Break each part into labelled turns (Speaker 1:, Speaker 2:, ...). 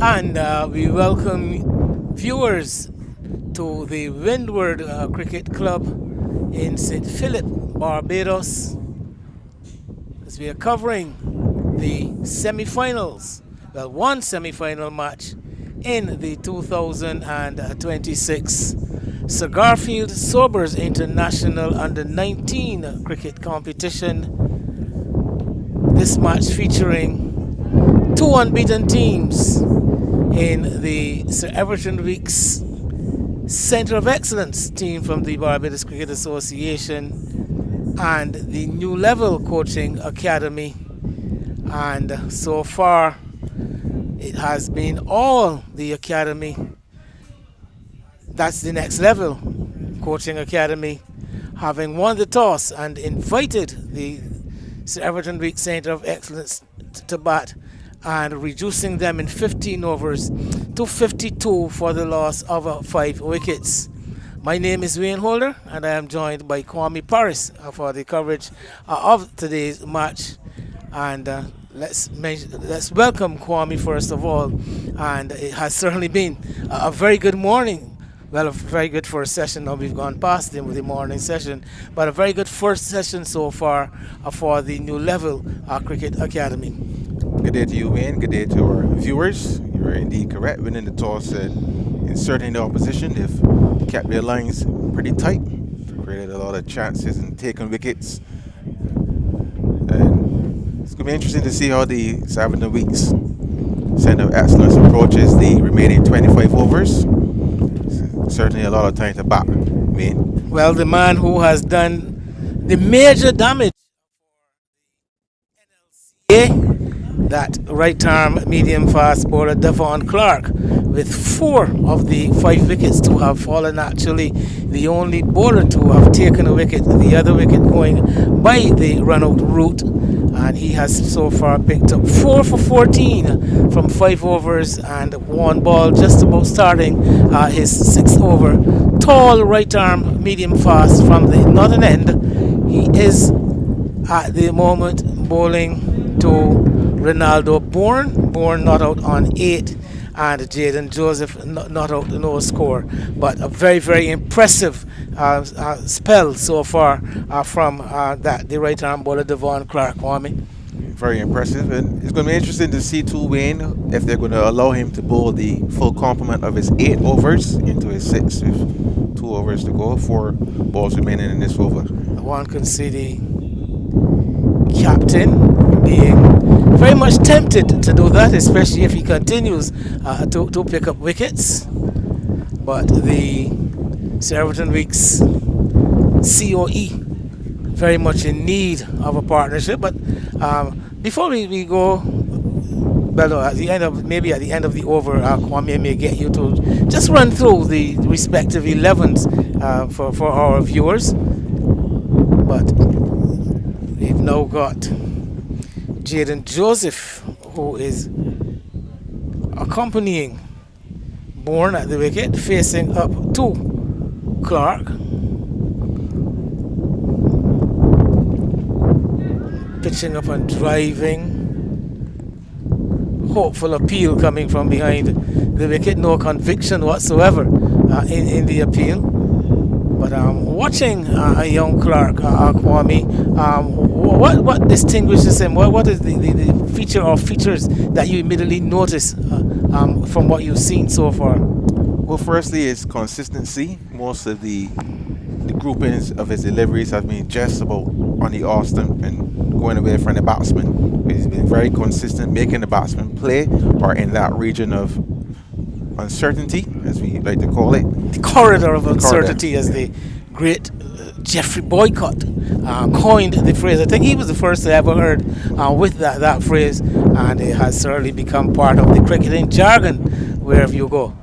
Speaker 1: And we welcome viewers to the Windward Cricket Club in St. Philip, Barbados, as we are covering the semi-finals. Well, one semi-final match in the 2026 Sir Garfield Sobers International Under-19 cricket competition. This match featuring two unbeaten teams in the Sir Everton Week's Centre of Excellence team from the Barbados Cricket Association and the New Level Coaching Academy. And so far, it has been all the academy. That's the Next Level Coaching Academy, having won the toss and invited the Sir Everton Week Centre of Excellence to bat, and reducing them in 15 overs to 52 for the loss of 5 wickets. My name is Wayne Holder, and I am joined by Kwame Paris for the coverage of today's match. And let's welcome Kwame first of all. And it has certainly been a very good morning. Well, very good first session. Now we've gone past them with the morning session, but a very good first session so far for the New Level Cricket Academy.
Speaker 2: Good day to you, Wayne. Good day to our viewers. You're indeed correct. Winning the toss and inserting the opposition, they've kept their lines pretty tight, created a lot of chances and taken wickets. And it's going to be interesting to see how the 7 weeks Centre of Excellence approaches the remaining 25 overs. Certainly a lot of time to bat, Wayne.
Speaker 1: Well, the man who has done the major damage for NLCA, that right-arm medium-fast bowler Devon Clark, with 4 of the 5 wickets to have fallen. Actually, the only bowler to have taken a wicket, the other wicket going by the run-out route. And he has so far picked up 4 for 14 from 5 overs and 1 ball, just about starting his 6th over. Tall right-arm medium-fast from the northern end. He is at the moment bowling to Ronaldo Bourne not out on 8, and Jaden Joseph not out, no score. But a very, very impressive spell so far from the right arm bowler Devon Clark. Kwame.
Speaker 2: Very impressive, and it's going to be interesting to see too, Wayne, if they're going to allow him to bowl the full complement of his 8 overs into his 6 with 2 overs to go, 4 balls remaining in this over.
Speaker 1: One can see the captain being very much tempted to do that, especially if he continues to pick up wickets. But the Sir Everton Week's COE very much in need of a partnership. But before we go, well, at the end of the over, Kwame may get you to just run through the respective 11s for our viewers. But we've now got Jaden Joseph, who is accompanying Bourne at the wicket, facing up to Clark. Pitching up and driving. Hopeful appeal coming from behind the wicket. No conviction whatsoever in the appeal. But watching a young Clark, Kwame, what distinguishes him? What is the feature or features that you immediately notice from what you've seen so far?
Speaker 2: Well, firstly, it's consistency. Most of the groupings of his deliveries have been just about on the off stump and going away from the batsman. He's been very consistent, making the batsman play or in that region of uncertainty, as we like to call it.
Speaker 1: The corridor of uncertainty, as the great Geoffrey Boycott coined the phrase. I think he was the first I ever heard with that phrase, and it has certainly become part of the cricketing jargon wherever you go.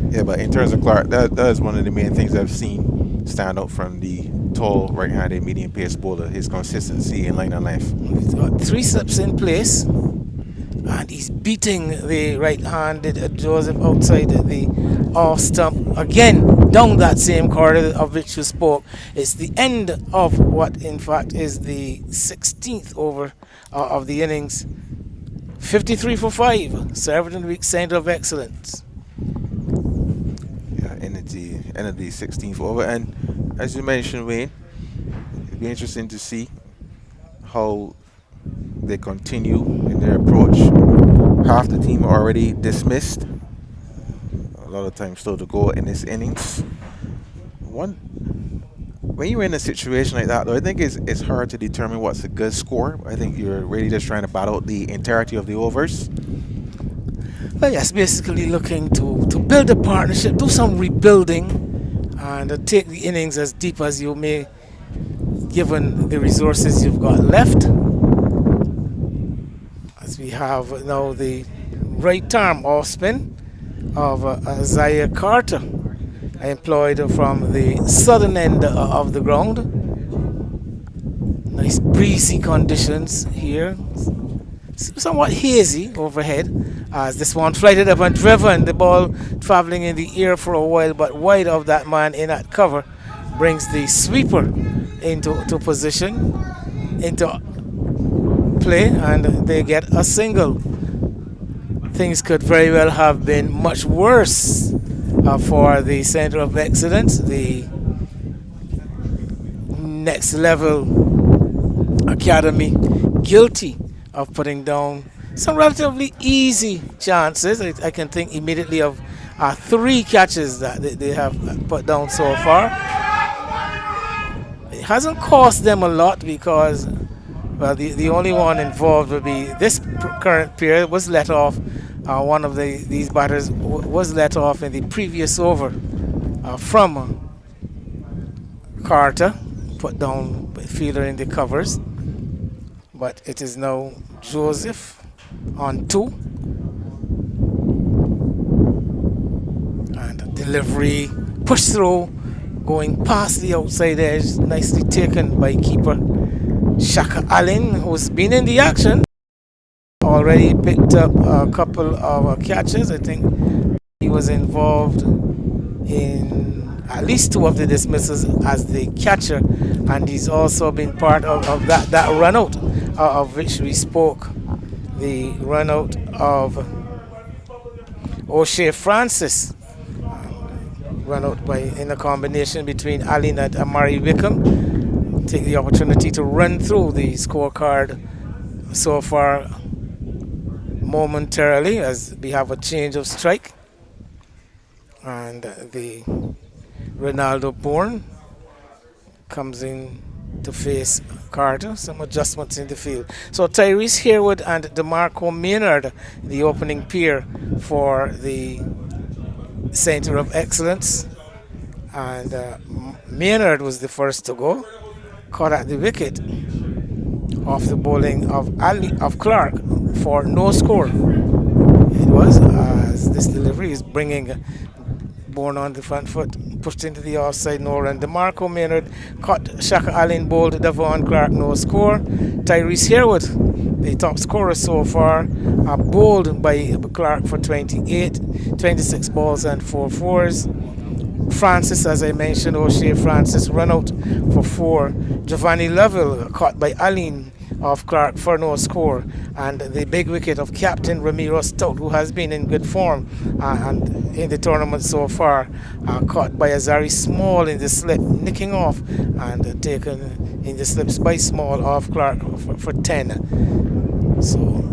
Speaker 2: Yeah, but in terms of Clark, that is one of the main things I've seen stand out from the tall right-handed medium pace bowler, his consistency in line and length.
Speaker 1: He's got 3 slips in place, and he's beating the right-handed Joseph outside the off stump again down that same corridor of which you spoke. It's the end of what in fact is the 16th over of the innings. 53 for 5. So Everton week center of excellence.
Speaker 2: Yeah, end of the 16th over. And as you mentioned, Wayne, it'll be interesting to see how they continue in their approach. Half the team are already dismissed. A lot of time still to go in this innings. When you're in a situation like that, though, I think it's hard to determine what's a good score. I think you're really just trying to battle out the entirety of the overs.
Speaker 1: Well, yes, basically looking to build a partnership, do some rebuilding, and take the innings as deep as you may, given the resources you've got left. As we have now the right arm off spin of Isaiah Carter, employed from the southern end of the ground. Nice breezy conditions here. Somewhat hazy overhead as this one flighted up and driven. The ball traveling in the air for a while, but wide of that man in that cover brings the sweeper into position, into play, and they get a single. Things could very well have been much worse for the Center of Excellence, the next level academy, guilty of putting down some relatively easy chances. I can think immediately of 3 catches that they have put down so far. It hasn't cost them a lot because, well, the only one involved would be this current period was let off. One of these batters was let off in the previous over from Carter, put down by fielder in the covers. But it is now Joseph on 2. And delivery, push through, going past the outside edge, nicely taken by keeper Shaka Allen, who's been in the action. Already picked up a couple of catches. I think he was involved in at least 2 of the dismissals as the catcher, and he's also been part of that run out of which we spoke. The run out of O'Shea Francis, run out in a combination between Allen and Amari Wickham. Take the opportunity to run through the scorecard so far momentarily as we have a change of strike, and the Ronaldo Bourne comes in to face Carter. Some adjustments in the field. So Tyrese Harewood and DeMarco Maynard, the opening pair for the Center of Excellence, and Maynard was the first to go, caught at the wicket off the bowling of Clark for no score. It was as this delivery is bringing Bourne on the front foot, pushed into the offside, no run. DeMarco Maynard caught Shaka Allen, bowled Devon Clark, no score. Tyrese Harewood, the top scorer so far, bowled by Clark for 26 balls and 4 fours. Francis, as I mentioned, O'Shea Francis run out for 4. Giovanni Lovell caught by Allen of Clark for no score, and the big wicket of Captain Ramiro Stout, who has been in good form and in the tournament so far, caught by Azari Small in the slip, nicking off and taken in the slips by Small of Clark for 10. So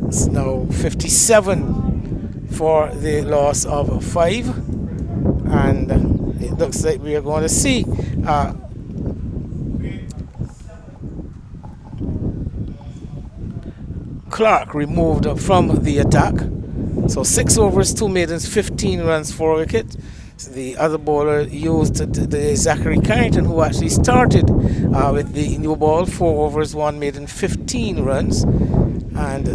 Speaker 1: it's now 57 for the loss of 5, and it looks like we are going to see Clark removed from the attack. So 6 overs, 2 maidens, 15 runs, 4 wickets. So the other bowler used the Zachary Carrington, who actually started with the new ball, 4 overs, 1 maiden, 15 runs, and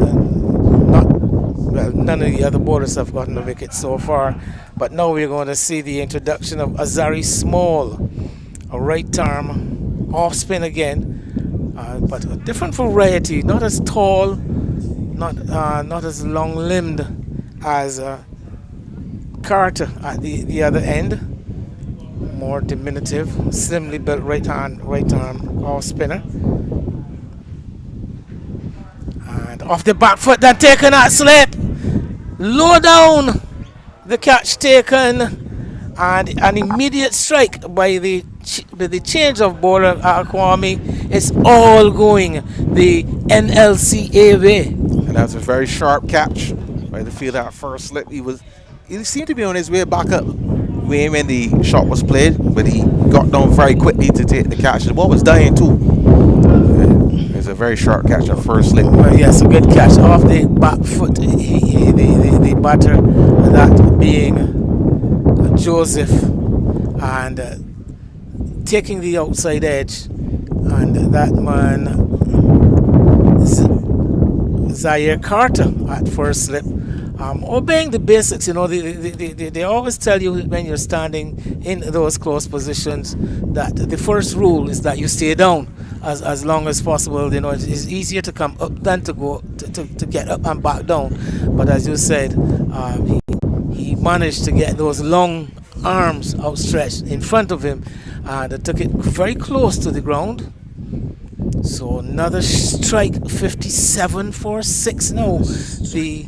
Speaker 1: none of the other bowlers have gotten a wicket so far. But now we're going to see the introduction of Azari Small, a right arm off spin again, but a different variety, not as tall, not as long limbed as Carter at the other end. More diminutive, slimly built right arm off spinner. And Off the back foot, then taken that slip. Low down. The catch taken. And an immediate strike by the change of bowler Kwame. It's all going the NLCA way.
Speaker 2: And that was a very sharp catch by the fielder at first slip. He seemed to be on his way back up when the shot was played, but he got down very quickly to take the catch. The ball was dying too. It was a very sharp catch at first slip.
Speaker 1: Well, yes, a good catch off the back foot. The batter, that being Joseph, and taking the outside edge, and that man Zaire Carter at first slip. Obeying the basics, they always tell you when you're standing in those close positions that the first rule is that you stay down as long as possible. It's easier to come up than to go to get up and back down. But as you said, he managed to get those long arms outstretched in front of him, and took it very close to the ground. So another strike, 57 for 6 now. The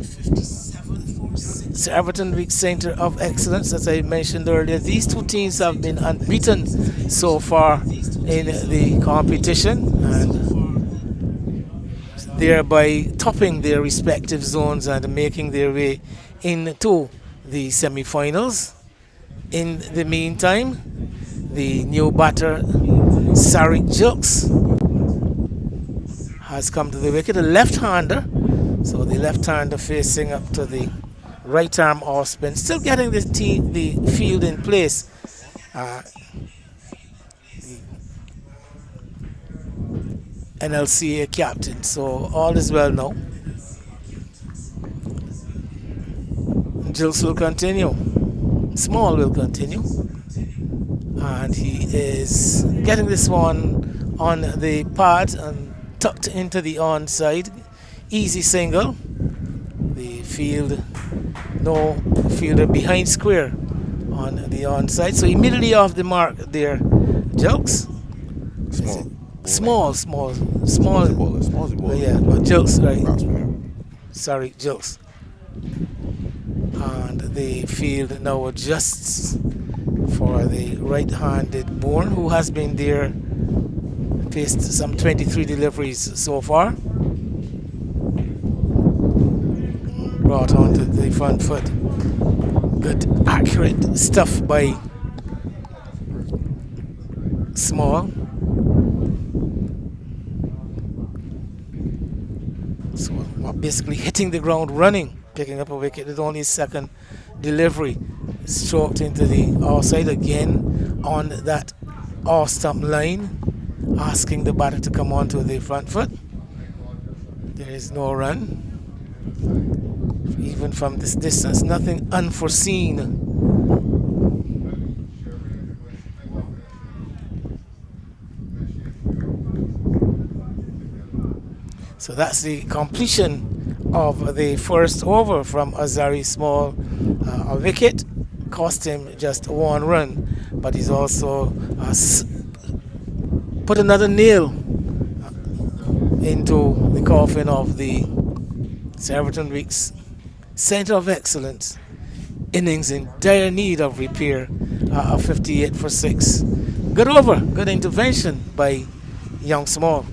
Speaker 1: Everton Week Centre of Excellence, as I mentioned earlier, these two teams have been unbeaten so far in the competition, and thereby topping their respective zones and making their way into the semi-finals. In the meantime, the new batter, Sari Jukes, has come to the wicket, a left-hander. So the left-hander facing up to the right arm off spin, still getting the field in place. The NLCA captain, so all is well now. Jills will continue. Small will continue, and he is getting this one on the pad and tucked into the onside. Easy single. The field, no fielder behind square on the onside, so immediately off the mark there. Jokes. Small. Yeah, but Jokes, right? Sorry, Jokes. And the field now adjusts for the right-handed Bourne, who has been there, faced some 23 deliveries so far. Brought onto the front foot. Good, accurate stuff by Small. So basically hitting the ground running, picking up a wicket with only his second delivery. Stroked into the offside again on that off stump line, asking the batter to come onto the front foot. There is no run. Even from this distance, nothing unforeseen. So that's the completion of the first over from Azari Small. A wicket cost him just 1 run, but he's also put another nail into the coffin of the Everton Week's Centre of Excellence. Innings in dire need of repair. 58 for 6. Good over, good intervention by Young Small.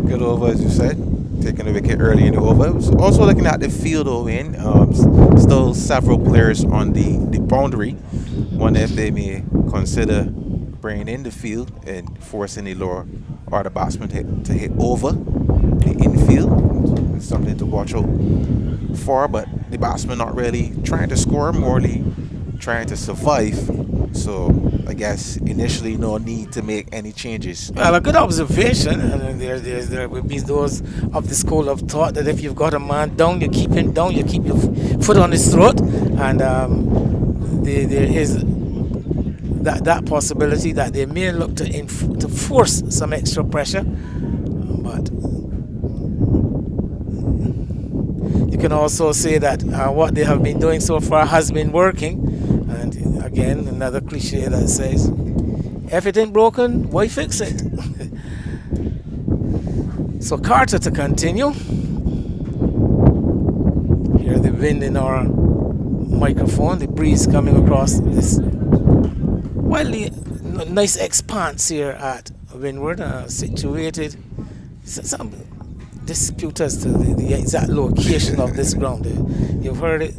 Speaker 2: Good over, as you said, taking the wicket early in the over. Also looking at the field over in, still several players on the boundary. Wonder if they may consider bringing in the field and forcing the lower order batsman to hit over the infield. It's something to watch out for, but the batsman not really trying to score, morely trying to survive. So I guess initially no need to make any changes.
Speaker 1: Well, a good observation, and there will be those of the school of thought that if you've got a man down, you keep him down, you keep your foot on his throat, and there is that possibility that they may look to force some extra pressure, but you can also say that what they have been doing so far has been working. And again, another cliche that says, if it ain't broken, why fix it? So Carter to continue. the wind in our microphone, the breeze coming across this wildly nice expanse here at Windward, situated. Some dispute as to the exact location of this ground. You've heard it.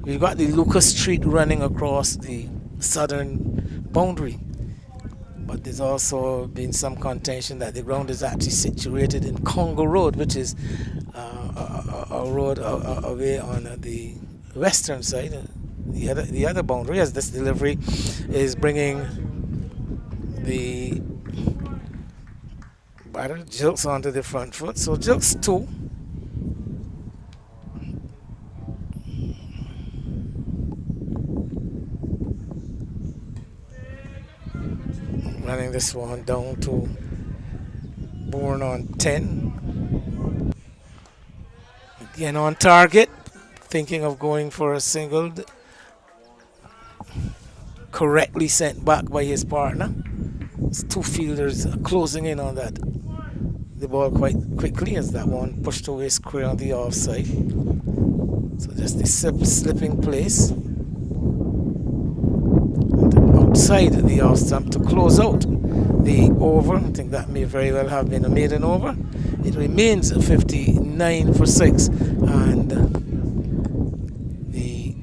Speaker 1: We've got the Lucas Street running across the southern boundary, but there's also been some contention that the ground is actually situated in Congo Road, which is a road away on the western side, the other boundary, as this delivery is bringing the batter jilts onto the front foot. So jilts 2. Running this one down to Bourne on 10. Again on target, thinking of going for a single, correctly sent back by his partner. It's 2 fielders closing in on that. The ball quite quickly as that one pushed away square on the offside. So just the slipping place. Outside the off stump to close out the over. I think that may very well have been a maiden over. It remains 59 for 6, and the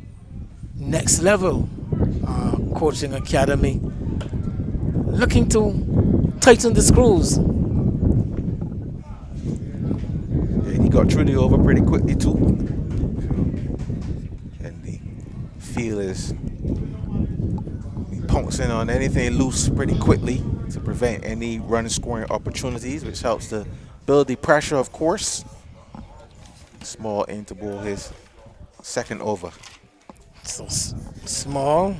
Speaker 1: next level coaching academy looking to tighten the screws.
Speaker 2: Yeah, he got through the over pretty quickly too, and the feel is pouncing on anything loose pretty quickly to prevent any run scoring opportunities, which helps to build the pressure, of course. Small into ball his second over.
Speaker 1: So Small,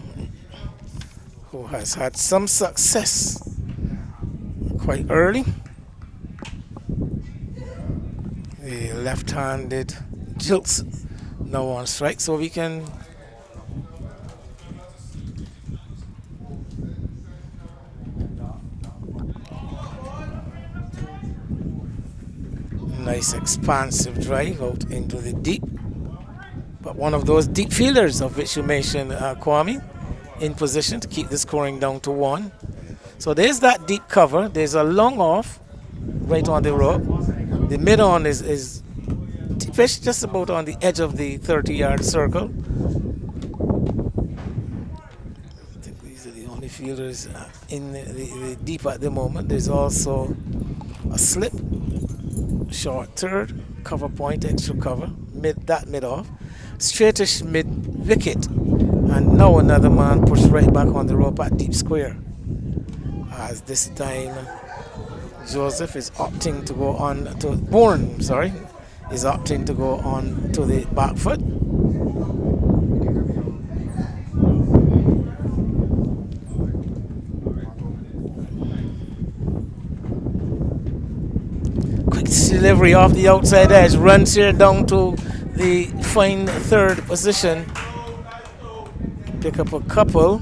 Speaker 1: who has had some success quite early. The left-handed jilts now on strike, so we can nice expansive drive out into the deep, but one of those deep fielders of which you mentioned, Kwame, in position to keep the scoring down to 1. So there's that deep cover. There's a long off right on the rope. The mid on is pitched just about on the edge of the 30-yard circle. I think these are the only fielders in the deep at the moment. There's also a slip, short third, cover point, extra cover, mid off, straightish mid wicket, and now another man pushed right back on the rope at deep square. As this time Joseph is opting to go on to Bourne, is opting to go on to the back foot. Quick delivery off the outside edge, runs here down to the fine third position. Pick up a couple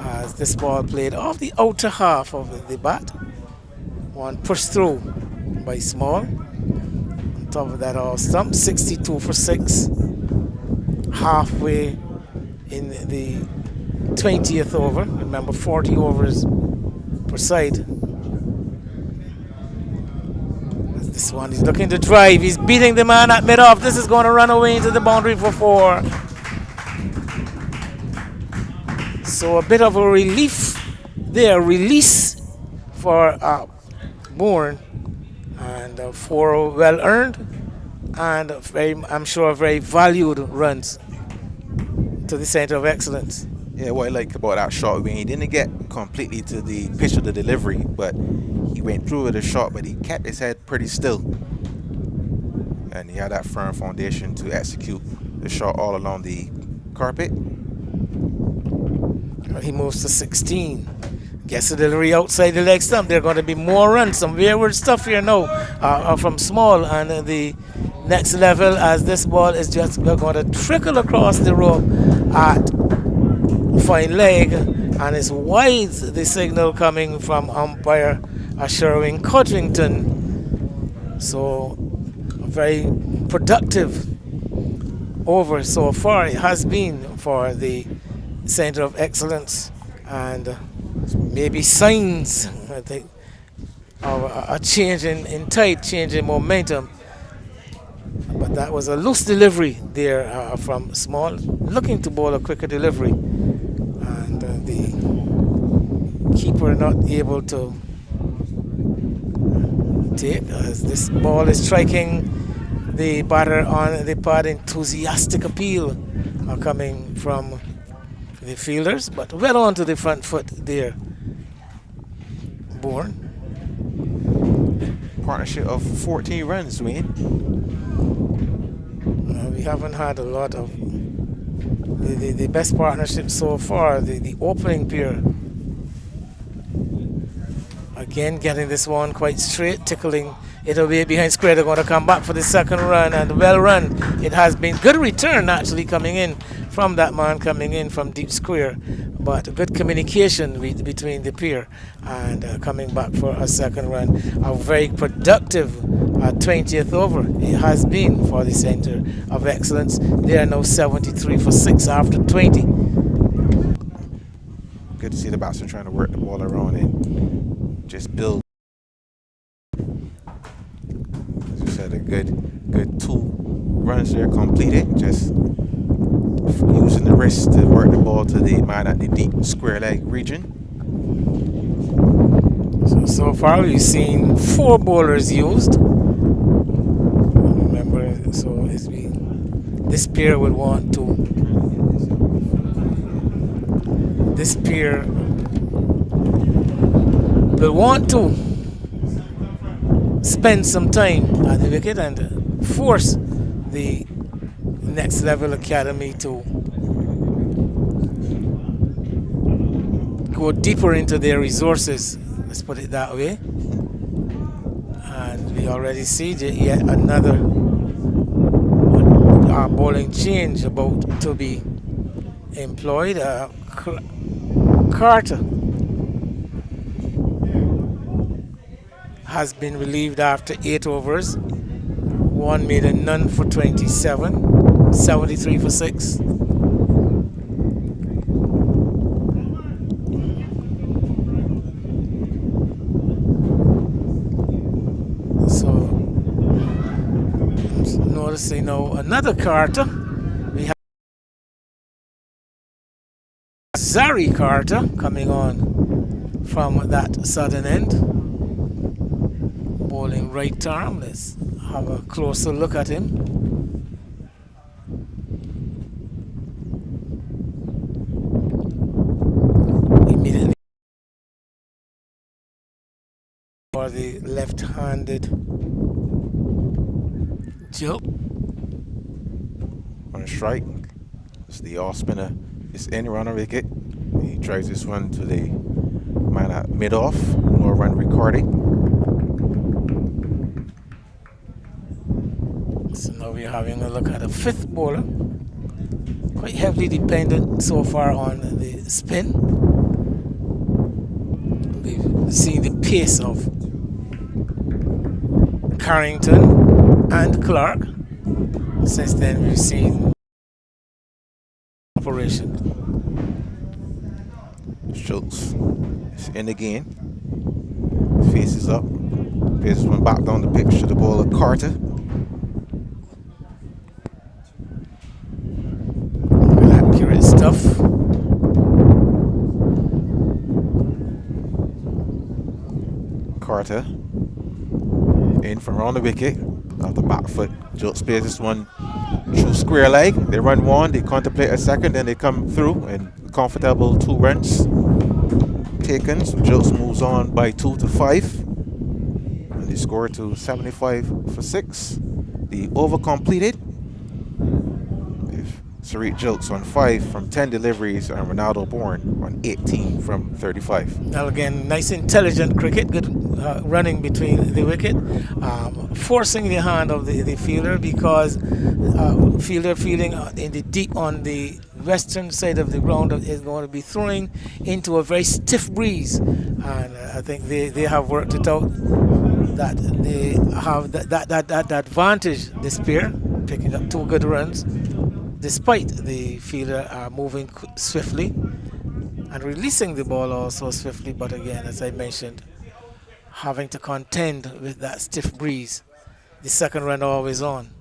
Speaker 1: as this ball played off the outer half of the bat. One pushed through by Small. On top of that off stump, 62 for 6. Halfway in the 20th over. Remember, 40 overs per side. This one, he's looking to drive. He's beating the man at mid-off. This is going to run away into the boundary for 4. So a bit of a relief there, release for Bourne, and 4 well earned, and I'm sure very valued runs to the center of excellence.
Speaker 2: Yeah, what I like about that shot, when he didn't get completely to the pitch of the delivery, but he went through with a shot, but he kept his head pretty still, and he had that firm foundation to execute the shot all along the carpet.
Speaker 1: He moves to 16. Gets the delivery outside the leg stump. There are going to be more runs. Some wayward stuff here now from Small, and the next level as this ball is just going to trickle across the rope at fine leg, and it's wide, the signal coming from umpire Sherwin Codrington. So a very productive over so far it has been for the Center of Excellence, and maybe signs, I think, of a change in tide, change in momentum. But that was a loose delivery there from Small, looking to bowl a quicker delivery, and the keeper not able to take, as this ball is striking the batter on the pad. Enthusiastic appeal coming from the fielders, but well onto the front foot there. Bourne.
Speaker 2: Partnership of 14 runs, Wayne.
Speaker 1: We haven't had a lot of the best partnership so far. The opening pair, again getting this one quite straight, tickling it away behind square. They're going to come back for the second run, and well run it has been. Good return actually coming in from that man coming in from deep square, but good communication between the pair, and coming back for a second run. A very productive 20th over it has been for the Center of Excellence. They are now 73 for 6 after 20.
Speaker 2: Good to see the batsman trying to work the ball around and just build. As you said, a good 2 runs there completed. Just using the wrist to work the ball to the man at the deep square leg region.
Speaker 1: So far we've seen 4 bowlers used. Remember, so this pair will want to. This pair will want to spend some time at the wicket and force the Next Level Academy to go deeper into their resources, let's put it that way. And we already see yet another bowling change about to be employed. Carter has been relieved after 8 overs. 1 made and none for 27, 73 for 6. So, noticing now another Carter. We have Zari Carter coming on from that southern end, bowling right arm. Let's have a closer look at him. Immediately for the left-handed joke.
Speaker 2: On a strike, it's the off spinner. It's in run a wicket. He drives this one to the man at mid-off. No run recording.
Speaker 1: So now we're having a look at a 5th bowler. Quite heavily dependent so far on the spin. We've seen the pace of Carrington and Clark. Since then we've seen operation.
Speaker 2: Schultz is in again. Faces up. Faces one back down the pitch to the bowler Carter.
Speaker 1: Accurate stuff.
Speaker 2: Carter in from around the wicket off the back foot. Jilt spares this one through square leg. They run 1, they contemplate a second, then they come through, and comfortable 2 runs taken. So Jilt moves on by 2 to 5, and they score to 75 for 6. The over completed. Sarit Jilts on 5 from 10 deliveries, and Ronaldo Bourne on 18 from 35.
Speaker 1: Now again, nice intelligent cricket, good running between the wicket, forcing the hand of the fielder, because fielder fielding in the deep on the western side of the ground is going to be throwing into a very stiff breeze, and I think they have worked it out that they have that advantage, this pair. picking up 2 good runs, despite the fielder moving swiftly and releasing the ball also swiftly. But again, as I mentioned, having to contend with that stiff breeze. The second run always on.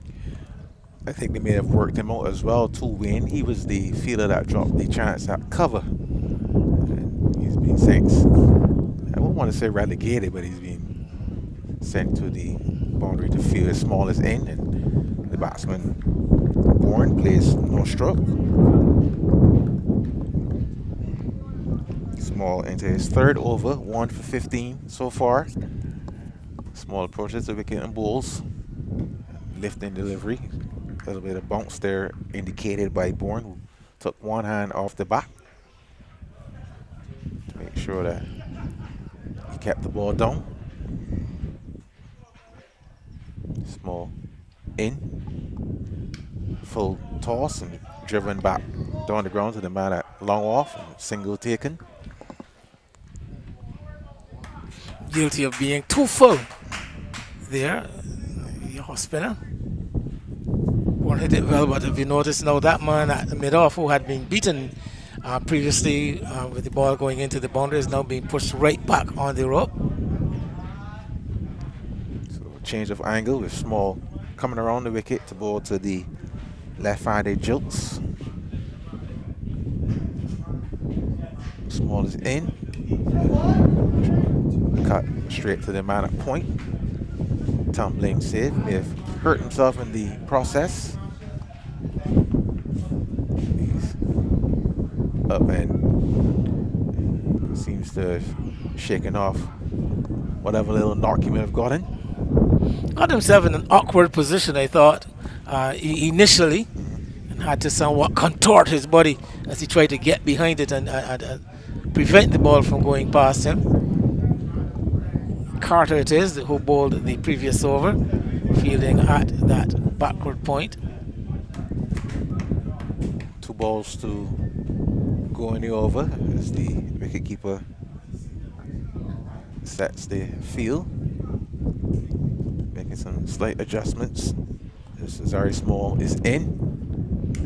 Speaker 2: I think they may have worked him out as well too, Wayne. He was the fielder that dropped the chance at cover. And he's been sent, I won't want to say relegated, but he's been sent to the boundary to field his smallest end. And the batsman, Bourne, plays no stroke. Small into his third over, 1 for 15 so far. Small approaches the wicket and bowls. Lifting delivery. A little bit of bounce there indicated by Bourne, who took one hand off the bat to make sure that he kept the ball down. Small in. Full toss and driven back down the ground to the man at long off. Single taken.
Speaker 1: Guilty of being too full there, your spinner. One hit it well, but if you notice now, that man at the mid-off who had been beaten previously with the ball going into the boundary is now being pushed right back on the rope.
Speaker 2: So change of angle with Small coming around the wicket to bowl to the left-handed Jilts. Small is in. Cut straight to the man at point. Tumbling save, may have hurt himself in the process. He's up and seems to have shaken off whatever little knock he may have gotten.
Speaker 1: Got himself in an awkward position, I thought, initially, and had to somewhat contort his body as he tried to get behind it and prevent the ball from going past him. Carter it is who bowled the previous over, fielding at that backward point.
Speaker 2: 2 balls to go in the over as the wicketkeeper sets the field, making some slight adjustments. This is very Small is in.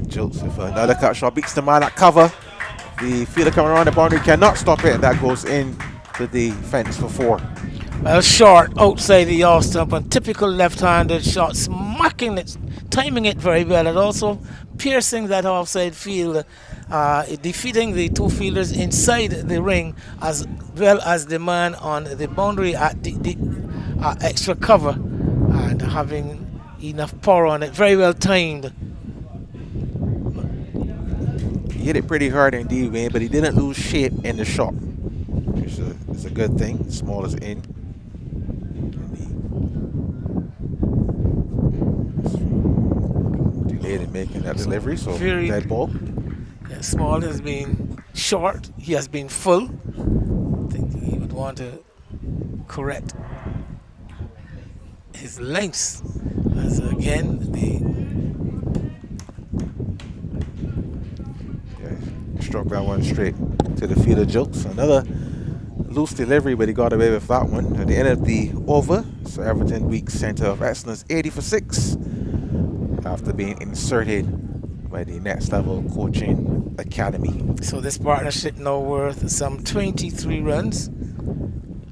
Speaker 2: Jilts with another cut shot, beats the man at cover. The fielder coming around the boundary cannot stop it, and that goes in to the fence for 4.
Speaker 1: Well, short outside the off stump, and typical left-handed shot, smacking it, timing it very well, and also piercing that offside field, defeating the 2 fielders inside the ring as well as the man on the boundary at the extra cover, and having enough power on it. Very well timed.
Speaker 2: He hit it pretty hard indeed, Wayne, but he didn't lose shape in the shot, which is a good thing. Small is in. Delayed in making that delivery, so dead ball.
Speaker 1: Yeah, Small has been short. He has been full. I think he would want to correct his lengths, as again
Speaker 2: struck that one straight to the fielder Jilts. Another loose delivery, but he got away with that one. At the end of the over, so Everton Week Centre of Excellence 80 for 6 after being inserted by the Next Level Coaching Academy.
Speaker 1: So this partnership now worth some 23 runs,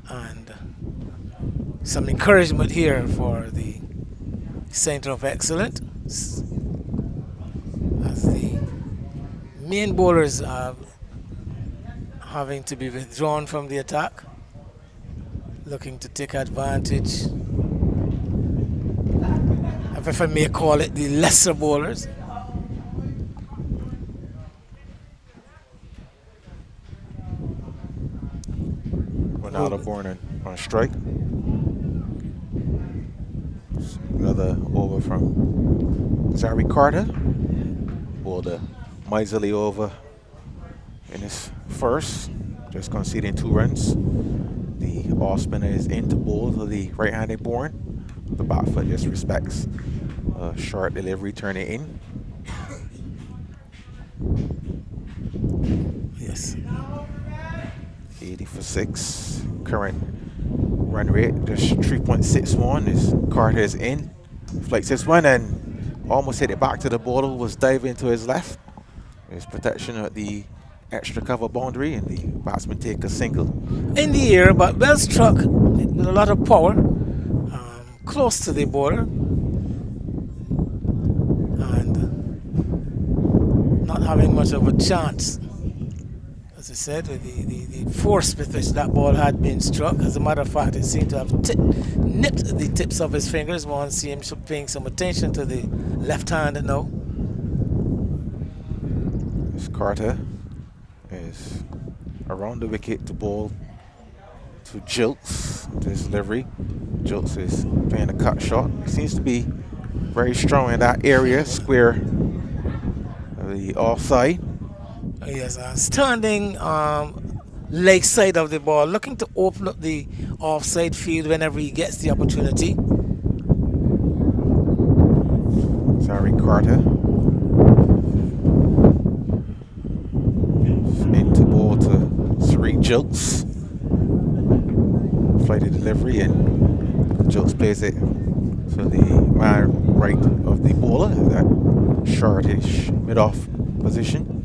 Speaker 1: and some encouragement here for the Centre of Excellence as the main bowlers are having to be withdrawn from the attack, looking to take advantage of, if I may call it, the lesser bowlers.
Speaker 2: Ronaldo Bourne on strike. Another over from Zari Carter. Bowled a miserly over in his first, just conceding 2 runs. The off spinner is into bowl to the right-handed Bourne. The back foot just respects a short delivery, turn it in.
Speaker 1: Yes.
Speaker 2: 80 for 6. Current run rate just 3.61 as Carter is in. Flight 6-1, and almost hit it back to the bowler, was diving to his left. His protection at the extra cover boundary, and the batsman take a single.
Speaker 1: In the air, but well struck with a lot of power, close to the bowler, and not having much of a chance. As I said, with the force with which that ball had been struck. As a matter of fact, it seemed to have nipped the tips of his fingers. One see him paying some attention to the left hand now.
Speaker 2: This Carter is around the wicket to bowl to Jilts. This delivery. Jilts is playing a cut shot. He seems to be very strong in that area, square of the offside.
Speaker 1: Yes, standing leg side of the ball, looking to open up the offside field whenever he gets the opportunity.
Speaker 2: Sorry, Carter. Into ball to Sariq Jilts. Flighted delivery, and Jilts plays it to the man right of the bowler, that shortish mid-off position.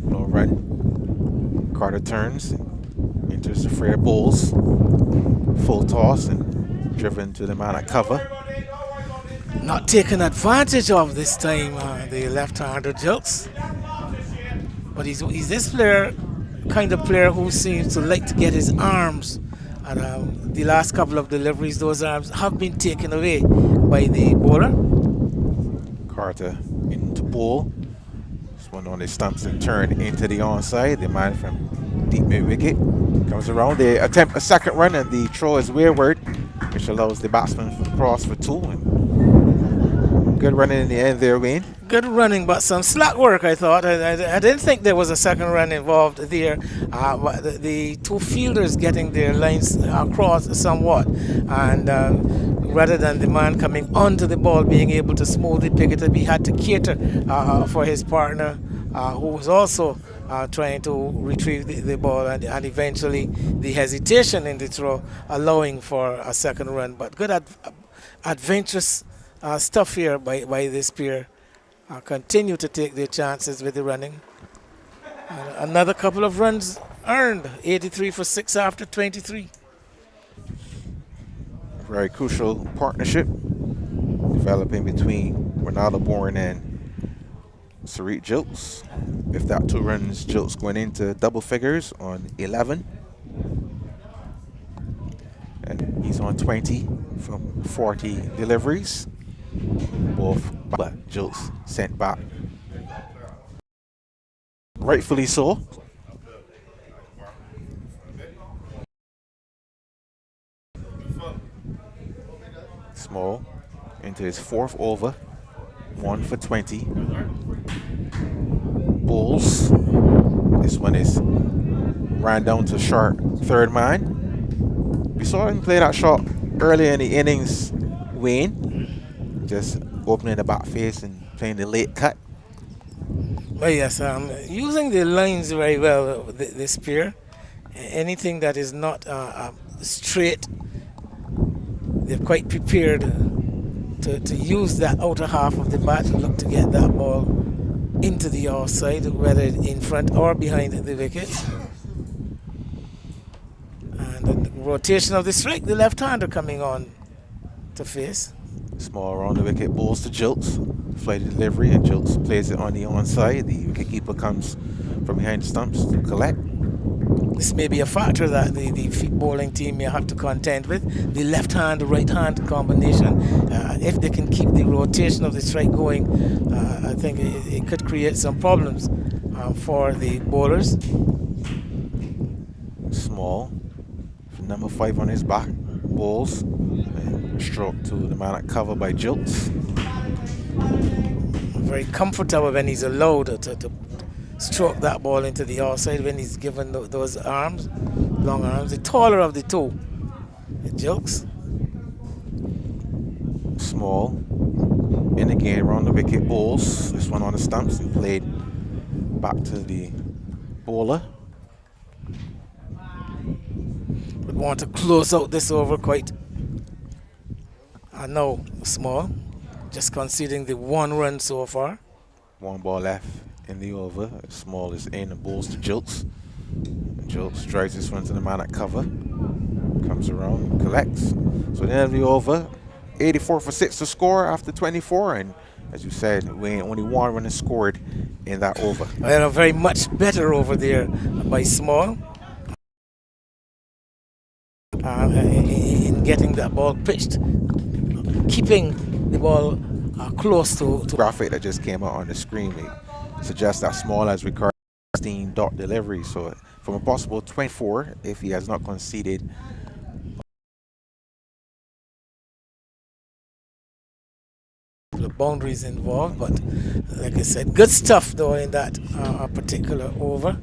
Speaker 2: Low run. Carter turns, enters the fray of balls. Full toss and driven to the man at cover.
Speaker 1: Not taking advantage of this time, the left-hander Jilts. But he's this player, kind of player who seems to like to get his arms. And the last couple of deliveries, those arms have been taken away by the bowler.
Speaker 2: Carter into ball. This one on the stumps and turn into the onside. The man from deep mid wicket comes around. They attempt a second run, and the throw is wayward, which allows the batsman to cross for two. And good running in the end there, Wayne.
Speaker 1: Good running, but some slack work, I thought. I didn't think there was a second run involved there. But the two fielders getting their lines across somewhat. And rather than the man coming onto the ball, being able to smoothly pick it up, he had to cater for his partner, who was also trying to retrieve the ball. And eventually the hesitation in the throw allowing for a second run. But good adventurous stuff here by this pair. Continue to take their chances with the running. Another couple of runs earned, 83 for 6 after 23.
Speaker 2: Very crucial partnership developing between Ronaldo Bourne and Sariq Jilts. If that 2 runs, Jilts going into double figures on 11. And he's on 20 from 40 deliveries. Both but Jilts sent back. Rightfully so. Small into his 4th over. 1 for 20. Bulls. This one is ran down to short 3rd man. We saw him play that shot earlier in the innings, Wayne. Just opening the back face and playing the late cut.
Speaker 1: Well, yes, using the lines very well, this pair. Anything that is not straight, they're quite prepared to use that outer half of the bat to look to get that ball into the offside, whether in front or behind the wicket. And the rotation of the strike, the left-hander coming on to face.
Speaker 2: Small around the wicket, balls to Jilts. Flighted delivery, and Jilts plays it on the onside. The wicketkeeper comes from behind the stumps to collect.
Speaker 1: This may be a factor that the bowling team may have to contend with. The left-hand, right-hand combination. If they can keep the rotation of the strike going, I think it could create some problems for the bowlers.
Speaker 2: Small, number 5 on his back, balls, and stroke to the man at cover by Jilts.
Speaker 1: Very comfortable when he's allowed to stroke that ball into the outside, when he's given those arms, long arms, the taller of the two. Jilts.
Speaker 2: Small, in again around the wicket, balls. This one on the stumps and played back to the bowler.
Speaker 1: Would want to close out this over quite. No, Small just conceding the 1 run so far.
Speaker 2: 1 ball left in the over. Small is in and balls to Jilts. Jilts drives this one to the man at cover. Comes around, collects. So the end of the over, 84 for 6 to score after 24. And as you said, we only 1 run is scored in that over.
Speaker 1: Well, very much better over there by Small. In getting that ball pitched, keeping the ball close to
Speaker 2: graphic that just came out on the screen. It suggests that Small has recorded 16 dot delivery. So from a possible 24, if he has not conceded.
Speaker 1: The boundaries involved, but like I said, good stuff though in that particular over.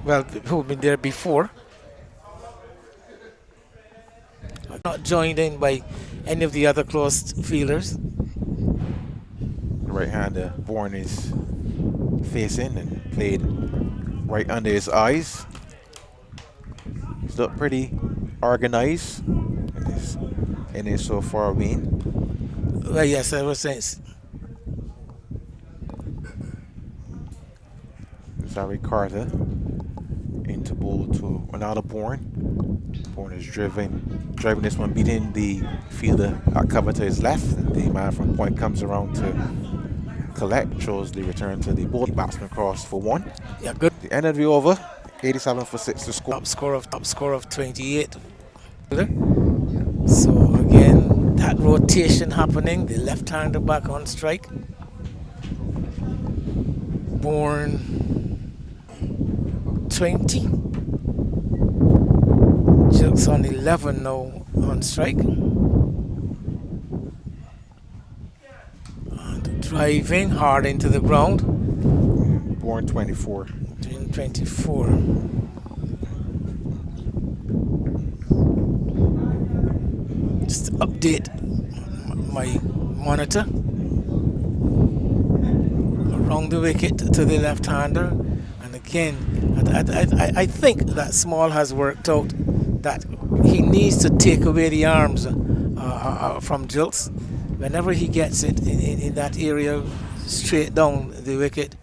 Speaker 1: Well, who've been there before. Not joined in by any of the other close fielders.
Speaker 2: The right-hander Bourne is facing and played right under his eyes. He's looked pretty organized in his so far win.
Speaker 1: Well, yes, ever since.
Speaker 2: Zari Carter into ball to Ronaldo Bourne. Bourne is driving this one, beating the fielder at cover to his left. The man from point comes around to collect, shows the return to the ball. The batsman cross for 1.
Speaker 1: Yeah, good.
Speaker 2: The end of the over, 87 for 6 to score.
Speaker 1: Top score of 28. So again, that rotation happening. The left-hander back on strike. Bourne 20. Jilts on 11 now on strike. And driving hard into the ground.
Speaker 2: Bourne 24.
Speaker 1: 24. Just to update my monitor. Around the wicket to the left-hander. And again, I think that Small has worked out that he needs to take away the arms from Jilts. Whenever he gets it in that area, straight down the wicket,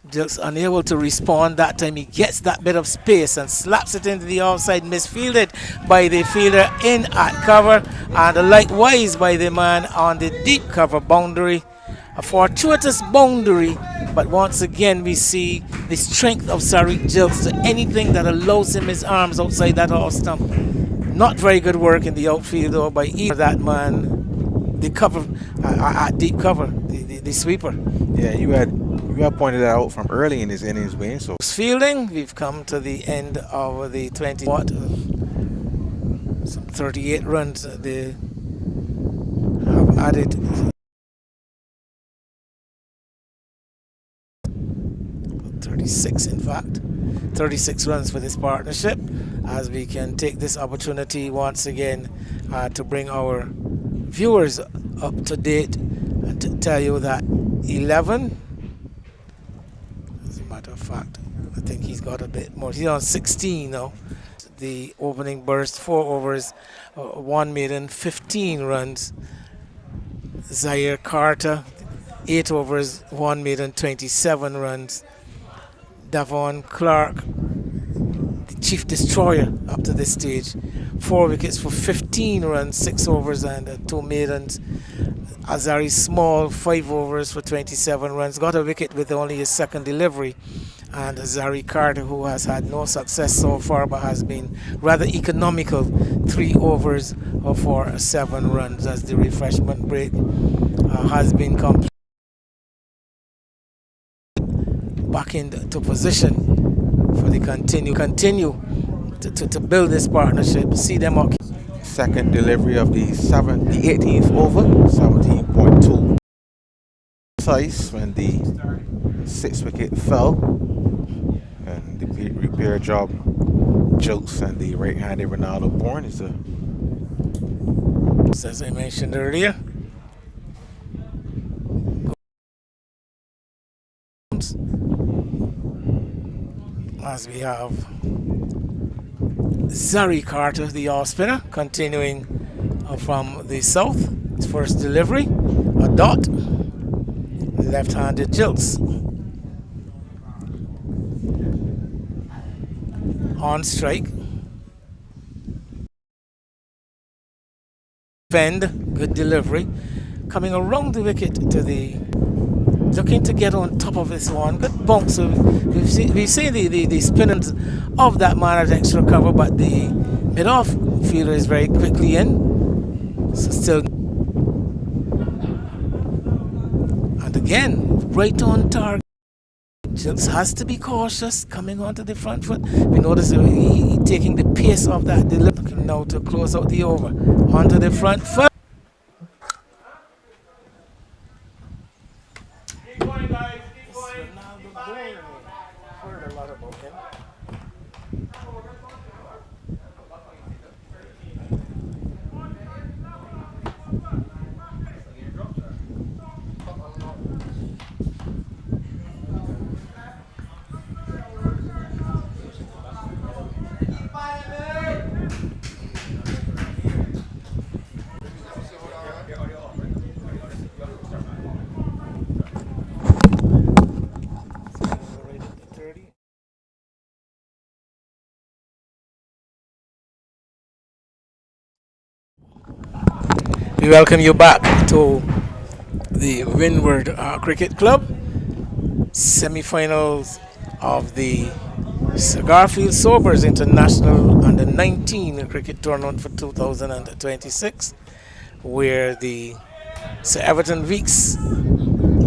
Speaker 1: Jilts unable to respond that time. He gets that bit of space and slaps it into the offside, misfielded by the fielder in at cover, and likewise by the man on the deep cover boundary. A fortuitous boundary, but once again we see the strength of Sariq Jilts to anything that allows him his arms outside that off stump. Not very good work in the outfield though by either that man, the cover at deep cover, the sweeper.
Speaker 2: Yeah, you had pointed that out from early in his innings, Wayne. So
Speaker 1: fielding, we've come to the end of the 20. Some 38 runs they have added. 36 in fact, 36 runs for this partnership, as we can take this opportunity once again to bring our viewers up to date and to tell you that 11, as a matter of fact, I think he's got a bit more, he's on 16 now. The opening burst, 4 overs, 1 maiden, 15 runs. Zaire Carter, 8 overs, 1 maiden, 27 runs. Davon Clark, the chief destroyer up to this stage, 4 wickets for 15 runs, 6 overs and 2 maidens. Azari Small, 5 overs for 27 runs, got a wicket with only his second delivery. And Zari Carter, who has had no success so far but has been rather economical, 3 overs for 7 runs, as the refreshment break has been complete. Back into position for the continue to build this partnership, see them up.
Speaker 2: Second delivery of the 18th over, 17.2. Precise when the 6th wicket fell, and the repair job Jilts and the right-handed Ronaldo Bourne is
Speaker 1: as I mentioned earlier. As we have Zari Carter, the off spinner, continuing from the south. His first delivery, a dot. Left-handed jilts. On strike. Fend, good delivery. Coming around the wicket to the, looking to get on top of this one. Good bounce. So we've seen the spinners of that man at extra cover, but the mid-off fielder is very quickly in. So still, and again, right on target. Just has to be cautious coming onto the front foot. We notice he taking the pace of that. They're looking now to close out the over. Onto the front foot. Keep going, guys. Keep going. Heard a lot about him. We welcome you back to the Windward Cricket Club semi-finals of the Garfield Sobers International Under 19 Cricket Tournament for 2026, where the Sir Everton Weeks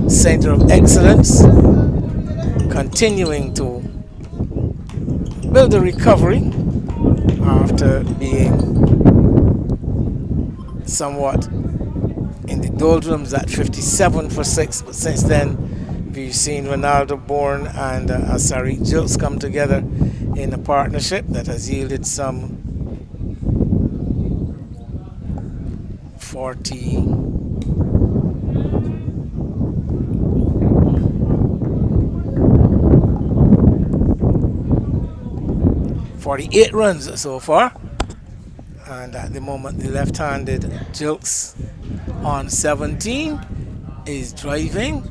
Speaker 1: Centre of Excellence continuing to build a recovery after being somewhat in the doldrums at 57 for 6, but since then we've seen Ronaldo Bourne and Asari Jilts come together in a partnership that has yielded some 48 runs so far. And at the moment, the left-handed Jilts on 17 is driving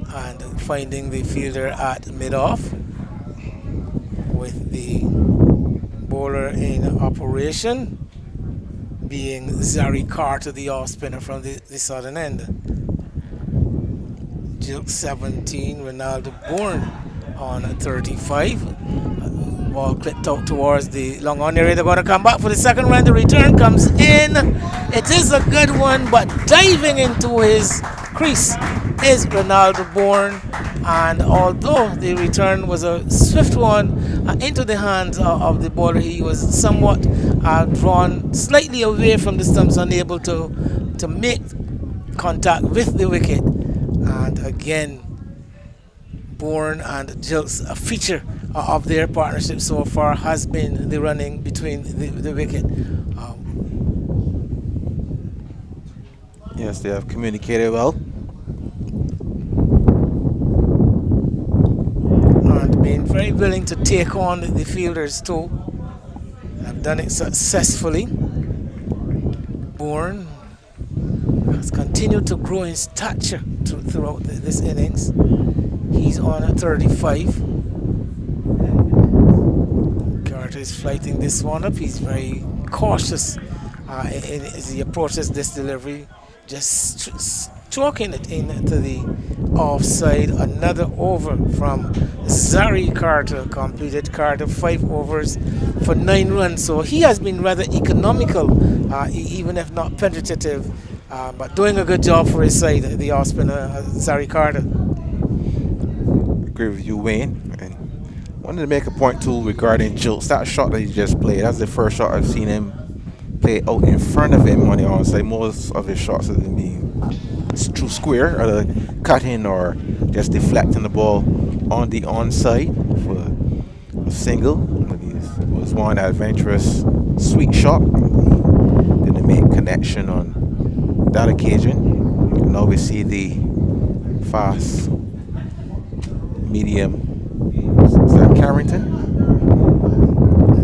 Speaker 1: and finding the fielder at mid-off with the bowler in operation being Zari Carter, the off-spinner from the southern end. Jilts 17, Ronaldo Bourne on 35. Ball clipped out towards the long on area. They're going to come back for the second run. The return comes in. It is a good one, but diving into his crease is Ronaldo Bourne. And although the return was a swift one into the hands of the bowler, he was somewhat drawn slightly away from the stumps, unable to make contact with the wicket. And again, Bourne and Jilts, a feature of their partnership so far has been the running between the wicket.
Speaker 2: Yes, they have communicated well.
Speaker 1: And been very willing to take on the fielders too. Have done it successfully. Bourne has continued to grow in stature throughout this innings. He's on a 35. Carter is flighting this one up. He's very cautious as he approaches this delivery, just stroking it into the offside. Another over from Zari Carter. Completed Carter 5 overs for 9 runs. So he has been rather economical, even if not penetrative, but doing a good job for his side, the off-spinner Zari Carter.
Speaker 2: Agree with you, Wayne. And wanted to make a point too regarding Jilts. That shot that he just played, that's the first shot I've seen him play out in front of him on the onside. Most of his shots have been too square, either cutting or just deflecting the ball on the onside for a single. It was one adventurous, sweet shot. He didn't make connection on that occasion. Now we see the fast medium. Is that Carrington?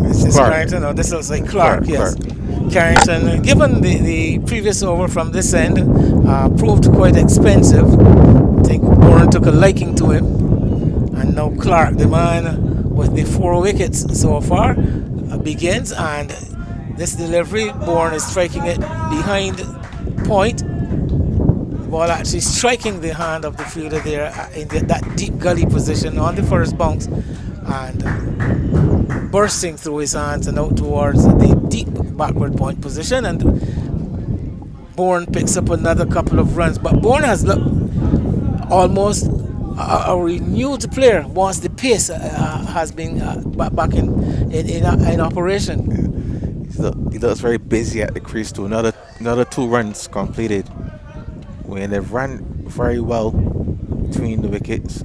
Speaker 1: This is Carrington, or this looks like Clark, yes.
Speaker 2: Clark.
Speaker 1: Carrington, given the previous over from this end, proved quite expensive. I think Bourne took a liking to him. And now Clark, the man with the 4 wickets so far, begins. And this delivery, Bourne is striking it behind point. The ball actually striking the hand of the fielder there in that deep gully position on the first bounce. And bursting through his hands and out towards the deep backward point position, and Bourne picks up another couple of runs. But Bourne has looked almost a renewed player once the pace has been back in operation.
Speaker 2: He looks very busy at the crease too. Another 2 runs completed when they've run very well between the wickets,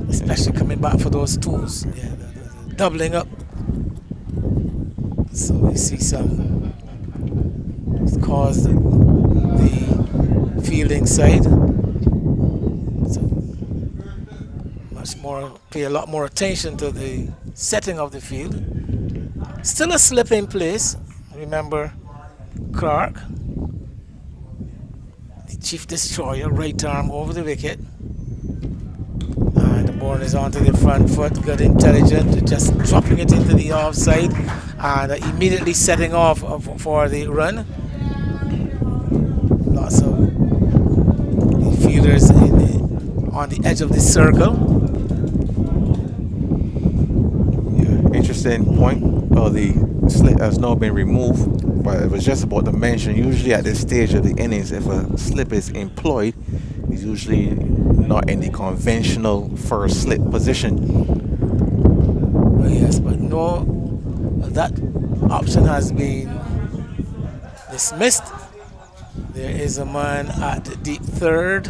Speaker 1: especially coming back for those twos. Yeah, the doubling up. So we see some caused the fielding side. So pay a lot more attention to the setting of the field. Still a slip in place. Remember Clark, the chief destroyer, right arm over the wicket. And Bourne is onto the front foot, good intelligent, just dropping it into the offside and immediately setting off for the run. Lots of the fielders on the edge of the circle.
Speaker 2: Yeah, interesting point. Well, the slip has now been removed, but it was just about to mention, usually at this stage of the innings, if a slip is employed, it's usually not in the conventional first slip position.
Speaker 1: Well, yes, but no, that option has been dismissed. There is a man at the deep third,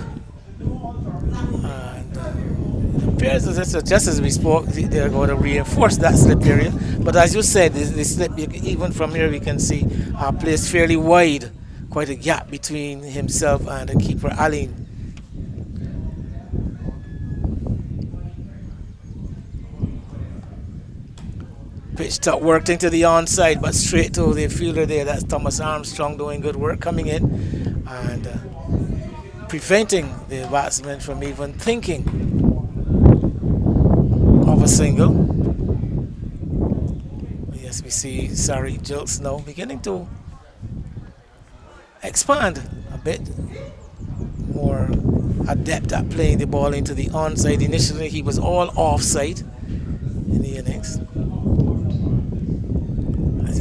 Speaker 1: and it appears as if just as we spoke, they're going to reinforce that slip area. But as you said, the slip, even from here we can see, placed fairly wide, quite a gap between himself and the keeper, Aline. Pitched up, worked into the onside, but straight to the fielder there. That's Thomas Armstrong doing good work, coming in and preventing the batsman from even thinking of a single. Yes, we see Sari Jilts now beginning to expand a bit, more adept at playing the ball into the onside. Initially, he was all offside in the innings.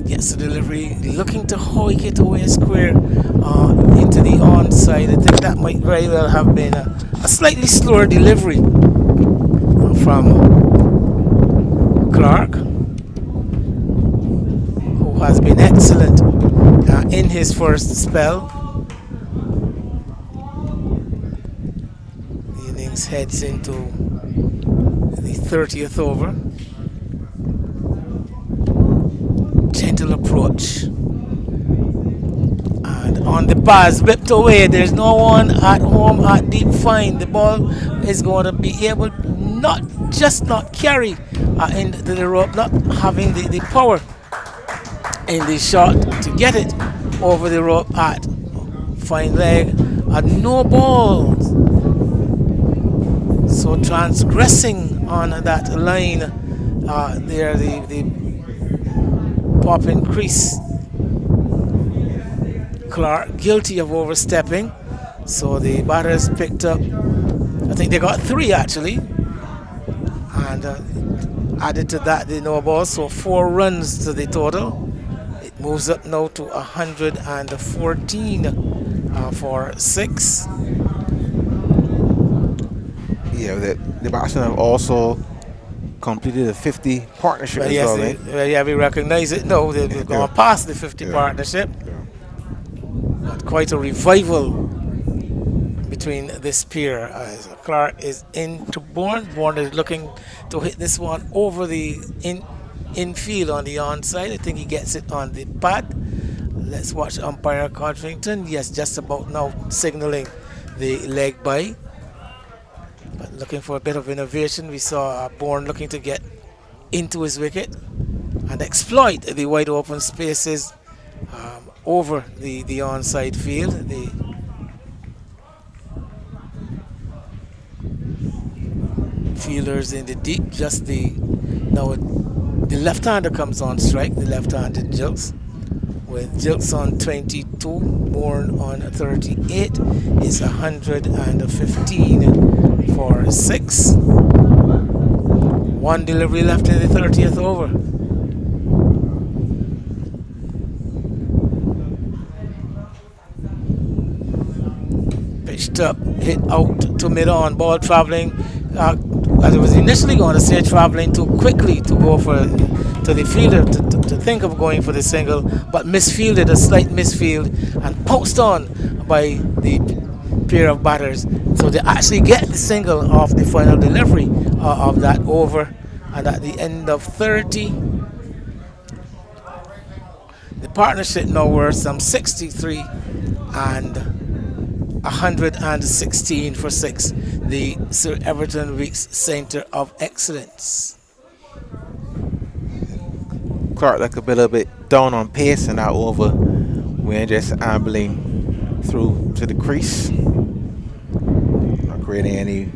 Speaker 1: Gets the delivery, looking to hike it away square into the onside. I think that might very well have been a slightly slower delivery from Clark, who has been excellent in his first spell. The innings heads into the 30th over. Gentle approach, and on the pass, whipped away. There's no one at home at deep fine. The ball is going to be able not carry into the rope, not having the power in the shot to get it over the rope at fine leg, and no balls. So transgressing on that line there, the popping crease. Clark guilty of overstepping, so the batters picked up, I think they got 3 actually, and added to that the no ball, so 4 runs to the total. It moves up now to 114 for 6.
Speaker 2: Yeah, the batsmen have also completed a 50 partnership as
Speaker 1: yes,
Speaker 2: well,
Speaker 1: we recognize it now. They've gone past the 50 partnership.
Speaker 2: Yeah.
Speaker 1: But quite a revival between this pair. As Clark is into Bourne. Bourne is looking to hit this one over the infield on the onside. I think he gets it on the pad. Let's watch umpire Codrington. Yes, just about now signaling the leg by. But looking for a bit of innovation. We saw Bourne looking to get into his wicket and exploit the wide open spaces over the onside field. The fielders in the deep, just now the left-hander comes on strike, the left-handed Jilts. With Jilts on 22, Bourne on 38, is 115 for 6. One delivery left in the 30th over. Pitched up, hit out to mid-on, ball traveling. As it was initially going to say, traveling too quickly to go to the fielder to think of going for the single, but misfielded, a slight misfield, and pounced on by the pair of batters. So they actually get the single off the final delivery of that over, and at the end of 30, the partnership now worth some 63 and 116 for 6. The Sir Everton Weeks Centre of Excellence.
Speaker 2: Clark looked a little bit down on pace in that over. We're just ambling through to the crease, not creating any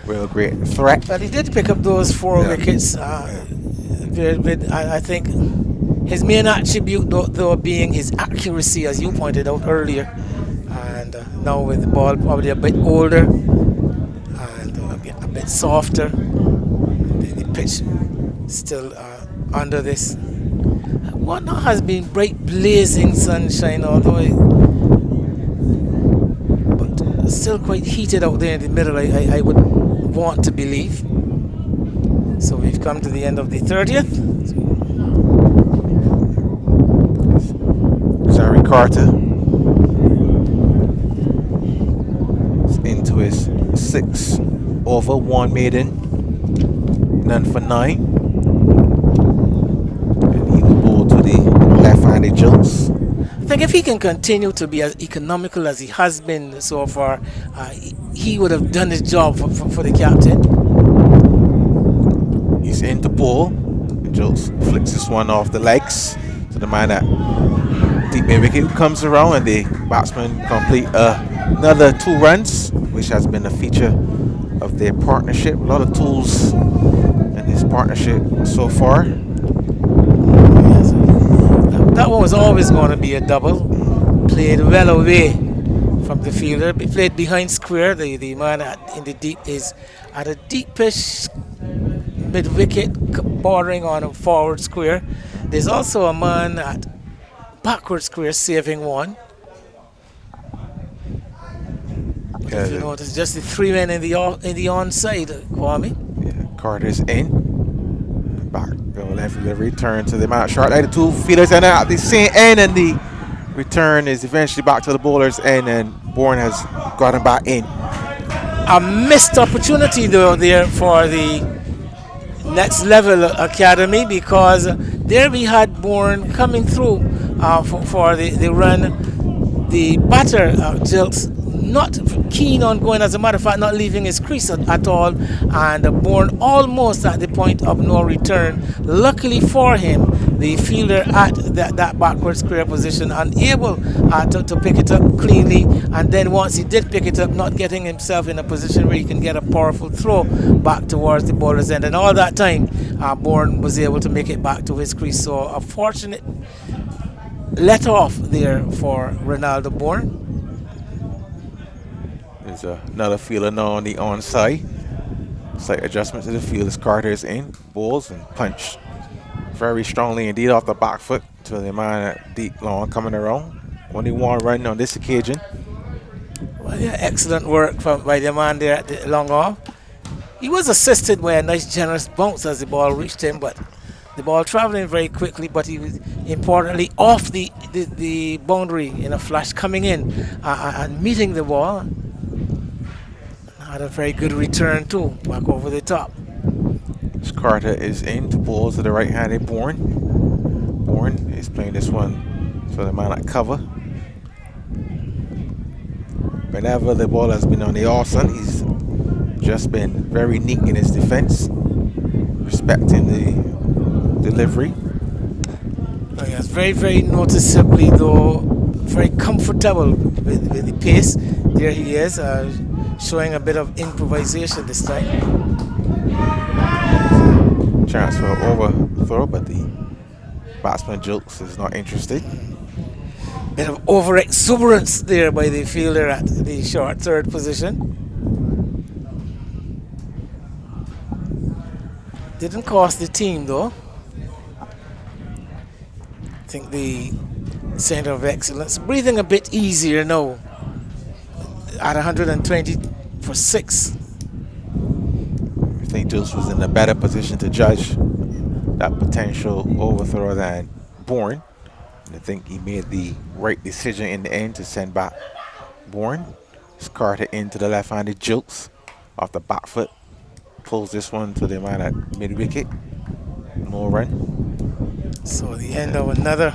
Speaker 2: real great threat.
Speaker 1: But he did pick up those 4 wickets. I think his main attribute, though, being his accuracy, as you pointed out earlier. And now with the ball probably a bit older and a bit softer, the pitch still under this. What now has been bright blazing sunshine, although but still quite heated out there in the middle, I would want to believe. So we've come to the end of the 30th.
Speaker 2: Zari Carter into his 6 over, 1 maiden, none for 9, and he will bowl to the left-handed Jilts.
Speaker 1: I think if he can continue to be as economical as he has been so far, he would have done his job for the captain.
Speaker 2: He's in to bowl. Jilts flicks this one off the legs to the man at deep mid wicket, who comes around, and the batsman complete another 2 runs, which has been a feature of their partnership. A lot of tools in this partnership so far.
Speaker 1: Yes. That one was always going to be a double. Played well away from the fielder. Played behind square. The man in the deep is at a deepish mid wicket, bordering on a forward square. There's also a man at backward square saving one. Yeah, if you notice, just the 3 men in the onside, Kwame.
Speaker 2: Yeah, Carter's in. Back, go left delivery, turn to the man at short. The 2 fielders and at the same end, and the return is eventually back to the bowler's end, and Bourne has got him back in.
Speaker 1: A missed opportunity though there for the Next Level Academy, because there we had Bourne coming through for the run. The batter, Jilts, not keen on going, as a matter of fact, not leaving his crease at all, and Bourne almost at the point of no return. Luckily for him, the fielder at that backward square position, unable to pick it up cleanly, and then once he did pick it up, not getting himself in a position where he can get a powerful throw back towards the bowler's end, and all that time Bourne was able to make it back to his crease. So a fortunate let off there for Ronaldo Bourne.
Speaker 2: There's another fielder now on the onside. Slight adjustment to the field as Carter is in. Bowls and punch very strongly indeed off the back foot to the man at deep long coming around. Only 1 run on this occasion.
Speaker 1: Well, yeah, excellent work by the man there at the long off. He was assisted by a nice generous bounce as the ball reached him, but the ball traveling very quickly, but he was importantly off the boundary in a flash, coming in and meeting the ball. Had a very good return too, back over the top.
Speaker 2: Carter is in to bowl to the right-handed Bourne. Bourne is playing this one for the man at cover. Whenever the ball has been on the off sun, he's just been very neat in his defense, respecting the delivery.
Speaker 1: Oh, yes, very, very noticeably though, very comfortable with the pace. There he is, showing a bit of improvisation this time.
Speaker 2: Chance for overthrow, but the batsman jokes is not interested.
Speaker 1: Bit of over exuberance there by the fielder at the short third position. Didn't cost the team though. I think the center of excellence breathing a bit easier now at 120 for 6.
Speaker 2: I think Jules was in a better position to judge that potential overthrow than Bourne. And I think he made the right decision in the end to send back Bourne. Scarred it into the left-handed Jukes off the back foot. Pulls this one to the man at mid-wicket. No run.
Speaker 1: So the end of another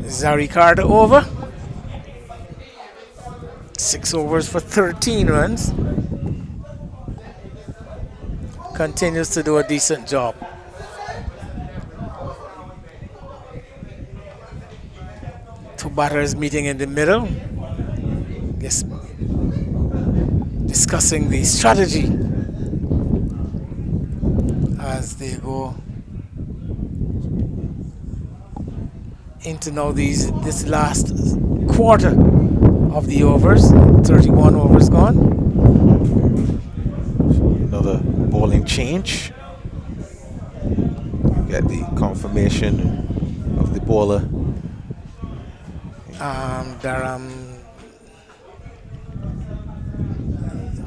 Speaker 1: Zari Carter over. 6 overs for 13 runs. Continues to do a decent job. Two batters meeting in the middle. Yes, discussing the strategy as they go into now this last quarter of the overs. 31 overs gone.
Speaker 2: Another bowling change. Get the confirmation of the bowler.
Speaker 1: I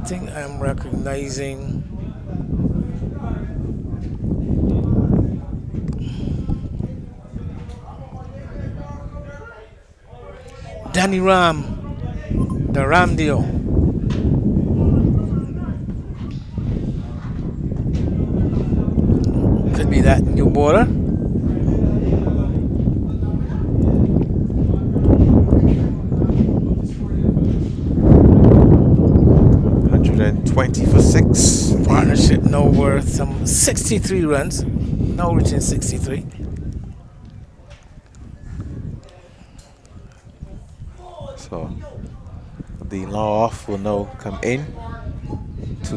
Speaker 1: think I'm recognizing Danny Ram, the Ramdio. Could be that new bowler.
Speaker 2: $120 for 6.
Speaker 1: Partnership now worth some 63 runs. Now reaching 63.
Speaker 2: So the long off will now come in to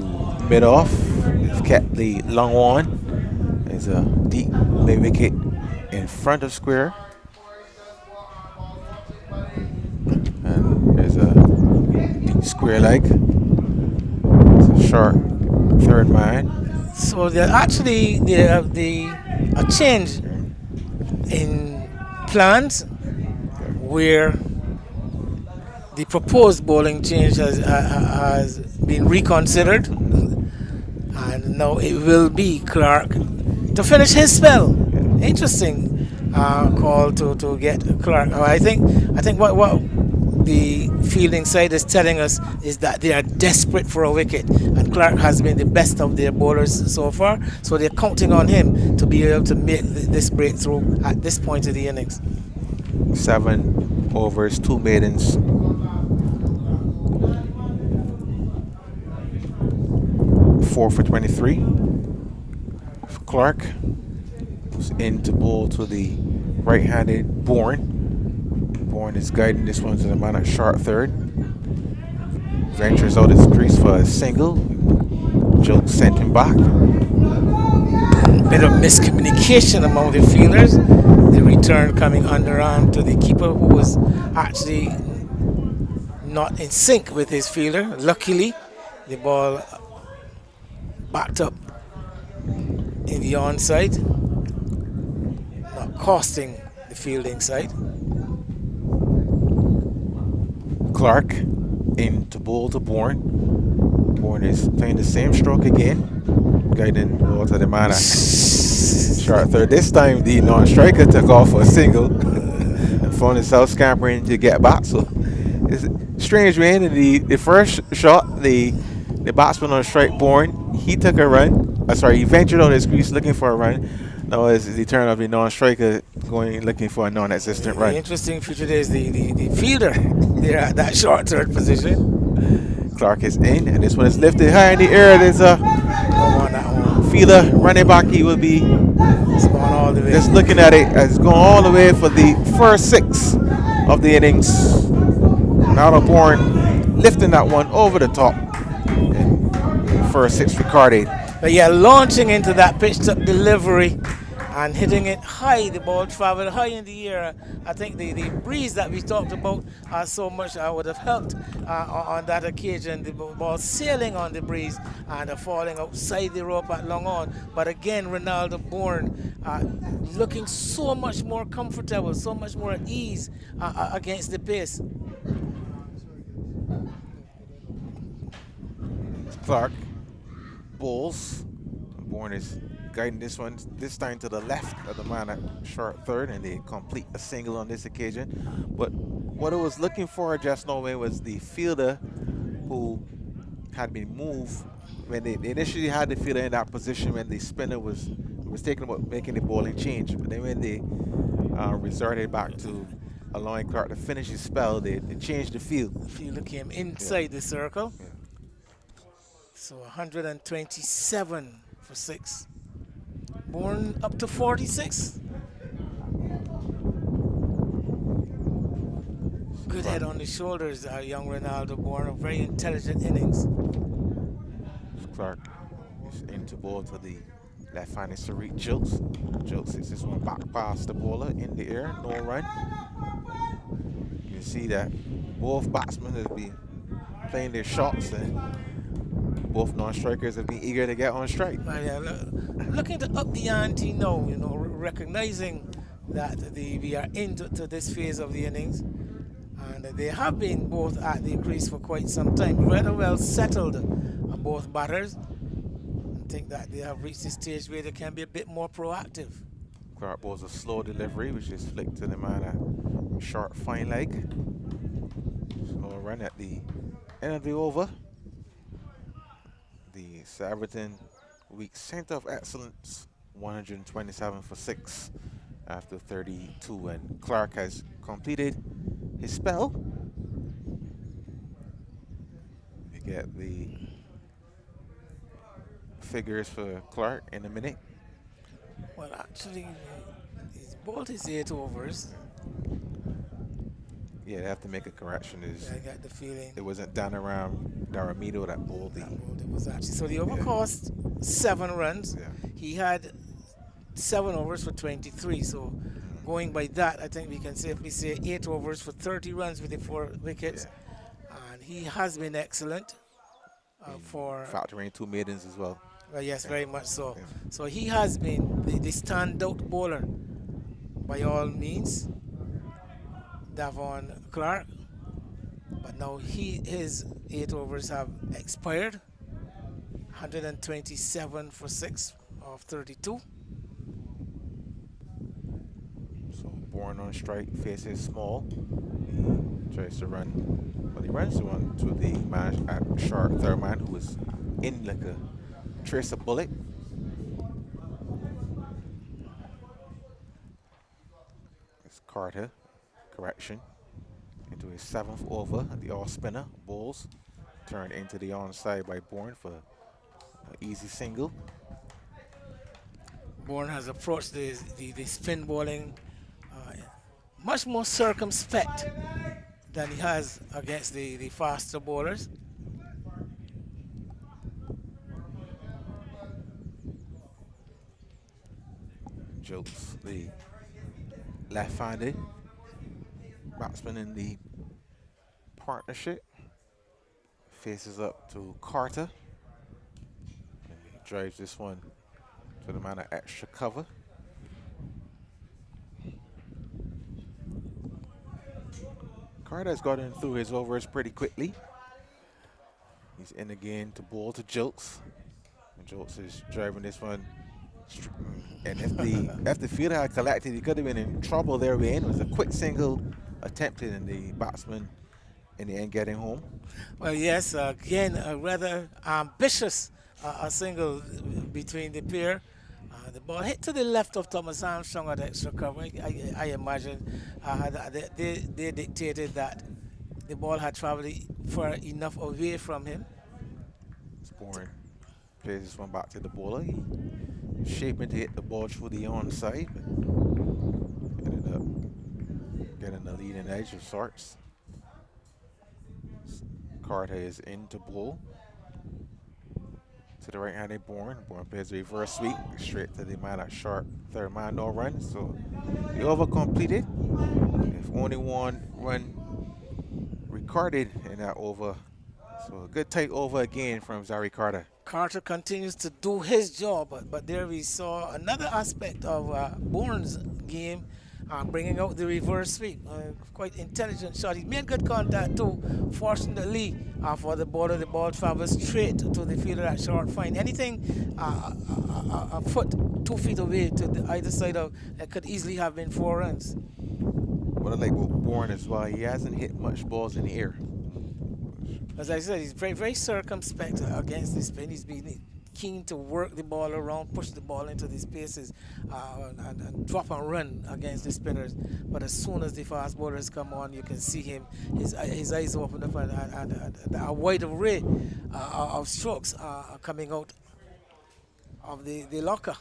Speaker 2: mid off. We've kept the long on. There's a deep mid wicket in front of square. And there's a deep square leg. It's a short third man.
Speaker 1: So there actually a change in plans where the proposed bowling change has been reconsidered, and now it will be Clark to finish his spell. Interesting call to get Clark. I think what the fielding side is telling us is that they are desperate for a wicket, and Clark has been the best of their bowlers so far, so they're counting on him to be able to make this breakthrough at this point of the innings.
Speaker 2: 7 overs, 2 maidens. Four for 23. Clark was in to bowl to the right-handed Bourne. Bourne is guiding this one to the man at short third. Ventures out his crease for a single. Joke sent him back.
Speaker 1: Bit of miscommunication among the fielders. The return coming underarm to the keeper, who was actually not in sync with his fielder. Luckily, the ball backed up in the onside, not costing the fielding side.
Speaker 2: Clark in to bowl to Bourne. Bourne is playing the same stroke again, guiding the ball to the man at short third. This time the non-striker took off for a single and found himself scampering to get back. So it's strange, man. In the first shot, the batsman on strike Bourne, he took a run. He ventured on his crease looking for a run. Now it's the turn of the non-striker going looking for a non-existent run.
Speaker 1: The interesting feature there is the fielder there at that short third position.
Speaker 2: Clark is in, and this one is lifted high in the air. There's a fielder running back, he will be
Speaker 1: It's going all the
Speaker 2: just
Speaker 1: way.
Speaker 2: looking at it as going all the way for the first six of the innings. Now Bourne lifting that one over the top and first six recorded.
Speaker 1: But yeah, launching into that pitched up delivery and hitting it high. The ball traveled high in the air. I think the breeze that we talked about so much would have helped on that occasion. The ball sailing on the breeze and falling outside the rope at long on. But again, Ronaldo Bourne looking so much more comfortable, so much more at ease against the pace.
Speaker 2: Clark Bulls. Bourne is guiding this one this time to the left of the man at short third, and they complete a single on this occasion. But what I was looking for just now was the fielder who had been moved when they initially had the fielder in that position when the spinner was thinking about making the bowling change. But then when they resorted back to allowing Clark to finish his spell, they changed the field.
Speaker 1: The fielder came
Speaker 2: Yeah.
Speaker 1: inside the circle.
Speaker 2: Yeah.
Speaker 1: So 127 for six. Bourne up to 46. Good head on the shoulders, young Ronaldo Bourne. A very intelligent innings.
Speaker 2: Clark is into ball to the left-handed Sariq Jilts. Jilts hits this one back past the bowler in the air, no run. You can see that both batsmen have been playing their shots, and both non-strikers have been eager to get on strike.
Speaker 1: Looking to up the ante now, recognizing that we are into this phase of the innings, and they have been both at the crease for quite some time. Rather well settled both batters. I think that they have reached a stage where they can be a bit more proactive.
Speaker 2: Clark bowls a slow delivery, which is flicked to the man at short fine leg. Slow run at the end of the over. The Everton week centre of excellence, 127 for 6 after 32, and Clark has completed his spell. You get the figures for Clark in a minute.
Speaker 1: Well, actually, he's bowled his 8 overs.
Speaker 2: Yeah, they have to make a correction.
Speaker 1: I got the feeling
Speaker 2: It wasn't Daramido that bowled the.
Speaker 1: it was actually. So the over cost 7 runs.
Speaker 2: Yeah.
Speaker 1: He had 7 overs for 23. So going by that, I think we can safely say 8 overs for 30 runs with the 4 wickets.
Speaker 2: Yeah.
Speaker 1: And he has been excellent for.
Speaker 2: Factoring 2 maidens as well.
Speaker 1: Yes, very much so.
Speaker 2: Yeah.
Speaker 1: So he has been the standout bowler by all means. Davon Clark, but now his 8 overs have expired. 127 for 6 of 32.
Speaker 2: So Bourne on strike faces Small. He tries to run, but he runs the one to the man at short third man who is in like a trace of bullet. It's Carter, correction, into his 7th over. The off spinner bowls turned into the onside by Bourne for an easy single.
Speaker 1: Bourne has approached the spin bowling much more circumspect than he has against the faster bowlers.
Speaker 2: Jokes, the left-handed batsman in the partnership, faces up to Carter. And he drives this one to the man of extra cover. Carter has gotten through his overs pretty quickly. He's in again to bowl to Jokes. And Jokes is driving this one. And if the fielder had collected, he could have been in trouble there. It was a quick single attempted, and the batsman in the end getting home.
Speaker 1: Well, yes, again, a rather ambitious a single between the pair. The ball hit to the left of Thomas Armstrong at extra cover. I imagine they dictated that the ball had traveled far enough away from him.
Speaker 2: It's Bourne Plays this one back to the bowler. He shaping to hit the ball through the onside, but ended up getting the leading edge of sorts. Carter is in to bowl. To the right-handed Bourne. Bourne plays a reverse sweep straight to the man at short. Third man, no run. So the over completed. If only one run recorded in that over. So a good tight over again from Zari Carter.
Speaker 1: Carter continues to do his job, but there we saw another aspect of Bourne's game, bringing out the reverse sweep. Quite intelligent shot. He made good contact too. Fortunately, for the ball travels straight to the fielder at short fine. Anything a foot, 2 feet away to the either side of it could easily have been 4 runs.
Speaker 2: What I like about Bourne as well, he hasn't hit much balls in the air.
Speaker 1: As I said, he's very, very circumspect against the spin. He's been keen to work the ball around, push the ball into the spaces, and drop and run against the spinners. But as soon as the fast bowlers come on, you can see him, his eyes open up, and a wide array of strokes are coming out of the locker.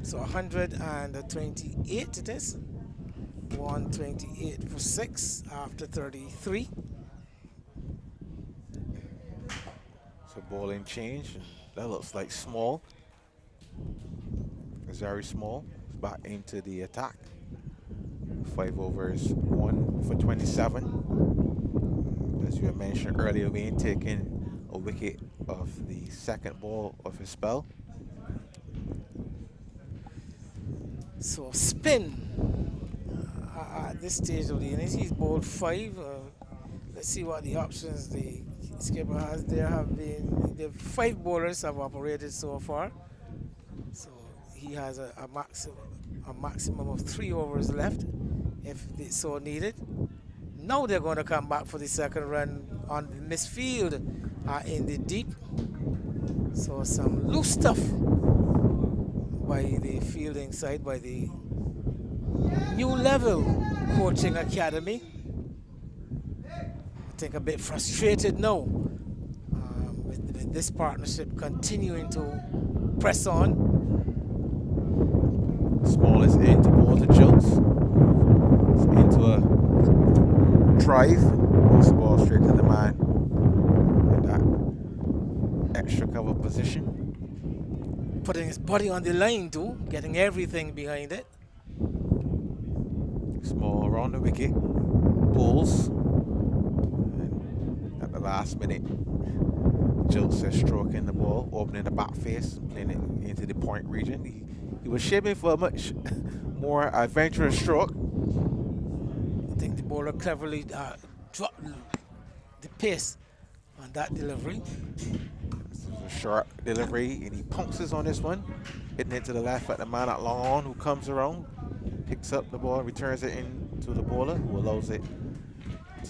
Speaker 1: So 128 it is. 128 for 6 after 33.
Speaker 2: So bowling change, and that looks like Small. Zari Small is back into the attack. 5 overs, 1 for 27. As you had mentioned earlier, we ain't taking a wicket of the second ball of his spell.
Speaker 1: So spin at this stage of the innings. He's bowled 5. Let's see what the options the skipper has. The 5 bowlers have operated so far. So he has a maximum of 3 overs left if they so needed. Now they're going to come back for the second run on the misfield in the deep. So some loose stuff by the fielding side, by the New Level Coaching Academy. I think a bit frustrated now with this partnership continuing to press on.
Speaker 2: Small is into ball to Jokes. It's into a drive. Puts the ball straight to the man in that extra cover position.
Speaker 1: Putting his body on the line too, getting everything behind it.
Speaker 2: Small around the wicket. Balls. And at the last minute, Jokes is stroking the ball, opening the back face, playing it into the point region. He was shaping for a much more adventurous stroke.
Speaker 1: I think the bowler cleverly dropped the pace on that delivery.
Speaker 2: This is a short delivery, and he pounces on this one, hitting it to the left at the man at long on, who comes around, picks up the ball, returns it into the bowler, who allows it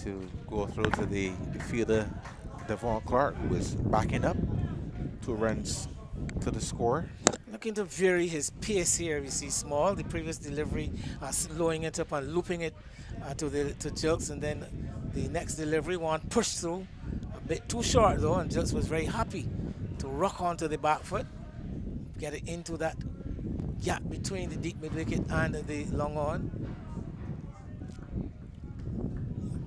Speaker 2: to go through to the fielder, Devon Clark, who is backing up. 2 runs to the score.
Speaker 1: Looking to vary his pace here. We see Small, the previous delivery, slowing it up and looping it to Jokes, and then the next delivery, one push through, a bit too short though, and Jokes was very happy to rock onto the back foot, get it into that gap between the deep mid wicket and the long on.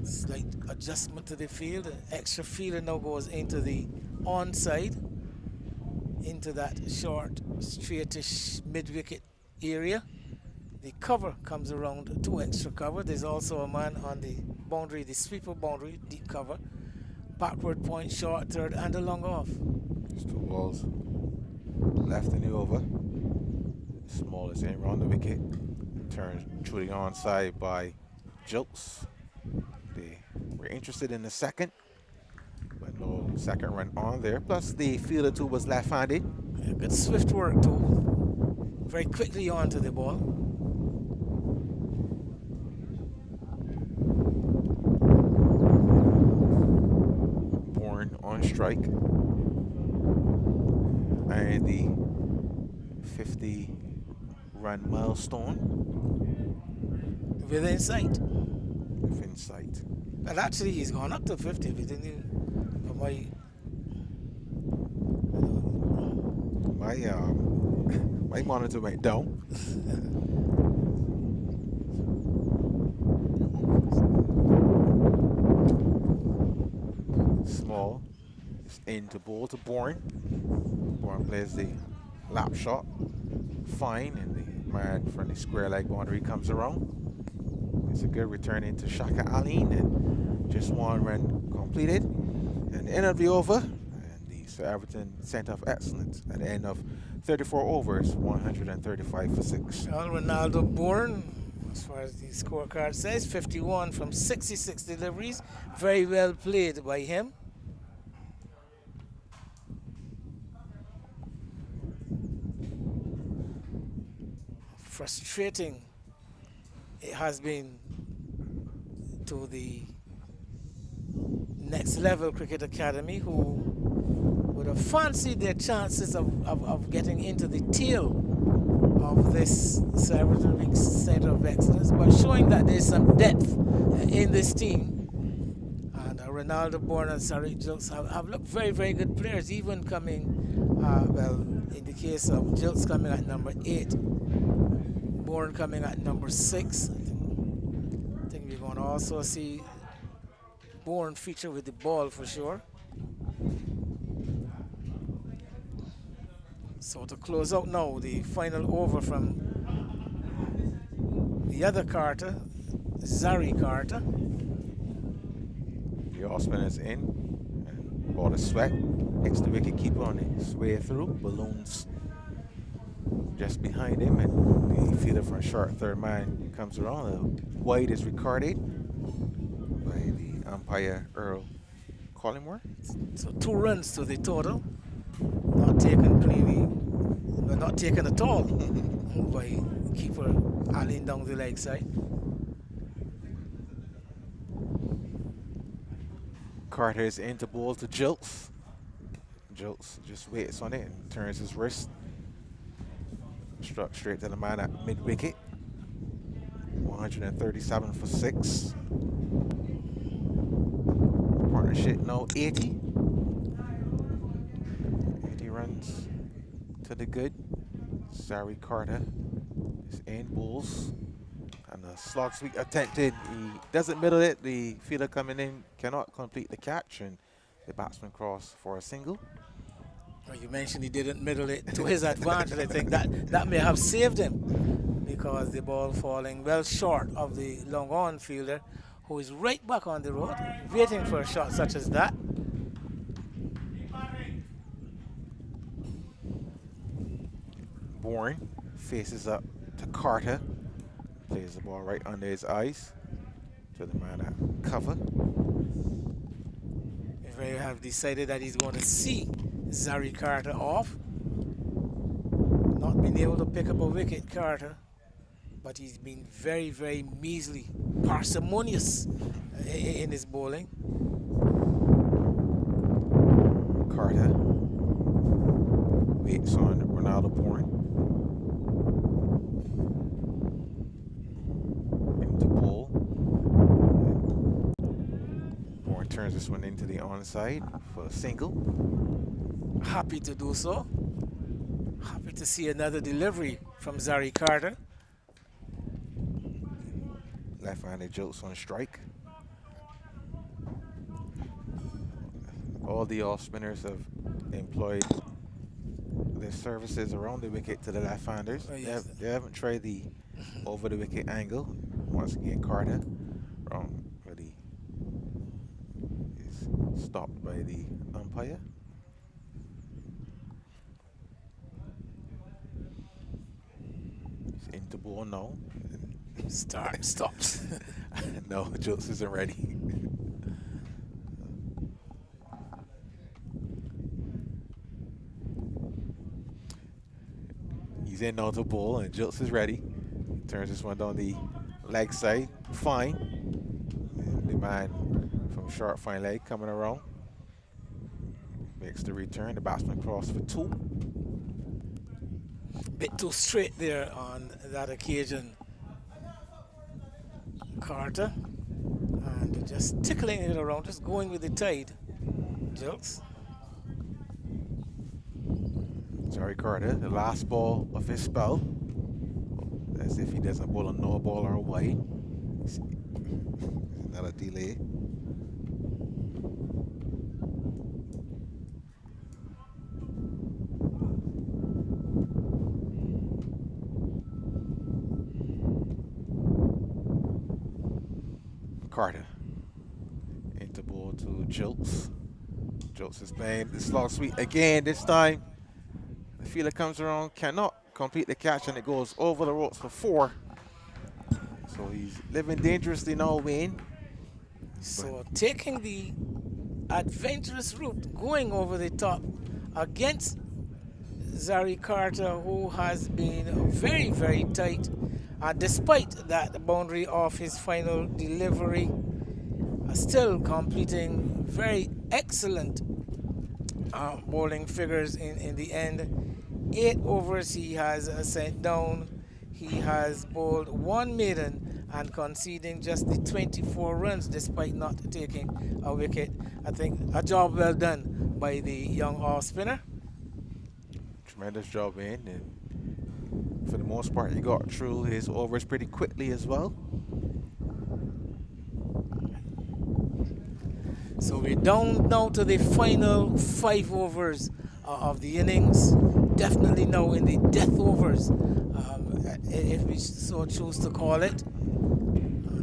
Speaker 1: Slight adjustment to the field. An extra fielder now goes into the onside, into that short, straightish mid-wicket area. The cover comes around 2 extra cover. There's also a man on the boundary, the sweeper boundary, deep cover. Backward point, short third, and a long off.
Speaker 2: There's 2 balls left in the over. Small is in around the wicket. Turned through the onside by Jokes. They were interested in the second, but no second run on there. Plus the fielder too was left-handed.
Speaker 1: Yeah, good swift work too. Very quickly onto the ball.
Speaker 2: Bourne on strike. And the 50-run milestone.
Speaker 1: Within sight.
Speaker 2: Within sight.
Speaker 1: And actually he's gone up to 50. We didn't even,
Speaker 2: my monitor went down. Small. It's into ball to Bourne. Bourne plays the lap shot. Fine, and the man from the square leg boundary comes around. It's a good return into Shaka Aline, and just one run completed. And the end of the over, and the Sir Everton Centre of Excellence at the end of 34 overs, 135 for 6.
Speaker 1: Well, Ronaldo Bourne, as far as the scorecard says, 51 from 66 deliveries. Very well played by him. Frustrating it has been to the Next Level Cricket Academy, who would have fancied their chances of getting into the tail of this Everton Centre of Excellence, but showing that there's some depth in this team. And Ronaldo Bourne and Sarek Jilts have looked very, very good players, even coming, in the case of Jilts coming at number 8, Bourne coming at number 6. I think we're going to also see Bourne feature with the ball for sure. So to close out now, the final over from the other Carter, Zari Carter.
Speaker 2: The off spinner's in, and ball is sweat. Hits the wicket keeper on his way through. Balloons just behind him, and the fielder from short third man comes around. The wide is recorded by the umpire Earl Collingworth.
Speaker 1: So 2 runs to the total. Not taken cleanly, but not taken at all by keeper Allen down the leg side.
Speaker 2: Carter is into ball to Jilts. Jilts just waits on it and turns his wrist. Struck straight to the man at mid wicket. 137 for 6. Partnership now 80. 80 runs to the good. Zari Carter is in balls. And the slog sweep attempted. He doesn't middle it. The fielder coming in cannot complete the catch, and the batsman cross for a single.
Speaker 1: Well, you mentioned he didn't middle it to his advantage. I think that may have saved him, because the ball falling well short of the long on fielder, who is right back on the road, waiting for a shot such as that.
Speaker 2: Bourne faces up to Carter. Plays the ball right under his eyes to the man at cover.
Speaker 1: If they have decided that he's going to see Zari Carter off, not been able to pick up a wicket, Carter, but he's been very, very measly, parsimonious in his bowling.
Speaker 2: Carter waits on Ronaldo Bourne. Turns this one into the onside for a single.
Speaker 1: Happy to do so. Happy to see another delivery from Zari Carter.
Speaker 2: Left-handed Jilts on strike. All the off spinners have employed their services around the wicket to the left-handers.
Speaker 1: Oh, yes.
Speaker 2: They haven't tried the over the wicket angle. Once again, Carter wrong. Stopped by the umpire. He's into ball now.
Speaker 1: Stops.
Speaker 2: No, Jilts isn't ready. He's in now to ball, and Jilts is ready. Turns this one down the leg side. Fine. And the man from short fine leg coming around. Makes the return. The batsman cross for 2.
Speaker 1: Bit too straight there on that occasion, Carter. And just tickling it around, just going with the tide, Jilts.
Speaker 2: Sorry, Carter, the last ball of his spell. As if he doesn't bowl a no ball or a wide. Not a delay. Carter into ball to Jilts. Jilts is playing the slog sweep again. This time, the fielder comes around, cannot complete the catch, and it goes over the ropes for 4. So he's living dangerously now, Wayne.
Speaker 1: So taking the adventurous route, going over the top against Zari Carter, who has been very, very tight. Despite that boundary of his final delivery, still completing very excellent bowling figures in the end. 8 overs he has sent down. He has bowled 1 maiden and conceding just the 24 runs despite not taking a wicket. I think a job well done by the young off spinner.
Speaker 2: Tremendous job, Wayne. And for the most part, he got through his overs pretty quickly as well.
Speaker 1: So we're down now to the final 5 overs of the innings. Definitely now in the death overs, if we so choose to call it.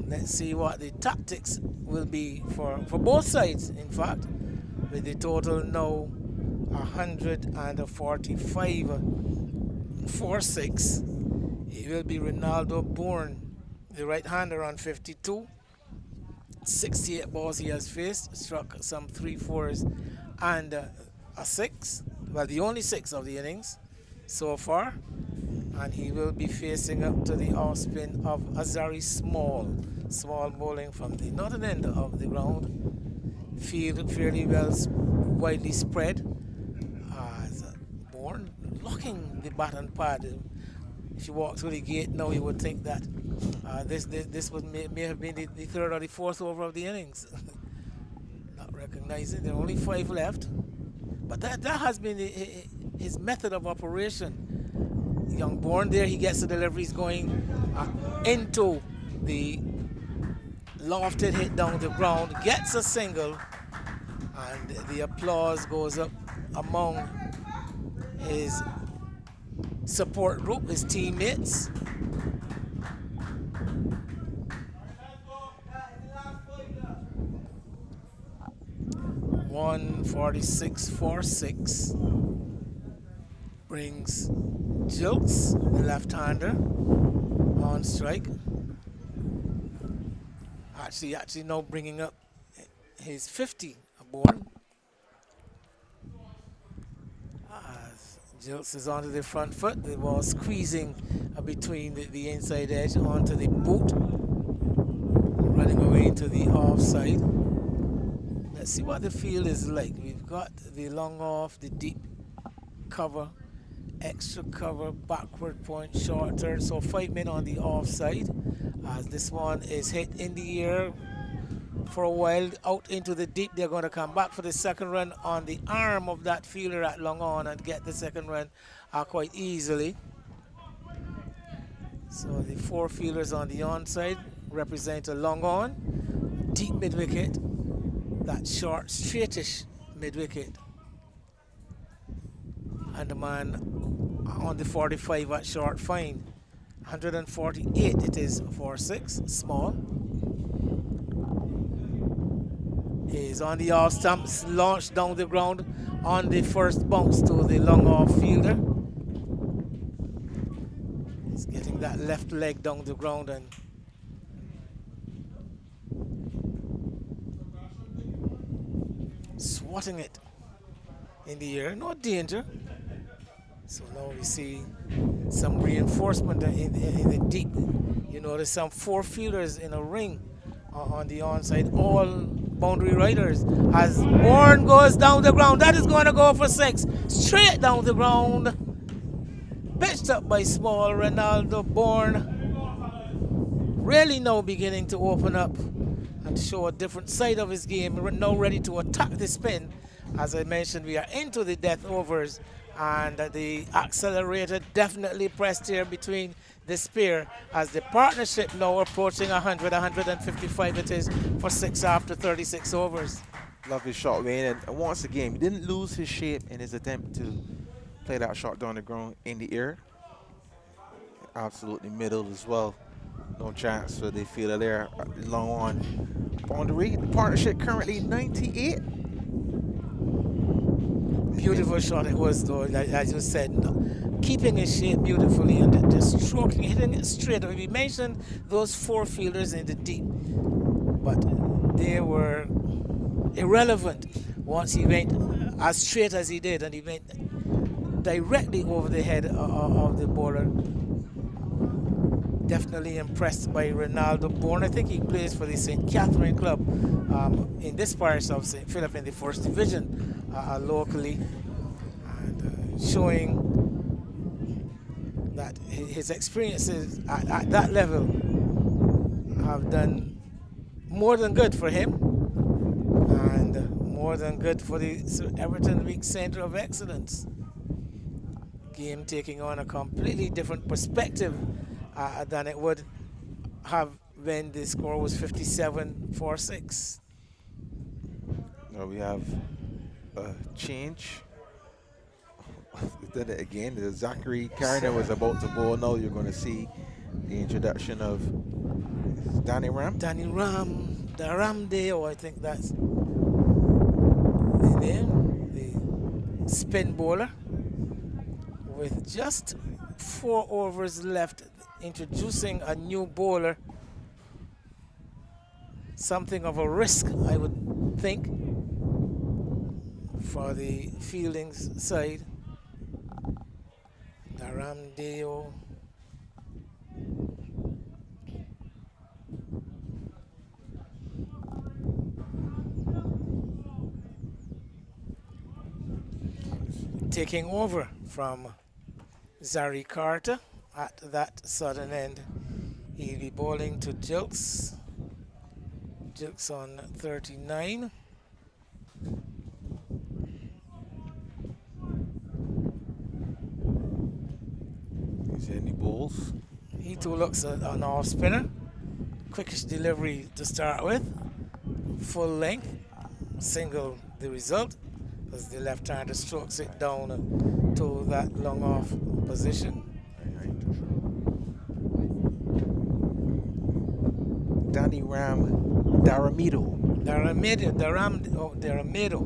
Speaker 1: Let's see what the tactics will be for both sides, in fact, with the total now 145 for 6. It will be Ronaldo Bourne, the right-hander, on 52. 68 balls he has faced, struck some 3 4s and a 6. Well, the only 6 of the innings so far. And he will be facing up to the off spin of Azari Small. Small bowling from the northern end of the ground. Field fairly well widely spread. As Bourne locking the bat and pad. If you walk through the gate now, you would think that this may have been the 3rd or the 4th over of the innings. Not recognizing there are only 5 left. But that has been his method of operation. Young Bourne there, he gets the deliveries going into the lofted hit down the ground, gets a single, and the applause goes up among his support group, his teammates. .146 for 6 brings Jilts, the left-hander, on strike. Actually now bringing up his 50 aboard. Jilts is onto the front foot. The ball squeezing between the inside edge onto the boot, running away to the offside. Let's see what the field is like. We've got the long off, the deep cover, extra cover, backward point, short turn. So 5 men on the offside. As this one is hit in the air for a while, out into the deep. They're going to come back for the second run on the arm of that fielder at long on and get the second run quite easily. So the 4 fielders on the onside represent a long on, deep mid wicket, that short, straightish mid wicket, and the man on the 45 at short fine. 148 it is for 6, small. Is on the off stump, launched down the ground on the first bounce to the long off fielder. He's getting that left leg down the ground and swatting it in the air. No danger. So now we see some reinforcement in the deep. You notice some 4 fielders in a ring on the onside, all boundary riders. As Bourne goes down the ground, that is going to go for 6. Straight down the ground. Pitched up by small Ronaldo Bourne. Really now beginning to open up and show a different side of his game. Now ready to attack the spin. As I mentioned, we are into the death overs. and the accelerator definitely pressed here between this pair as the partnership now approaching 100, 155 it is for 6 after 36 overs.
Speaker 2: Love his shot, Wayne. And once again, he didn't lose his shape in his attempt to play that shot down the ground in the air. Absolutely middle as well. No chance for the fielder there. Long on boundary. The partnership currently 98.
Speaker 1: Beautiful shot it was though, as you said, keeping his shape beautifully and just stroking, hitting it straight. We mentioned those four fielders in the deep, but they were irrelevant once he went as straight as he did, and he went directly over the head of the bowler. Definitely impressed by Ronaldo Bourne. I think he plays for the St. Catherine Club in this parish of St. Philip in the first division locally, and showing that his experiences at that level have done more than good for him and more than good for the Everton Week Centre of Excellence. Game taking on a completely different perspective than it would have when the score was 57-6.
Speaker 2: Now we have a change. We did it again. Zachary Carner was about to bowl. Now you're going to see the introduction of Danny Ram.
Speaker 1: Danny Ram, Daramdeo, I think that's the name, the spin bowler. With just 4 overs left, introducing a new bowler. Something of a risk, I would think, for the fielding side. Daramdeo. Taking over from Zari Carter at that southern end. He'll be bowling to Jilks. Jilks on 39.
Speaker 2: Is there any balls?
Speaker 1: He too looks an off spinner. Quickish delivery to start with. Full length. Single the result as the left-hander strokes it down to that long off position.
Speaker 2: Danny Ram Daramido.
Speaker 1: Daramido.
Speaker 2: Yeah, Daramido.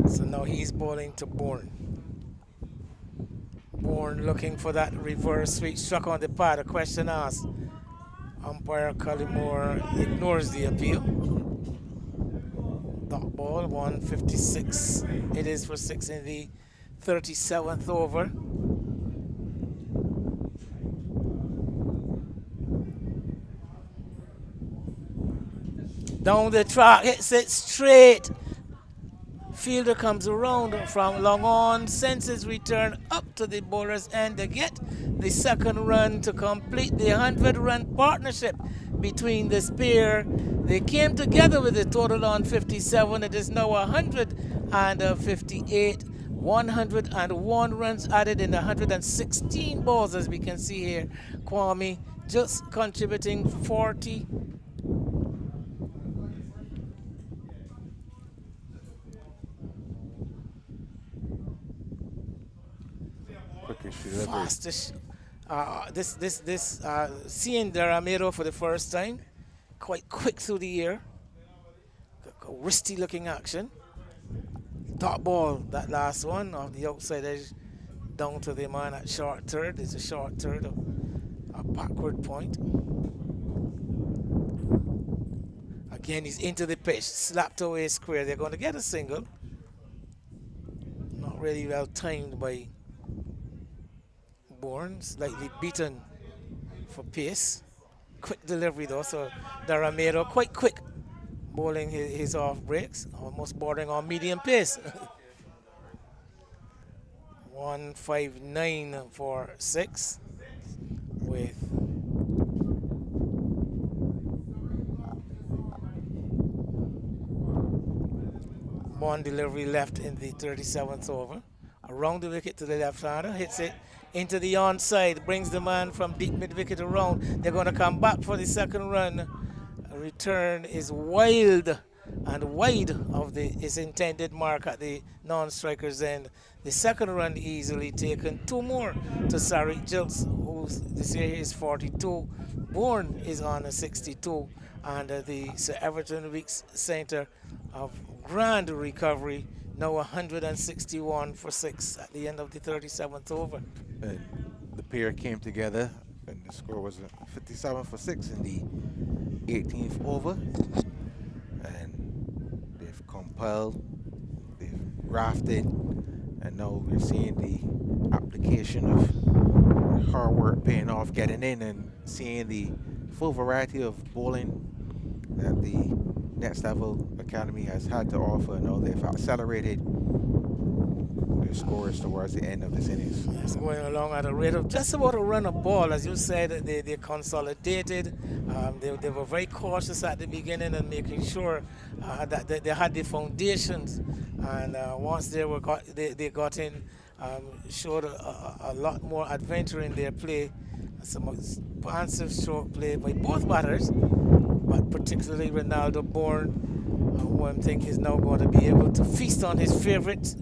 Speaker 1: So now he's bowling to Bourne. Bourne looking for that reverse sweep, struck on the pad. A question asked. Umpire Cullimore ignores the appeal. Dot ball, 156. It is for 6 in the 37th over. Down the track, hits it straight. Fielder comes around from long on, sends his return up to the bowler's end to get the second run to complete the 100-run partnership between this pair. They came together with a total on 57. It is now 158. 101 runs added in 116 balls, as we can see here. Kwame just contributing 40. Fastest. Seeing Daramiro for the first time, quite quick through the air, wristy looking action. Top ball, that last one off the outside edge, down to the man at short third. It's a short third, a backward point. Again, he's into the pitch, slapped away square. They're going to get a single. Not really well timed by Bourne, slightly beaten for pace. Quick delivery though, so Daramiro quite quick bowling his off breaks, almost bordering on medium pace. 159 for 6 with one delivery left in the 37th over. Around the wicket to the left-hander, hits it into the onside, brings the man from deep mid-wicket around. They're going to come back for the second run. A return is wild and wide of his intended mark at the non-striker's end. The second run easily taken. Two more to Sarik Jilts, who this year is 42. Bourne is on a 62. And the Sir Everton Weeks Centre of grand recovery, now 161 for 6 at the end of the 37th over.
Speaker 2: And the pair came together, and the score was 57 for 6 in the 18th over. And they've compiled, they've grafted, and now we're seeing the application of hard work paying off, getting in, and seeing the full variety of bowling that the Next Level Academy has had to offer. Now they've accelerated their scores towards the end of this innings.
Speaker 1: It's going along at a rate of just about a run a ball. As you said, they consolidated. They were very cautious at the beginning and making sure that they had the foundations. And once they got in, showed a lot more adventure in their play. Some expansive stroke play by both batters, but particularly Ronaldo Bourne, who I think is now going to be able to feast on his favorite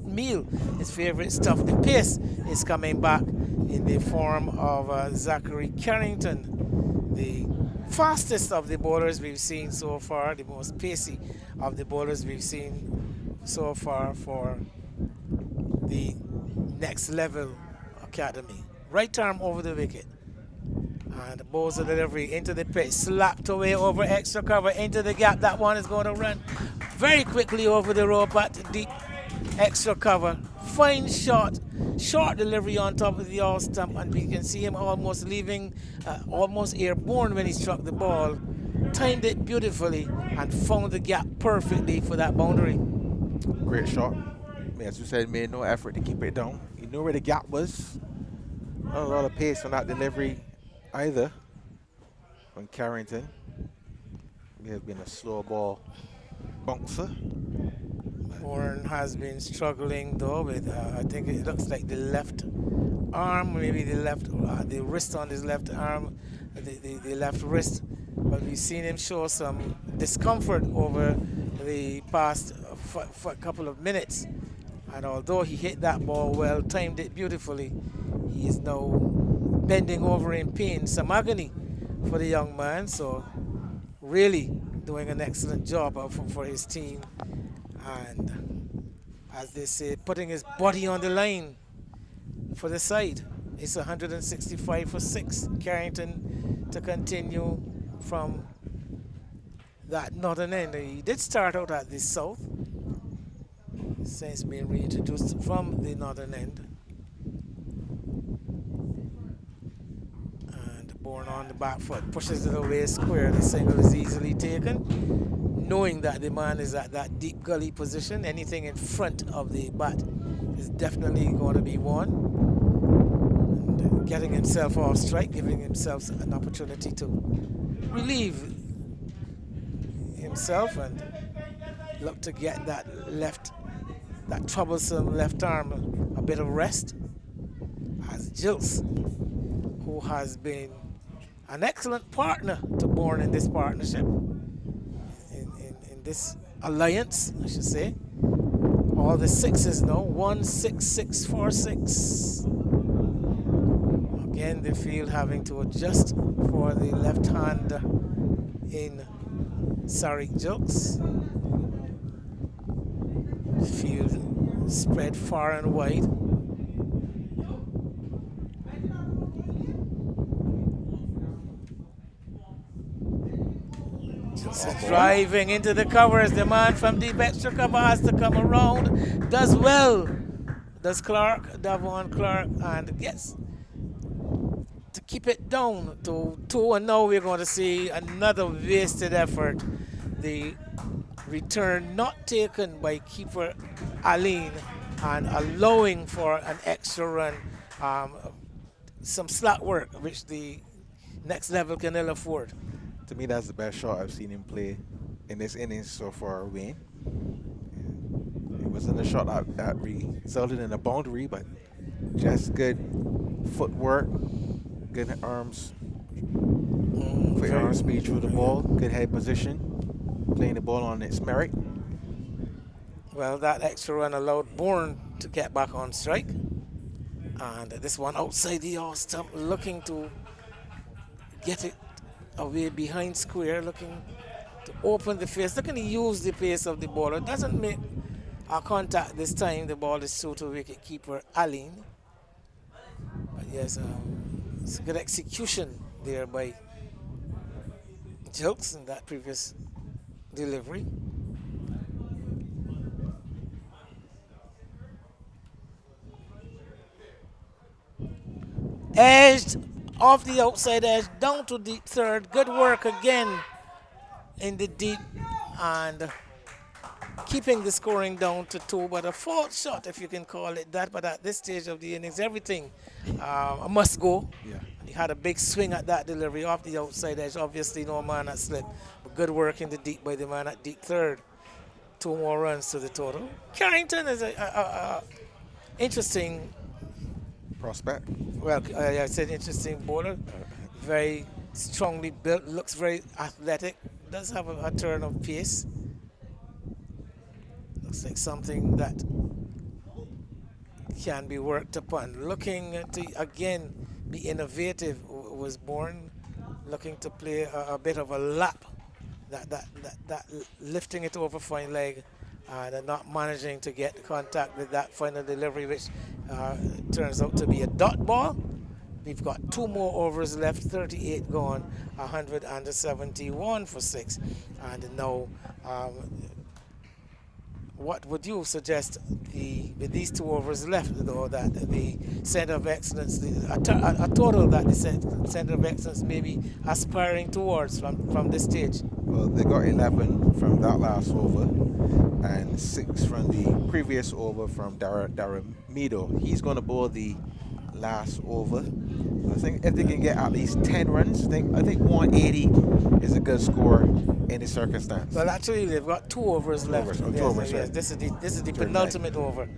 Speaker 1: meal, his favorite stuff. The pace is coming back in the form of Zachary Carrington, the fastest of the bowlers we've seen so far, the most pacey of the bowlers we've seen so far for the Next Level Academy. Right arm over the wicket. And bowls a delivery into the pitch, slapped away over extra cover into the gap. That one is going to run very quickly over the rope at deep extra cover. Fine shot, short delivery on top of the all stump, and we can see him almost leaving, almost airborne when he struck the ball. Timed it beautifully and found the gap perfectly for that boundary.
Speaker 2: Great shot. As you said, made no effort to keep it down. He knew where the gap was. Not a lot of pace on that delivery either from Carrington. May have been a slow ball bouncer.
Speaker 1: Warren has been struggling though with, I think it looks like the left arm, maybe the wrist on his left arm, the left wrist. But we've seen him show some discomfort over the past for a couple of minutes. And although he hit that ball well, timed it beautifully, he is now bending over in pain, some agony for the young man. So really doing an excellent job for his team. And as they say, putting his body on the line for the side. It's 165 for 6. Carrington to continue from that northern end. He did start out at the south, since being reintroduced from the northern end. And Bourne on the back foot, pushes it away square. The single is easily taken, knowing that the man is at that deep gully position. Anything in front of the bat is definitely going to be one. And getting himself off strike, giving himself an opportunity to relieve himself and look to get that troublesome left arm a bit of rest, as Jilts, who has been an excellent partner to Bourne in this partnership, in this alliance, I should say. All the sixes now, 1, 6, 6, 4, 6. Again, the field having to adjust for the left hand in Sarik Jilts. Field spread far and wide. Just driving into the covers. The man from deep extra cover has to come around. Does well. Does Clark, Davon Clark, and gets to keep it down to 2. And now we're going to see another wasted effort. The return not taken by keeper Aline and allowing for an extra run. Some slack work which the Next Level can ill afford.
Speaker 2: To me, that's the best shot I've seen him play in this innings so far, Wayne. wasn't a shot that resulted in a boundary, but just good footwork, good arms, quick arm speed through the ball, good head position, playing the ball on its merit.
Speaker 1: Well, that extra run allowed Bourne to get back on strike. And this one outside the off stump, looking to get it away behind square, looking to open the face, looking to use the pace of the ball. It doesn't make a contact this time. The ball is through to wicketkeeper Aline. But yes, it's a good execution there by Jilks in that previous delivery. Edged off the outside edge, down to deep third. Good work again in the deep and keeping the scoring down to 2, but a false shot, if you can call it that. But at this stage of the innings, everything must go.
Speaker 2: Yeah.
Speaker 1: He had a big swing at that delivery off the outside edge. Obviously, no man at slip, but good work in the deep by the man at deep third. 2 more runs to the total. Carrington is a interesting.
Speaker 2: Prospect.
Speaker 1: Well, I said interesting bowler. Very strongly built, looks very athletic, does have a turn of pace. Looks like something that can be worked upon. Looking to again be innovative, was Born looking to play a bit of a lap, that lifting it over fine leg and not managing to get contact with that final delivery, which turns out to be a dot ball. We've got 2 more overs left, 38 gone, 171 for 6. And now, what would you suggest with these 2 overs left, though, that the Centre of Excellence, a total that the Centre of Excellence may be aspiring towards from this stage?
Speaker 2: Well, they got 11 from that last over and 6 from the previous over from Daramido. He's going to bowl the last over. I think if they can get at least 10 runs, I think 180 is a good score in the circumstance.
Speaker 1: Well, actually, they've got 2 overs left.
Speaker 2: Two
Speaker 1: Yes,
Speaker 2: overs,
Speaker 1: yes.
Speaker 2: right.
Speaker 1: This is the penultimate over.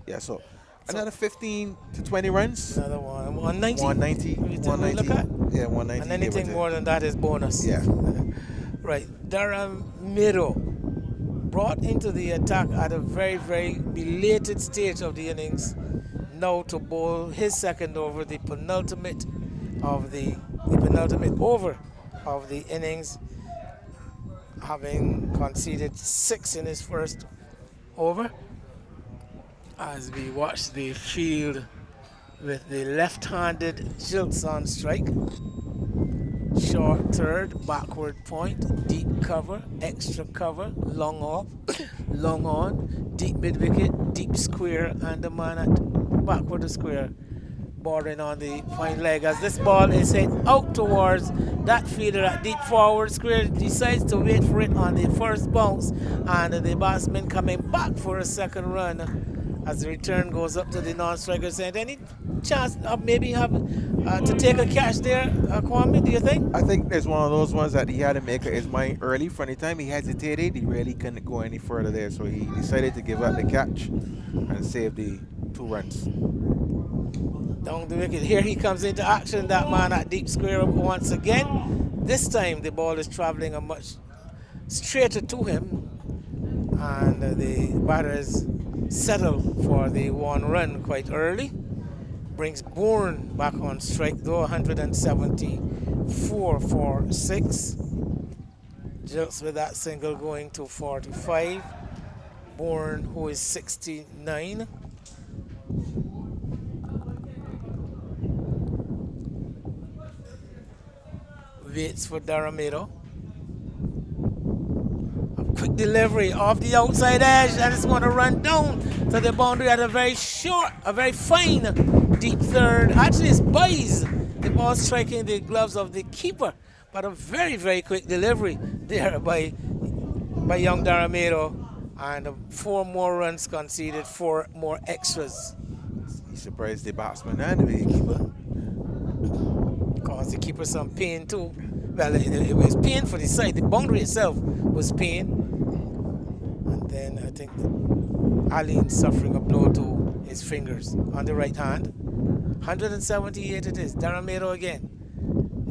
Speaker 2: Yeah, so another 15 to 20 runs.
Speaker 1: Another one, 190.
Speaker 2: 190.
Speaker 1: We look at?
Speaker 2: Yeah, 190.
Speaker 1: And anything more than that is bonus.
Speaker 2: Yeah.
Speaker 1: Right, Daramido brought into the attack at a very, very belated stage of the innings. Now to bowl his second over, the penultimate over of the innings, having conceded 6 in his first over. As we watch the field with the left-handed Jilts on strike. Short third, backward point, deep cover, extra cover, long off, long on, deep mid wicket, deep square, and the man at backward square, bordering on the fine leg. As this ball is hit out towards that fielder at deep forward square, decides to wait for it on the first bounce, and the batsman coming back for a second run. As the return goes up to the non-striker, saying, any chance of maybe have to take a catch there, Kwame, do you think?
Speaker 2: I think there's one of those ones that he had to make up his mind early. From the time he hesitated, he really couldn't go any further there. So he decided to give up the catch and save the 2 runs.
Speaker 1: Down the wicket. Here he comes into action, that man at deep square once again. This time the ball is travelling a much straighter to him. And the batters settle for the 1 run quite early. Brings Bourne back on strike though, 174 for 6. Just with that single going to 45. Bourne, who is 69. Waits for Daramido. Quick delivery off the outside edge, and it's going to run down to the boundary at a very fine deep third. Actually, it's buys the ball striking the gloves of the keeper, but a very, very quick delivery there by young Daramido, and 4 more runs conceded, 4 more extras.
Speaker 2: He surprised the batsman and the wicketkeeper.
Speaker 1: Caused the keeper some pain too. Well, it was pain for the side. The boundary itself was pain. And then I think Aline suffering a blow to his fingers on the right hand. 178 it is. Daramero again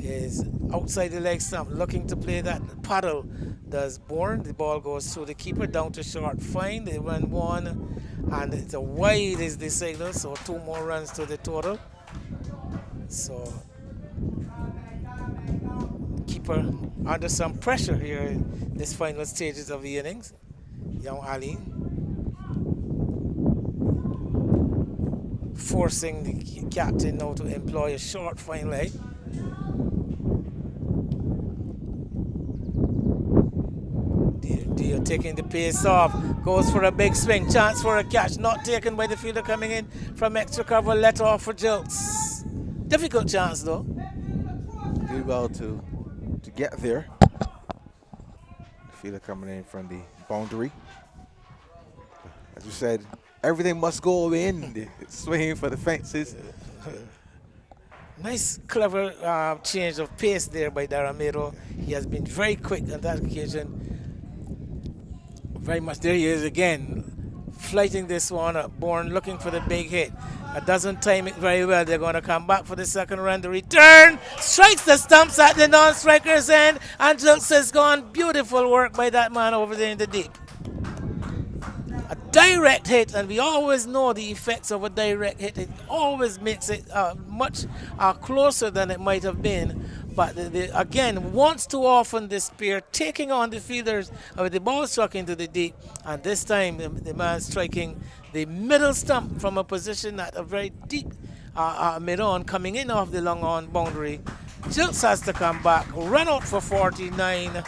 Speaker 1: is outside the leg stump looking to play that paddle. Does Bourne. The ball goes through the keeper down to short. Fine. They run one and it's a wide is the signal. So 2 more runs to the total. So keeper under some pressure here in this final stages of the innings. Young Ali forcing the captain now to employ a short fine leg. Deer taking the pace off, goes for a big swing, chance for a catch, not taken by the fielder coming in from extra cover, let off for Jilts. Difficult chance though.
Speaker 2: Do well to get there. The fielder coming in from the boundary. As you said, everything must go in. Swinging for the fences.
Speaker 1: Nice, clever change of pace there by Daramero. He has been very quick on that occasion. Very much. There he is again, flighting this one up. Bourne looking for the big hit. Doesn't time it very well. They're going to come back for the second run. The return strikes the stumps at the non-striker's end, and Jilts has gone. Beautiful work by that man over there in the deep. A direct hit, and we always know the effects of a direct hit. It always makes it much closer than it might have been. But again, once too often this pair taking on the fielders with the ball struck into the deep, and this time the man striking the middle stump from a position at a very deep mid-on, coming in off the long-on boundary. Jilts has to come back, run out for 49,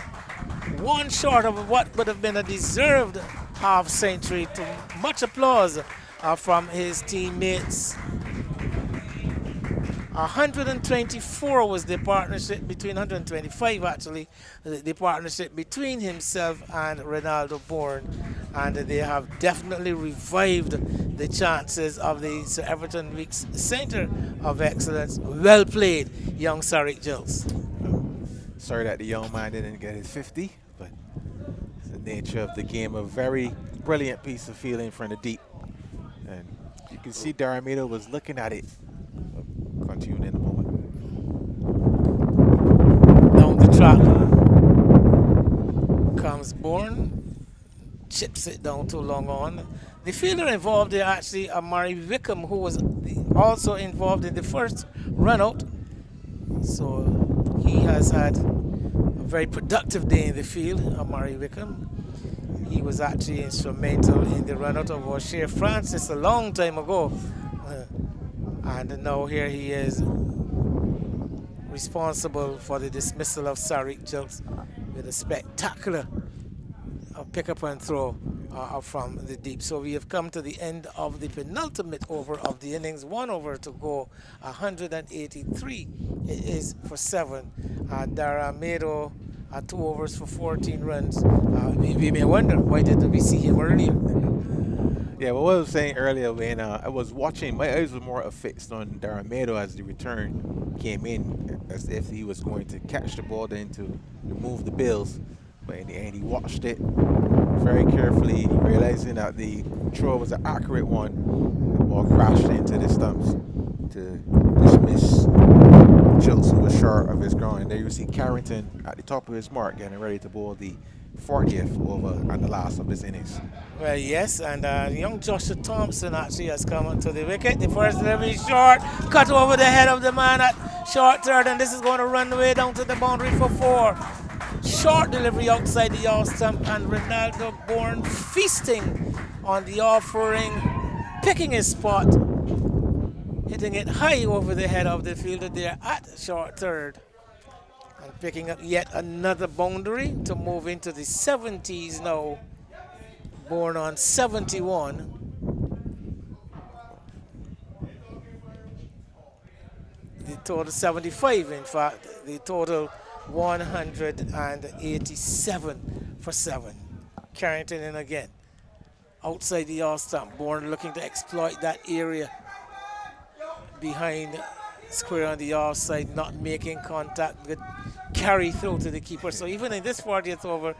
Speaker 1: one short of what would have been a deserved half century. To much applause from his teammates. 124 was the partnership between 125 actually, the partnership between himself and Ronaldo Bourne, and they have definitely revived the chances of the Sir Everton Week's Centre of Excellence. Well played, young Sarek Jilts.
Speaker 2: Sorry that the young man didn't get his 50, but it's the nature of the game. A very brilliant piece of fielding from the deep, and you can see Daramero was looking at it. Continue in a moment.
Speaker 1: Down the track comes Bourne, chips it down too long on. The fielder involved there actually, Amari Wickham, who was also involved in the first run out. So he has had a very productive day in the field, Amari Wickham. He was actually instrumental in the run out of O'Shea Francis a long time ago. And now here he is responsible for the dismissal of Sarek Jilts with a spectacular pick up and throw from the deep. So we have come to the end of the penultimate over of the innings. 1 over to go, 183 it is for 7. Daramero 2 overs for 14 runs. We may wonder, why didn't we see him earlier?
Speaker 2: Yeah, well, what I was saying earlier when I was watching, my eyes were more fixed on Daramero as the return came in, as if he was going to catch the ball then to remove the bills. But in the end, he watched it very carefully, realizing that the throw was an accurate one. The ball crashed into the stumps to dismiss Jilts, who was short of his ground. And there you see Carrington at the top of his mark, getting ready to bowl the 40th over and the last of his innings.
Speaker 1: Well, yes, and young Joshua Thompson actually has come onto the wicket. The first delivery short, cut over the head of the man at short third, and this is going to run the way down to the boundary for 4. Short delivery outside the off stump, and Ronaldo Bourne feasting on the offering, picking his spot, hitting it high over the head of the fielder there at short third. And picking up yet another boundary to move into the 70s now. Bourne on 71. The total 75, in fact. The total 187 for 7. Carrington in again. Outside the off stump. Bourne looking to exploit that area behind square on the offside, not making contact, with carry through to the keeper. So even in this 40th over,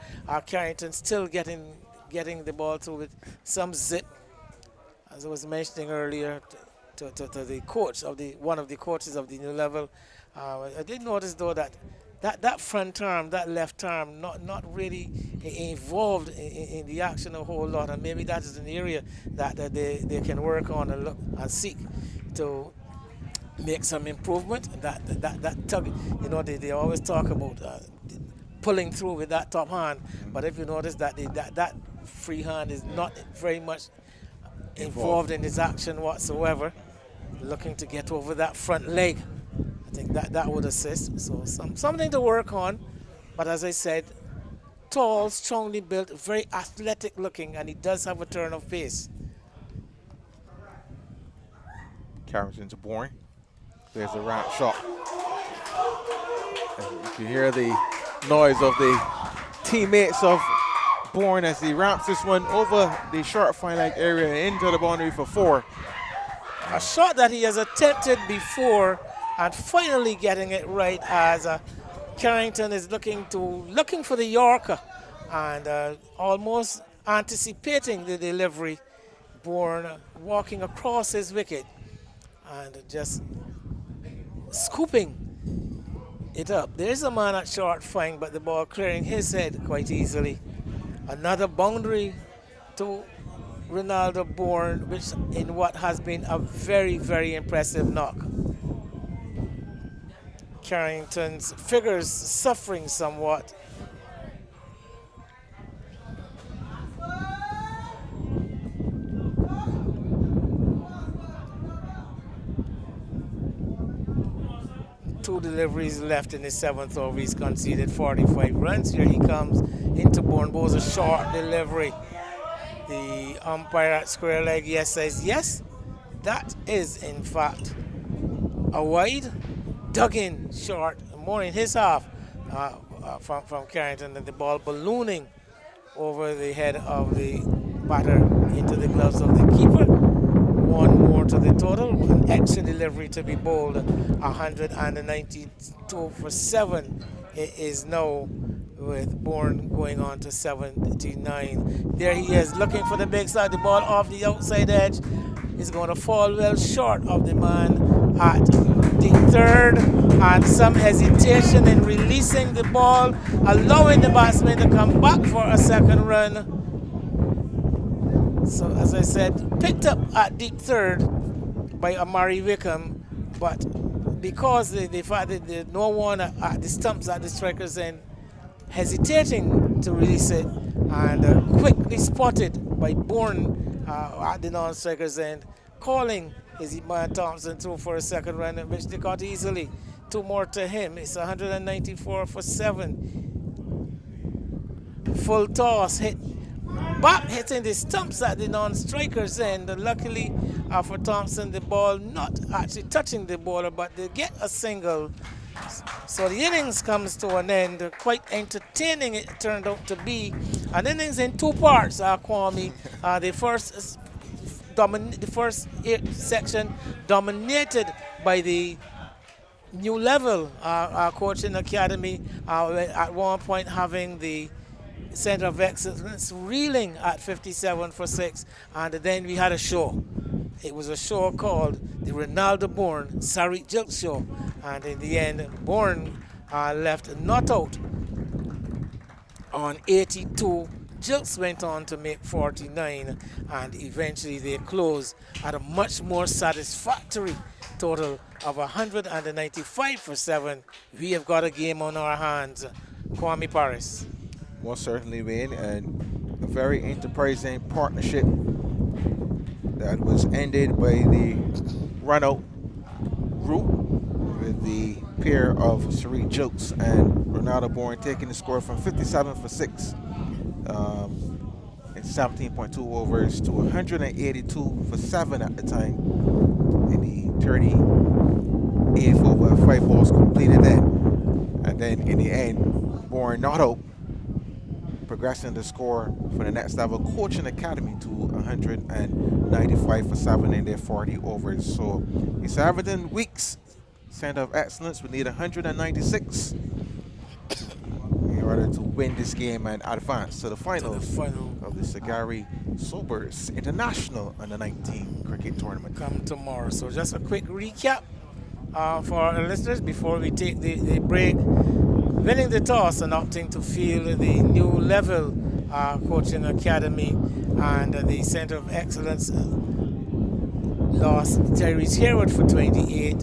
Speaker 1: Carrington still getting the ball through with some zip as I was mentioning earlier, to the coach of the one of the coaches of the new level, I did notice though that that front arm, that left arm, not really involved in the action a whole lot, and maybe that is an area that they can work on and look and seek to make some improvement. That tug, they always talk about pulling through with that top hand, but if you notice that that free hand is not very much involved in his action whatsoever, looking to get over that front leg. I think that would assist. So something to work on. But as I said, tall, strongly built, very athletic looking, and he does have a turn of pace.
Speaker 2: Carrington's Bourne. There's a round shot. And you can hear the noise of the teammates of Bourne as he ramps this one over the short fine leg area into the boundary for 4.
Speaker 1: A shot that he has attempted before and finally getting it right as Carrington is looking for the Yorker and almost anticipating the delivery. Bourne walking across his wicket and just scooping it up. There's a man at short fine, but the ball clearing his head quite easily. Another boundary to Ronaldo Bourne, which in what has been a very, very impressive knock. Carrington's figures suffering somewhat. Two deliveries left in the 7th over. He's conceded 45 runs. Here he comes into Bourne. Bowls a short delivery. The umpire at square leg says yes. That is in fact a wide, dug in short, more in his half from Carrington, and the ball ballooning over the head of the batter into the gloves of the keeper. One more to the total, an extra delivery to be bowled. 192 for 7. It is now with Bourne going on to 79. There he is looking for the big side. The ball off the outside edge is going to fall well short of the man at the third, and some hesitation in releasing the ball, allowing the batsman to come back for a second run. So as I said, picked up at deep third by Amari Wickham, but because the fact that there's no one at the stumps at the striker's end hesitating to release it, and quickly spotted by Bourne at the non-striker's end, calling his man Thompson through for a second run, which they got easily. 2 more to him. It's 194 for 7. Full toss hit. Back hitting the stumps at the non-striker's end. Luckily for Thompson, the ball not actually touching the bowler, but they get a single. So the innings comes to an end. Quite entertaining it turned out to be. An innings in 2 parts, Kwame. The first section dominated by the new level coaching academy, at one point having the Center of Excellence reeling at 57 for 6, and then we had a show. It was a show called the Ronaldo Bourne Sarit Jilk Show, and in the end, Bourne left not out on 82. Jilks went on to make 49, and eventually they closed at a much more satisfactory total of 195 for 7. We have got a game on our hands. Kwame Paris.
Speaker 2: Most certainly, Wayne, and a very enterprising partnership that was ended by the run-out route with the pair of Sarit Jokes and Ronaldo Bourne taking the score from 57 for 6 in 17.2 overs to 182 for 7 at the time in the 38th over. 5 balls completed then, and then in the end, Bourne not out, progressing the score for the next level coaching academy to 195 for 7 in their 40 overs. So it's Everton Weeks Center of Excellence. We need 196 in order to win this game and advance to the
Speaker 1: To the
Speaker 2: finals
Speaker 1: final.
Speaker 2: of the Sagari Sobers International Under 19 Cricket Tournament.
Speaker 1: Come tomorrow. So just a quick recap for our listeners before we take the break. Winning the toss and opting to field the new level coaching academy and the Center of Excellence lost Tyrese Harewood for 28.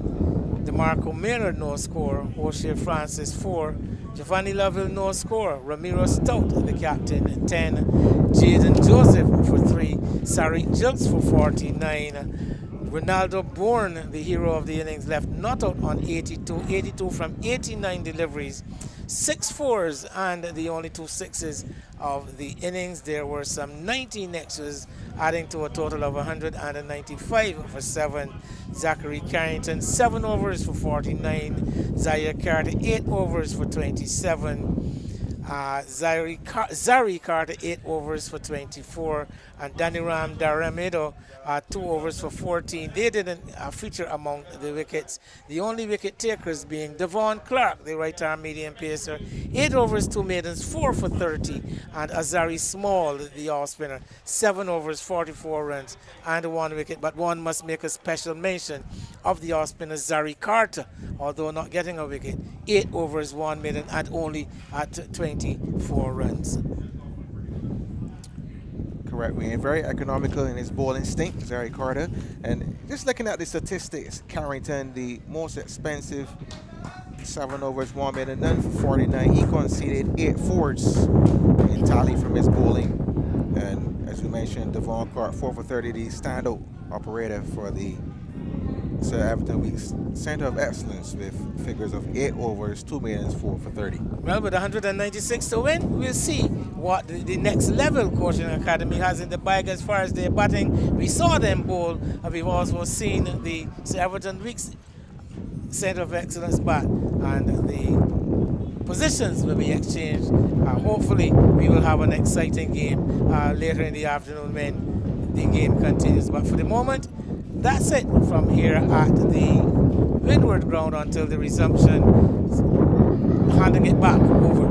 Speaker 1: DeMarco Maynard no score. O'Shea Francis 4. Giovanni Lovell no score. Ramiro Stout the captain 10. Jaden Joseph for 3. Sari Jilks for 49. Ronaldo Bourne, the hero of the innings, left not out on 82 from 89 deliveries. 6 fours and the only 2 sixes of the innings. There were some 19 extras, adding to a total of 195 for 7. Zachary Carrington, 7 overs for 49. Zaire Carter, 8 overs for 27. Zari Carter, 8 overs for 24, and Daniram Daramedo, 2 overs for 14. They didn't feature among the wickets. The only wicket takers being Devon Clark, the right-arm medium pacer, 8 overs, 2 maidens, 4 for 30, and Azari Small, the off-spinner, 7 overs, 44 runs, and 1 wicket. But one must make a special mention of the off-spinner Zari Carter, although not getting a wicket, 8 overs, 1 maiden, and only at 24 runs.
Speaker 2: Correct. We're very economical in his ball instinct, Zari Carter. And just looking at the statistics, Carrington, the most expensive, 7 overs, 1 minute, none for 49. He conceded 8 fours in tally from his bowling. And as we mentioned, Devon Clark, 4 for 30, the standout operator for the Sir Everton Week's Center of Excellence with figures of 8 overs, 2 minutes, 4 for 30.
Speaker 1: Well, with 196 to win, we'll see what the next level coaching academy has in the bag as far as their batting. We saw them bowl, and we've also seen the Sir Everton Week's Center of Excellence bat, and the positions will be exchanged. Hopefully, we will have an exciting game later in the afternoon when the game continues. But for the moment, that's it from here at the Windward ground until the resumption. Handing it back over.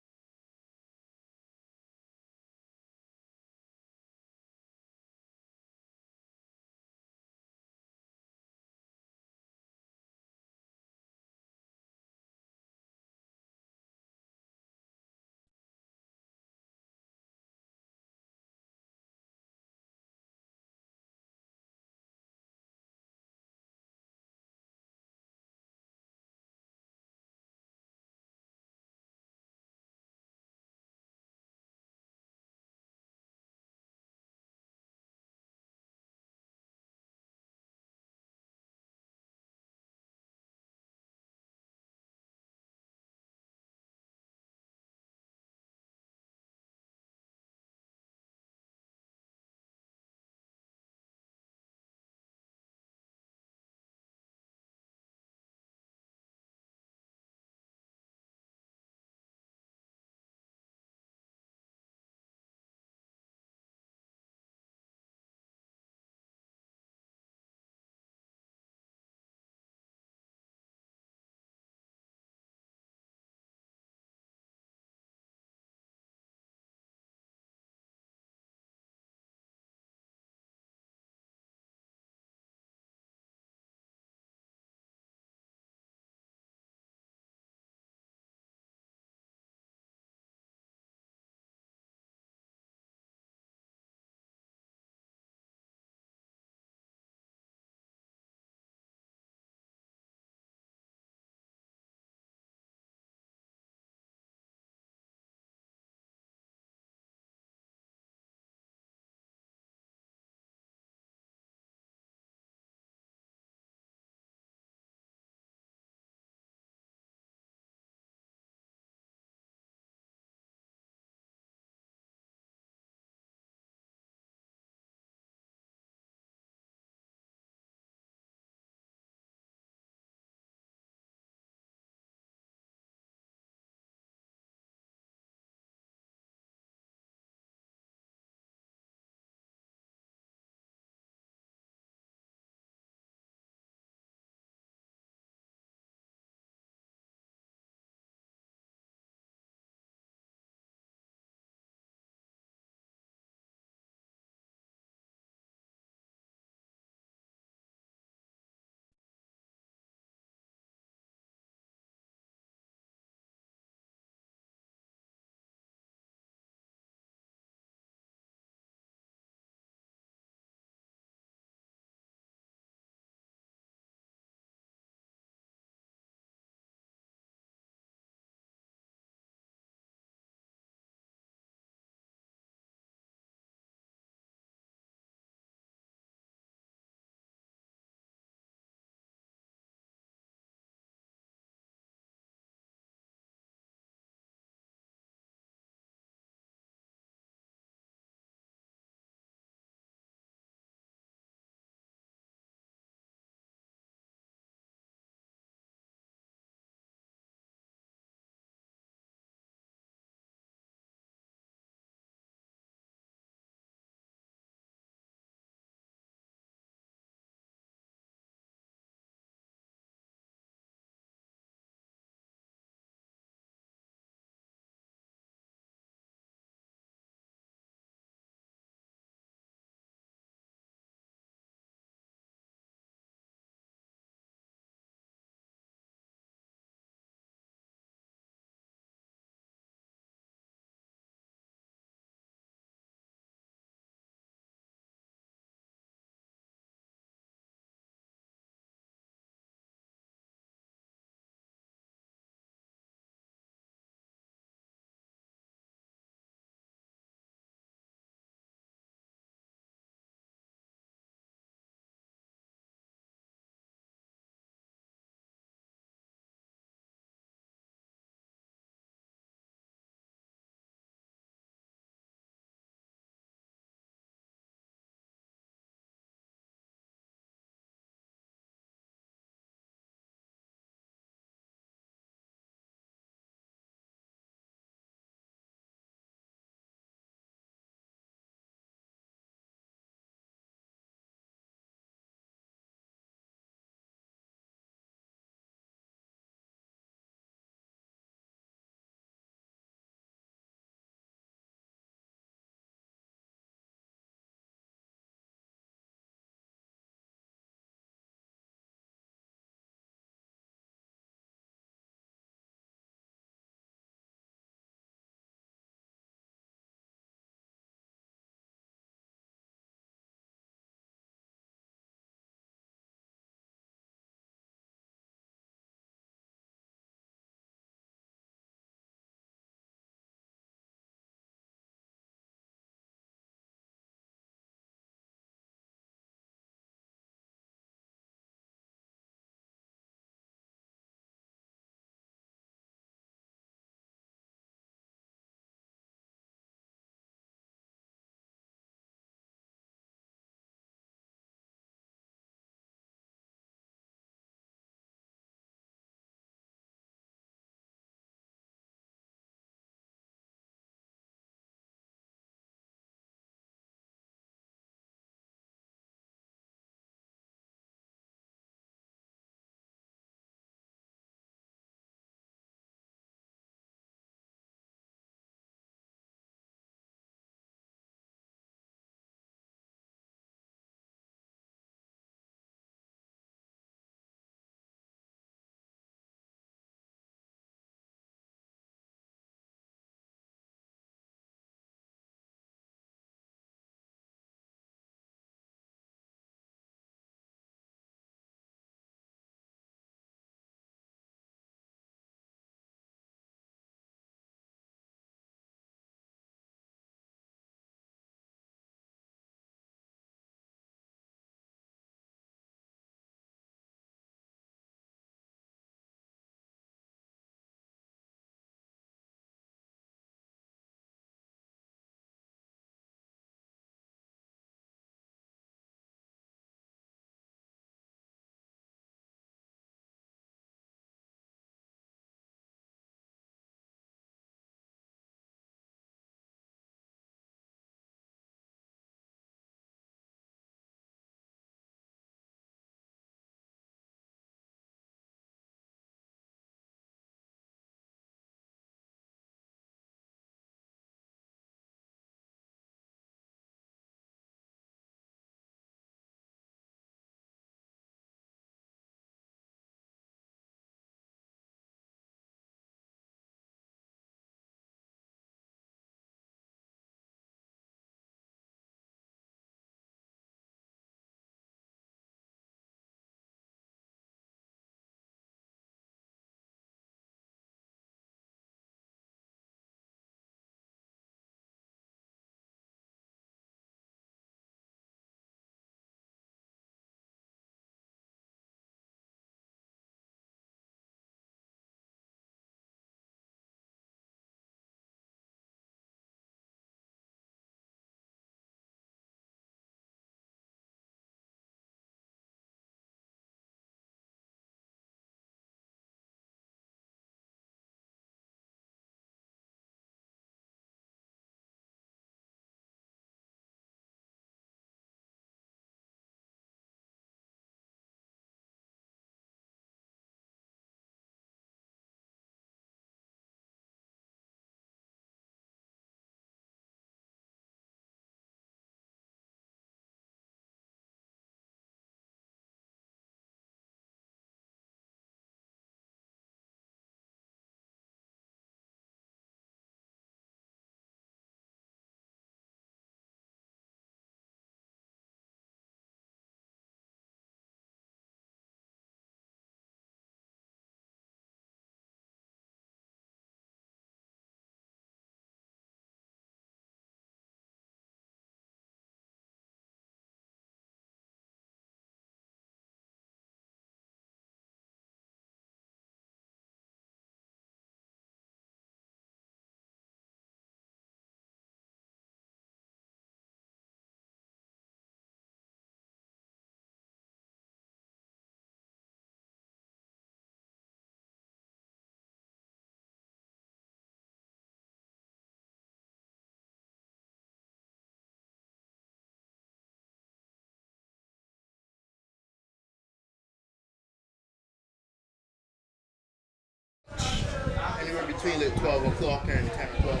Speaker 3: between like 12 o'clock and 10 o'clock.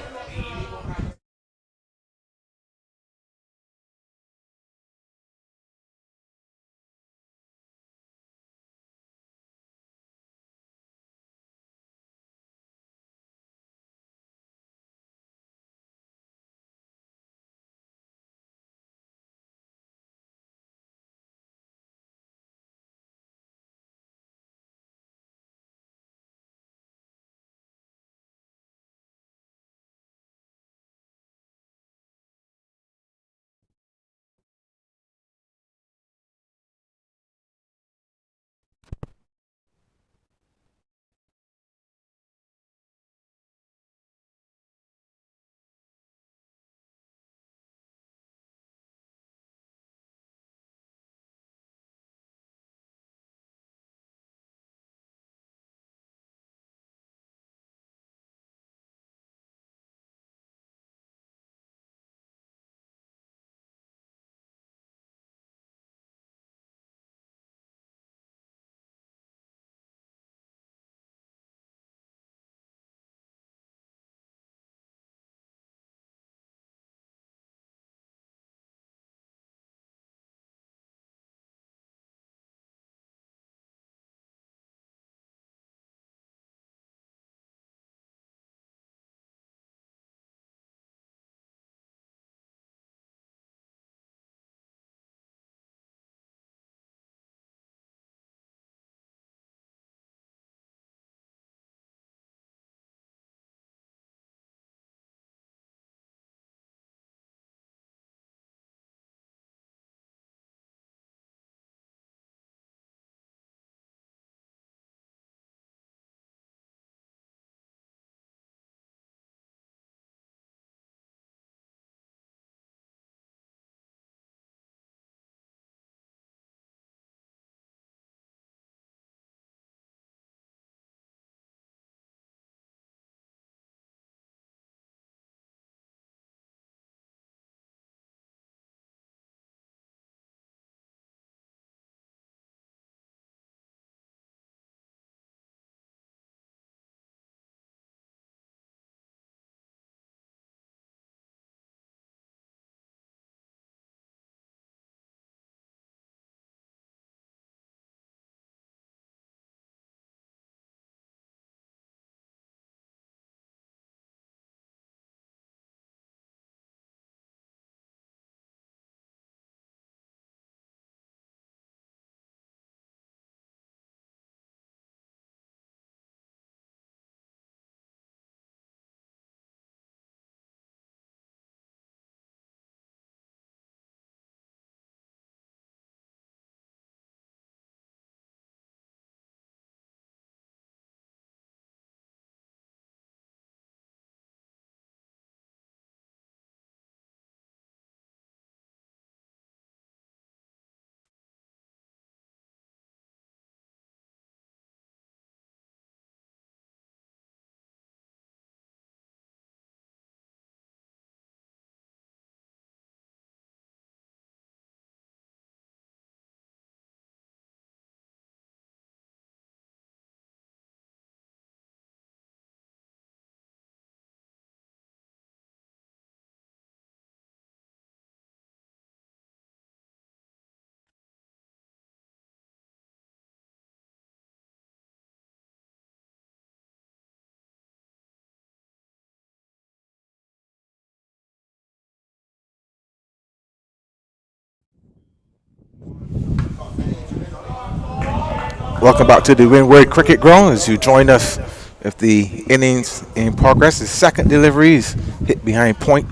Speaker 2: Welcome back to the Windward Cricket Ground as you join us with the innings in progress. The second delivery is hit behind point.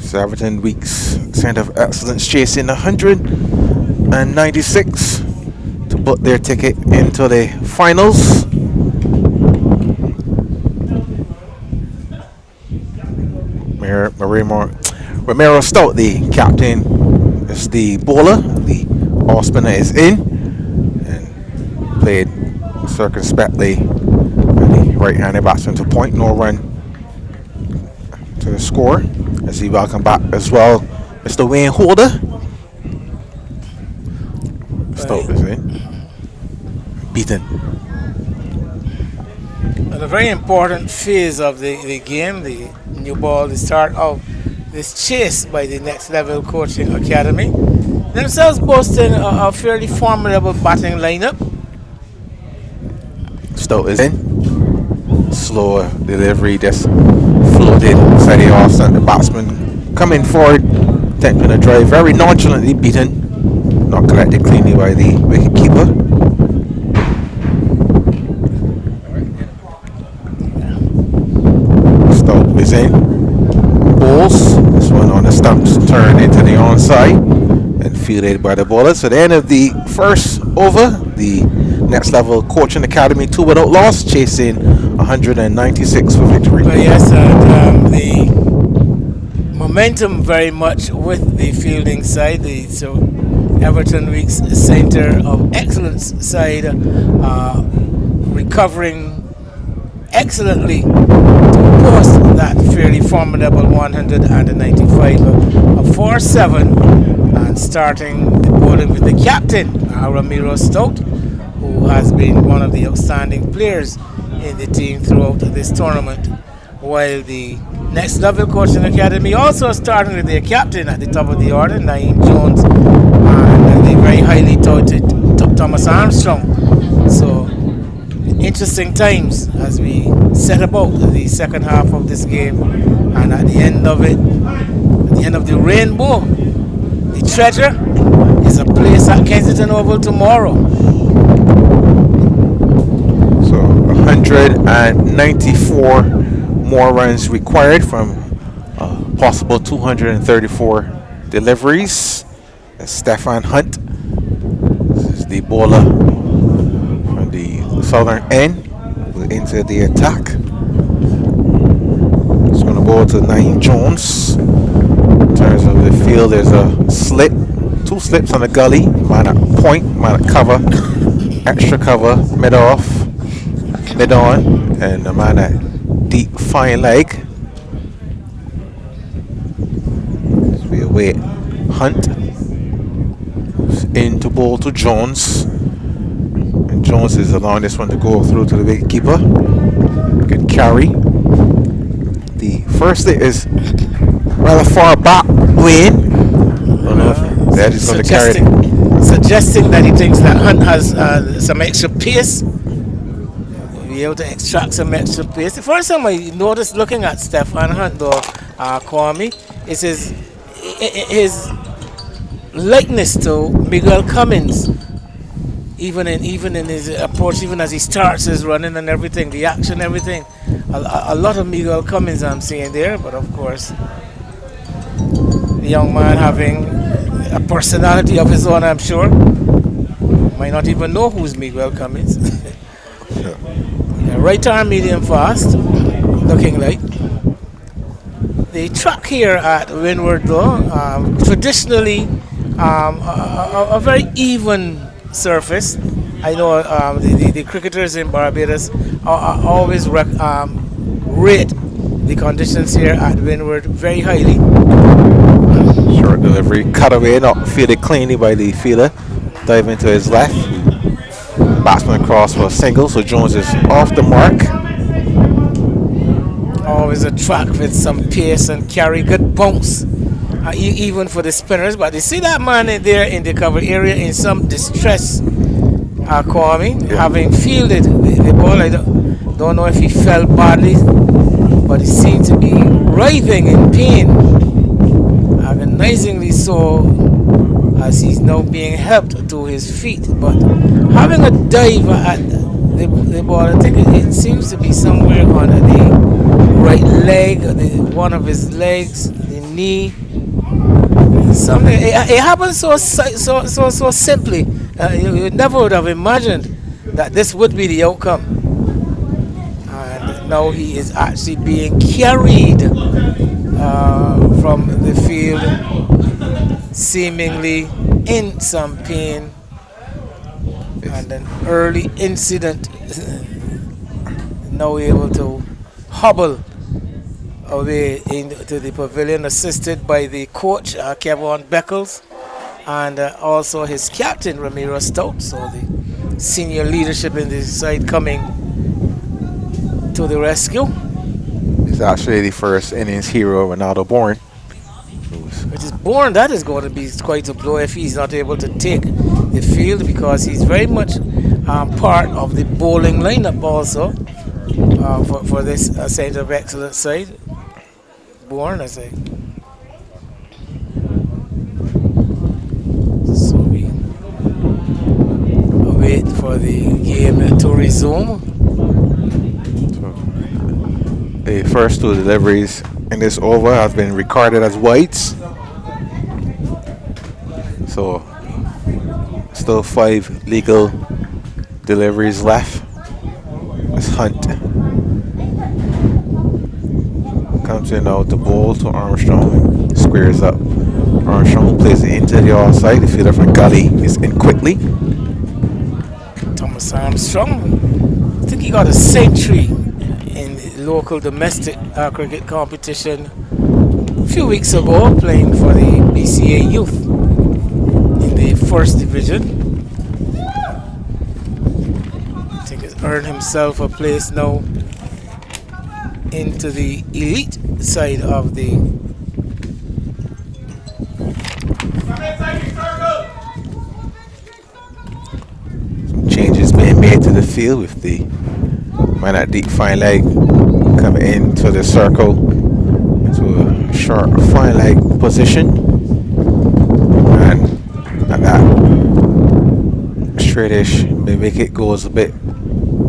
Speaker 2: So Everton Weeks Centre of Excellence chasing 196 to put their ticket into the finals. Romero Stout, the captain, is the bowler. The off spinner is in and played circumspectly. And the right-handed batsman to point, no run to the score. As he welcome back as well, Mr. Wayne Holder. Stout is in. Beaten.
Speaker 1: And a very important phase of the game, the new ball, the start of this chase by the Next Level Coaching Academy. Themselves boasting a fairly formidable batting lineup.
Speaker 2: Stoke is in. Slower delivery, just floated inside the off center. The batsman coming forward, attempting a drive, very nonchalantly beaten, not collected cleanly by the wicket keeper. Stoke is in. Balls. This one on the stumps, turn into the onside and fielded by the bowler. So the end of the first over, the Next Level Coaching Academy 2 without loss, chasing 196 for victory.
Speaker 1: Well, yes, and the momentum very much with the fielding side. So Everton Week's Centre of Excellence side recovering excellently to post that fairly formidable 195 of 4-7, and starting the bowling with the captain, Ramiro Stout, who has been one of the outstanding players in the team throughout this tournament, while the Next Level Coaching Academy also starting with their captain at the top of the order, Naeem Jones, and the very highly touted Thomas Armstrong. So interesting times as we set about the second half of this game, and at the end of it, at the end of the rainbow, the treasure is a place at Kensington Oval tomorrow.
Speaker 2: So 194 more runs required from possible 234 deliveries. That's Stefan Hunt. This is the bowler from the southern end. We're into the attack. It's going to bowl to Naeem Jones. In terms of the field, there's a slip, 2 slips on the gully. Man at point, man at cover, extra cover, mid off, mid on, and a man at deep fine leg. So we await Hunt. In to bowl to Jones. And Jones is allowing this one to go through to the wicketkeeper. Good carry. The first hit is rather far back, Wayne. I don't know if they're just going to carry it.
Speaker 1: Suggesting that he thinks that Hunt has some extra pace. Be able to extract some extra pace. The first time I noticed looking at Stefan Hunt, though, Kwame, is his likeness to Miguel Cummins, even in his approach, even as he starts his running and everything, the action, everything. A lot of Miguel Cummins I'm seeing there, but of course, the young man having a personality of his own, I'm sure. Might not even know who's Miguel Cummins. Yeah, right arm medium fast, looking like. The track here at Windward, though, traditionally a very even surface. I know the cricketers in Barbados always rate the conditions here at Windward very highly.
Speaker 2: Short delivery, cut away, not fielded cleanly by the fielder. Dive into his left. Batsman across for a single, so Jones is off the mark.
Speaker 1: Always a track with some pace and carry, good bounce, even for the spinners. But you see that man in there in the cover area in some distress, Kwame, having fielded the ball. I don't know if he fell badly, but he seemed to be writhing in pain, agonizingly so, as he's now being helped to his feet. But having a dive at the ball, I think it seems to be somewhere on the right leg, one of his legs, the knee. Something. It happens so simply. You never would have imagined that this would be the outcome. And now he is actually being carried from the field, seemingly in some pain, and an early incident. Now able to hobble away into the pavilion, assisted by the coach, Kevin Beckles, and also his captain, Ramiro Stout. So the senior leadership in the side coming to the rescue.
Speaker 2: It's actually the first innings hero, Ronaldo Bourne.
Speaker 1: It is Bourne that is going to be quite a blow if he's not able to take the field, because he's very much part of the bowling lineup also for this Centre of Excellence side. Bourne, I say. So we wait for the game to resume.
Speaker 2: The first two deliveries in this over have been recorded as wides. So still 5 legal deliveries left. As Hunt comes in now to bowl to Armstrong, squares up. Armstrong plays it into the offside. The fielder from Gully is in quickly.
Speaker 1: Thomas Armstrong, I think he got a century in the local domestic cricket competition a few weeks ago, playing for the BCA youth in the first division. I think he's earned himself a place now into the elite side of the
Speaker 2: Changes being made to the field with the man at deep fine leg coming into the circle to a short fine leg position, and at that straightish wicket goes a bit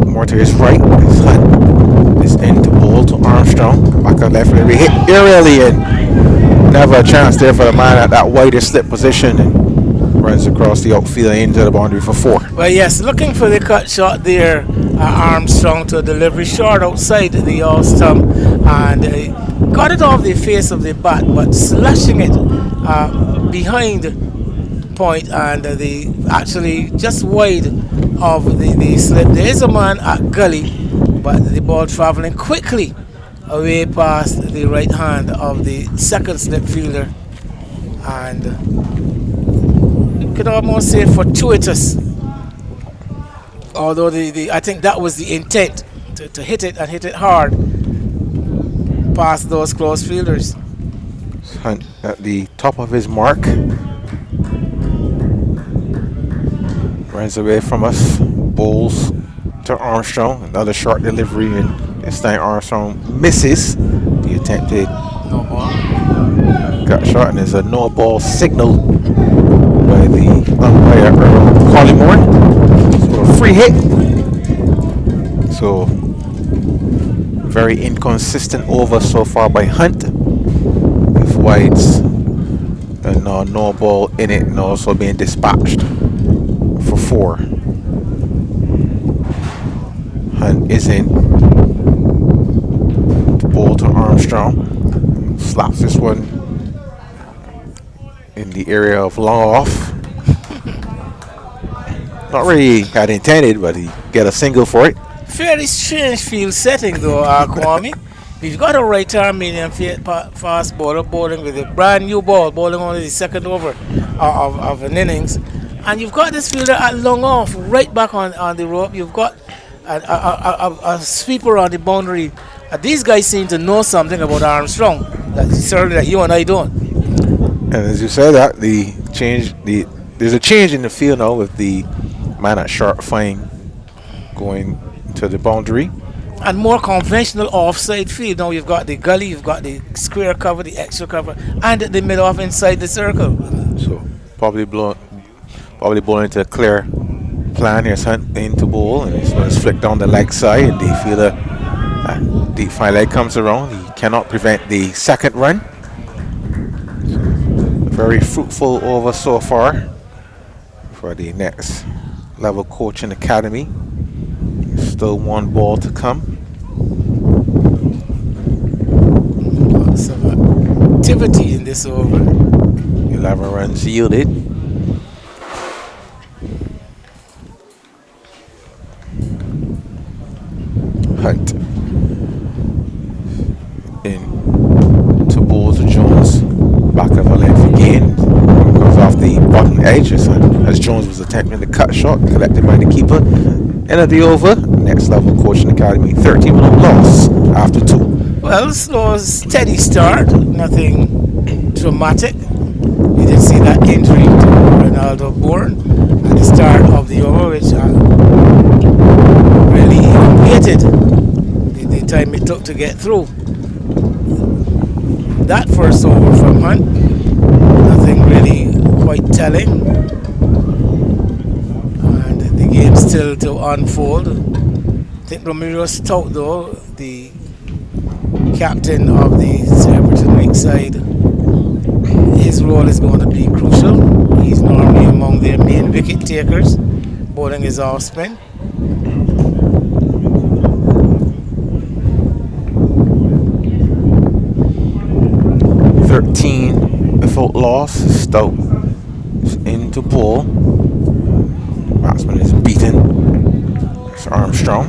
Speaker 2: more to his right. His Hunt is into bowl to Armstrong, back on left, we hit aerially and never a chance there for the man at that wider slip position, and runs across the outfield into the boundary for 4.
Speaker 1: Well, yes, looking for the cut shot there. Armstrong to a delivery short outside the off stump, and got it off the face of the bat, but slashing it behind point, and the actually just wide of the slip. There is a man at Gully, but the ball traveling quickly away past the right hand of the second slip fielder, and you could almost say fortuitous, although I think that was the intent, to hit it and hit it hard past those close fielders.
Speaker 2: Hunt at the top of his mark, runs away from us, bowls to Armstrong, another short delivery, and this time Armstrong misses the attempted
Speaker 1: No ball.
Speaker 2: cut shot, and there's a no ball signal by the umpire Earl Collymore. So a free hit. So very inconsistent over so far by Hunt, with wides and no ball in it, and also being dispatched for 4. Hunt is in. The ball to Armstrong. Slaps this one in the area of long off. Not really had intended, but he get a single for it.
Speaker 1: Very strange field setting though, Kwame. We've got a right arm medium fast bowler bowling with a brand new ball, bowling only the second over of an innings, and you've got this fielder at long off, right back on the rope. You've got a sweeper on the boundary. These guys seem to know something about Armstrong, certainly that you and I don't.
Speaker 2: And as you said, that there's a change in the field now with the man at sharp fine going to the boundary.
Speaker 1: And more conventional offside field. Now you've got the gully, you've got the square cover, the extra cover, and the mid off inside the circle.
Speaker 2: So probably bowling to a clear plan. Here's Hunt into bowl, and he's going to flick down the leg side, and the fielder deep fine leg comes around. He cannot prevent the second run. Very fruitful over so far for the next level coaching academy. Still 1 ball to come.
Speaker 1: Lots of activity in this over.
Speaker 2: 11 runs yielded. Hunt in to bowl to Jones, back of a length again, comes off the bottom edge as Jones was attempting the cut shot collected by the keeper. End of the over. Next Level Coaching Academy 13-0 loss after 2.
Speaker 1: Well, slow, steady start. Nothing dramatic. We did see that injury to Ronaldo Bourne at the start of the over, which really elongated the time it took to get through. That first over from Hunt, nothing really quite telling. And the game still to unfold. I think Ramiro Stout, though, the captain of the Everton League side, his role is going to be crucial. He's normally among their main wicket takers, bowling his off spin.
Speaker 2: 13 without loss. Stout is into ball. Batsman is beaten. It's Armstrong.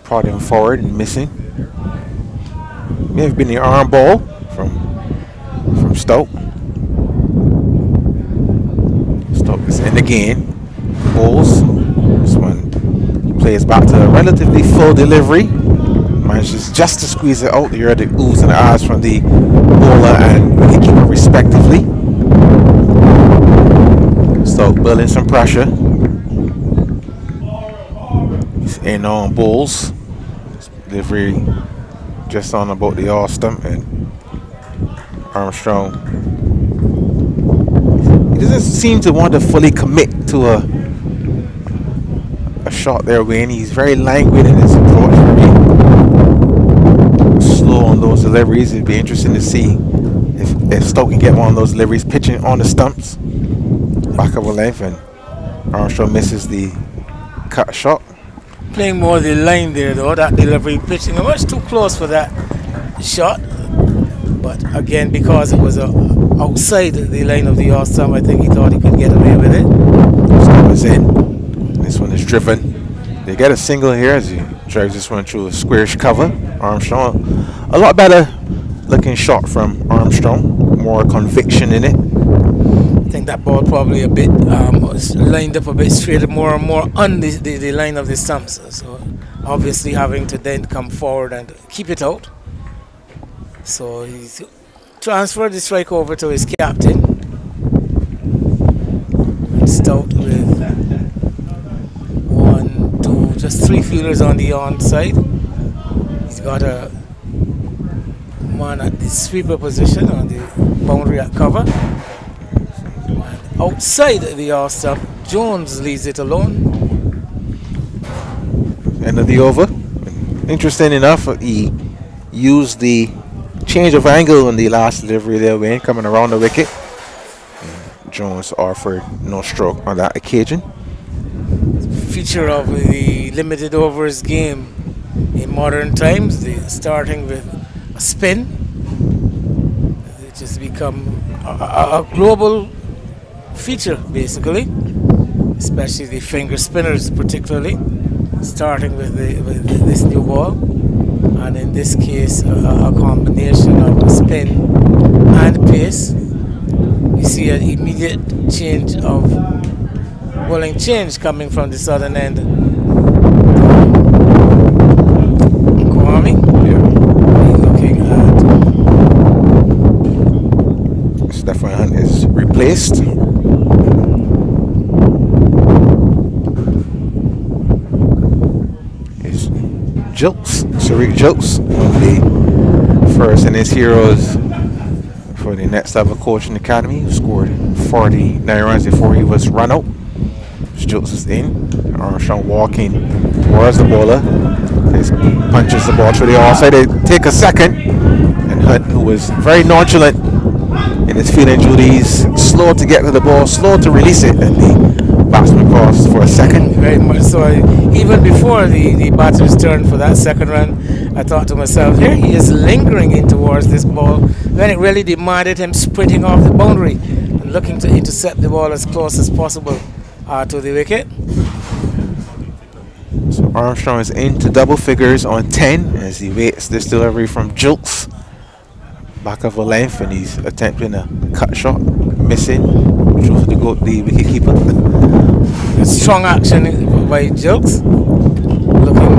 Speaker 2: Prodding forward and missing. May have been the arm ball from Stout. Stout is in again. Balls. This one plays back to a relatively full delivery. Manages just to squeeze it out. You heard the oohs and ahs from the bowler and wicketkeeper respectively. Stout building some pressure. He's in on balls. Delivery just on about the off stump, and Armstrong, he doesn't seem to want to fully commit to a shot there, Wayne. He's very languid in his approach, very slow on those deliveries. It'd be interesting to see if Stoke can get one of those deliveries pitching on the stumps, back of a length, and Armstrong misses the cut shot.
Speaker 1: Playing more the line there, though, that delivery pitching much too close for that shot. But again, because it was outside the line of the off stump, I think he thought he could get away with it.
Speaker 2: This one is in. This one is driven. They get a single here as he drags this one through a squarish cover. Armstrong, a lot better looking shot from Armstrong. More conviction in it.
Speaker 1: I think that ball probably a bit was lined up a bit straighter, more and more on the line of the stumps. So obviously having to then come forward and keep it out. So he's transferred the strike over to his captain. Stout with 1, 2, just 3 fielders on the onside. He's got a man at the sweeper position on the boundary at cover. Outside the off stump, Jones leaves it alone.
Speaker 2: End of the over. Interesting enough, he used the change of angle in the last delivery there, Wayne, coming around the wicket. Jones offered no stroke on that occasion.
Speaker 1: Feature of the limited overs game in modern times, starting with a spin, which has become a global feature basically, especially the finger spinners particularly, starting with this new ball, and in this case a combination of a spin and pace. We see an immediate change of bowling change coming from the southern end. Kwame, looking at
Speaker 2: Stefan Hunt is replaced. It's Jokes, Sariq Jokes, one of the first in his heroes for the Next Level Coaching Academy, who scored 49 runs before he was run out. Jokes is in. Armstrong walking towards the bowler. He punches the ball through the offside. They take a second, and Hunt, who was very nonchalant in his fielding duties, slow to get to the ball, slow to release it, and the batsman paused for a second.
Speaker 1: Very much so. Even before the batter's turn for that second run, I thought to myself, here he is lingering in towards this ball when it really demanded him sprinting off the boundary and looking to intercept the ball as close as possible to the wicket.
Speaker 2: So Armstrong is into double figures on 10 as he waits this delivery from Jokes. Back of a length, and he's attempting a cut shot, missing. Shows the wicket keeper.
Speaker 1: A strong action by Jilks. Looking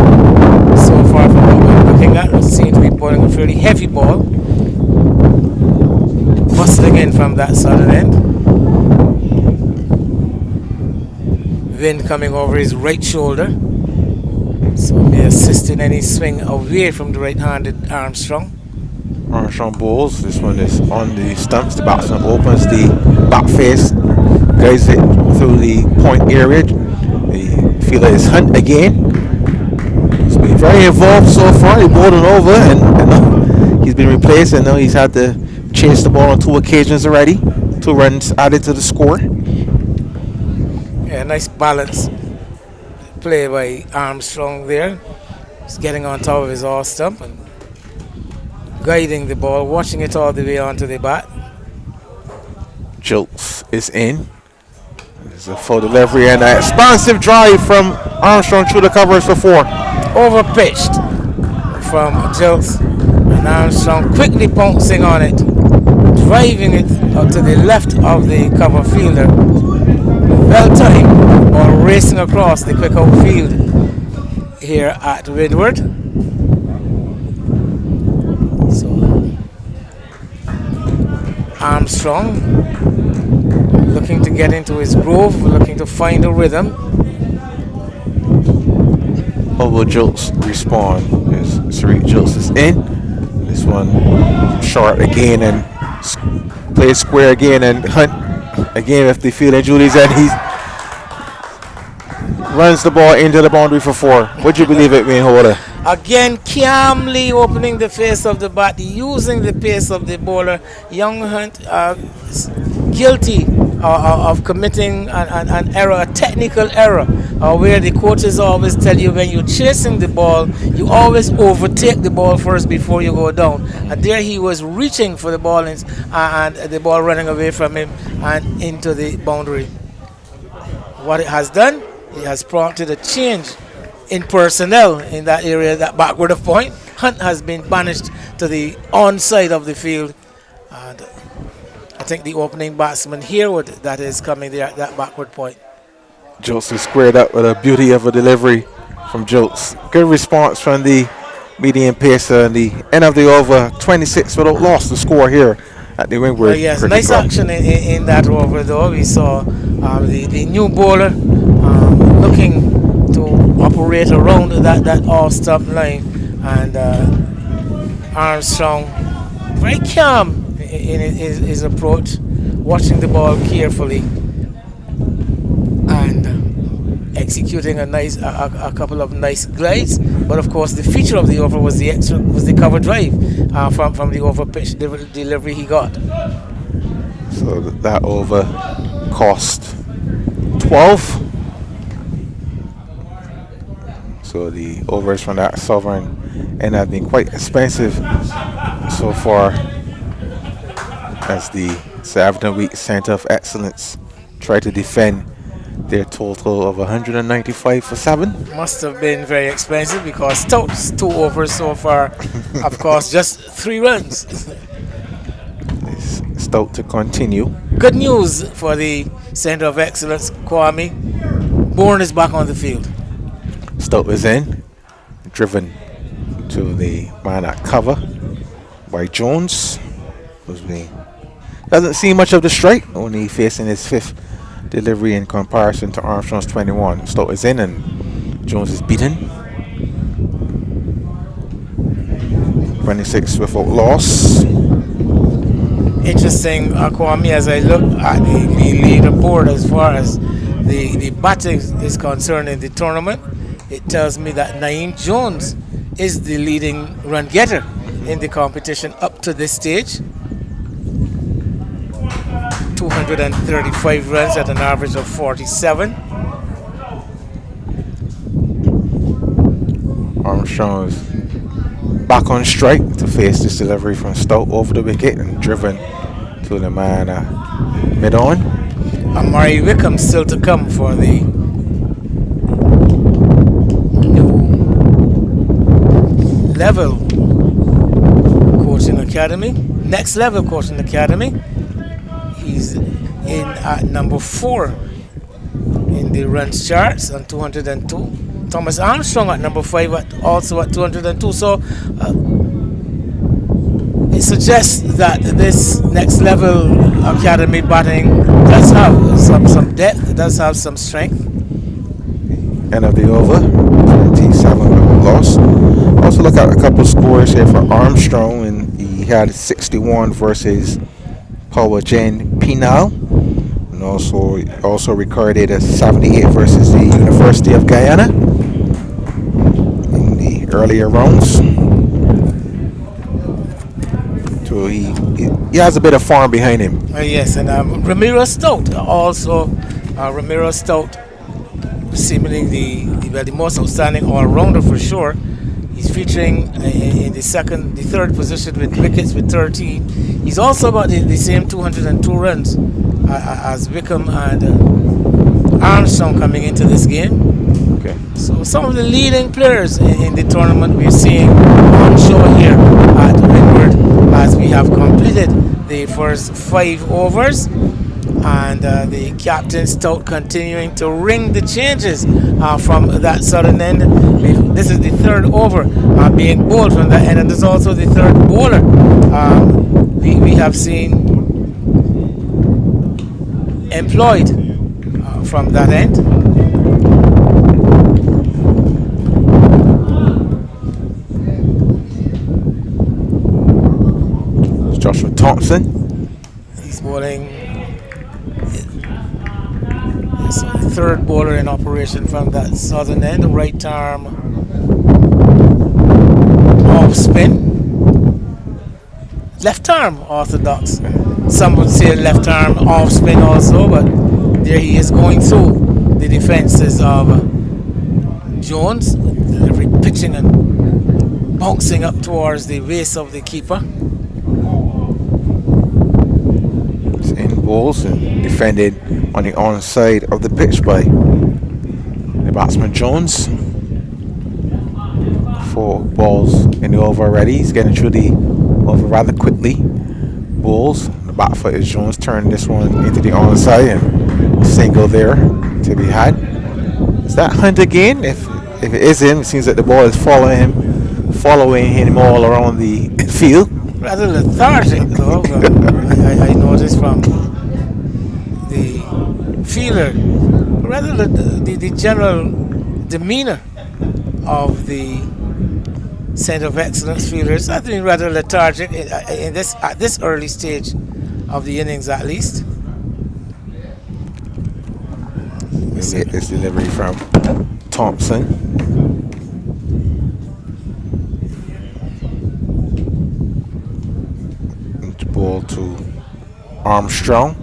Speaker 1: so far from what we're looking at, seems to be pulling a fairly heavy ball. Bustling in from that southern end. Wind coming over his right shoulder. So may assist in any swing away from the right-handed Armstrong.
Speaker 2: Armstrong bowls. This one is on the stumps. The batsman opens the back face, guides it through the point area. The fielder is Hunt again. He's been very involved so far. He bowled it over and he's been replaced, and now he's had to chase the ball on 2 occasions already. 2 runs added to the score.
Speaker 1: Yeah, nice balance play by Armstrong there. He's getting on top of his off stump and guiding the ball, watching it all the way onto the bat.
Speaker 2: Jilts is in. There's a full delivery and an expansive drive from Armstrong through the covers for 4.
Speaker 1: Overpitched from Jilts, and Armstrong quickly pouncing on it, driving it to the left of the cover fielder. Well timed, or racing across the quick outfield here at Windward. So Armstrong looking to get into his groove, looking to find a rhythm.
Speaker 2: How will Jilts respond? Sariq Jilts is in. This one short again and played square again, and Hunt again with the fielding duties, and he runs the ball into the boundary for 4. Would you believe it, Wayne Holder?
Speaker 1: Again, calmly opening the face of the bat, using the pace of the bowler. Young Hunt guilty of committing an error, a technical error, where the coaches always tell you when you're chasing the ball, you always overtake the ball first before you go down. And there he was reaching for the ball and the ball running away from him and into the boundary. What it has done, it has prompted a change in personnel in that area, that backward of point. Hunt has been banished to the on side of the field. And I think the opening batsman here that is coming there at that backward point.
Speaker 2: Jilts is squared up with a beauty of a delivery from Jilts. Good response from the medium pacer, and the end of the over, 26 without loss, the score here at the Windward.
Speaker 1: Yes, nice action in that over though. We saw the new bowler looking to operate around that off-stump line, and Armstrong very calm in his approach, watching the ball carefully and executing a couple of nice glides. But of course, the feature of the over was the cover drive from the over pitch delivery he got.
Speaker 2: So that over cost 12. So the overs from that sovereign end have been quite expensive so far, as the Everton Week Centre of Excellence try to defend their total of 195 for 7.
Speaker 1: Must have been very expensive, because Stout's 2 overs so far have cost just 3 runs.
Speaker 2: It's Stout to continue.
Speaker 1: Good news for the Centre of Excellence, Kwame. Bourne is back on the field.
Speaker 2: Stout is in, driven to the man at cover by Jones. Doesn't see much of the strike, only facing his 5th delivery in comparison to Armstrong's 21. Stout is in and Jones is beaten. 26 without loss.
Speaker 1: Interesting, Kwame, as I look at the leaderboard as far as the batting is concerned in the tournament, it tells me that Naeem Jones is the leading run getter in the competition up to this stage. 235 runs at an average of 47.
Speaker 2: Armstrong is back on strike to face this delivery from Stout over the wicket and driven to the man mid-on.
Speaker 1: Amari Wickham still to come for the new level coaching academy. Next level coaching academy. He's in at number 4 in the runs charts on 202. Thomas Armstrong at number 5 also at 202. So it suggests that this next level academy batting does have some depth, it does have some strength.
Speaker 2: End of the over, 27 loss. Also look at a couple of scores here for Armstrong, and he had 61 versus Power Gen Pinal, and also recorded a 78 versus the University of Guyana in the earlier rounds. So he has a bit of form behind him.
Speaker 1: Yes, and Ramiro Stout also. Ramiro Stout, seemingly the most outstanding all-rounder for sure. He's featuring in the third position with wickets with 13. He's also got the same 202 runs as Wickham and Armstrong coming into this game.
Speaker 2: Okay.
Speaker 1: So some of the leading players in the tournament we're seeing on show here at Windward as we have completed the first 5 overs, and the captain Stout continuing to ring the changes from that southern end. This is the third over being bowled from that end, and there's also the third bowler we have seen employed from that end.
Speaker 2: Joshua Thompson.
Speaker 1: He's bowling. So the third bowler in operation from that southern end, right arm off spin. Left arm orthodox. Some would say left arm off spin also, but there he is going through the defenses of Jones, delivery pitching and bouncing up towards the waist of the keeper.
Speaker 2: Balls and defended on the onside of the pitch by the batsman Jones. 4 balls in the over already. He's getting through the over rather quickly. Balls. The back foot is Jones. Turning this one into the onside and single there to be had. Is that Hunt again? If it is him, it seems that the ball is following him all around the field.
Speaker 1: Rather lethargic though. I noticed from the fielder, rather the general demeanor of the Centre of Excellence fielders. I think rather lethargic at this early stage of the innings, at least.
Speaker 2: Let's get this delivery from Thompson. Ball to Armstrong.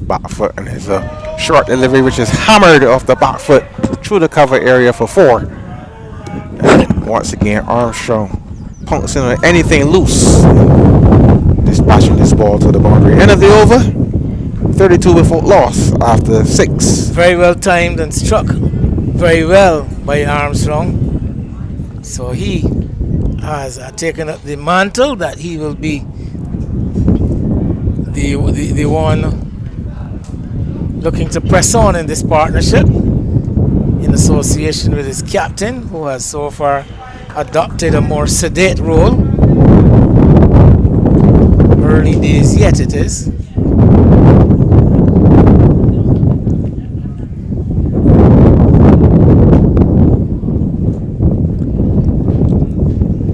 Speaker 2: Back foot, and there's a short delivery which is hammered off the back foot through the cover area for 4. And once again Armstrong pouncing on anything loose, dispatching this ball to the boundary. End of the over, 32 without loss after 6.
Speaker 1: Very well timed and struck very well by Armstrong. So he has taken up the mantle that he will be the one looking to press on in this partnership in association with his captain, who has so far adopted a more sedate role. Early days yet it is.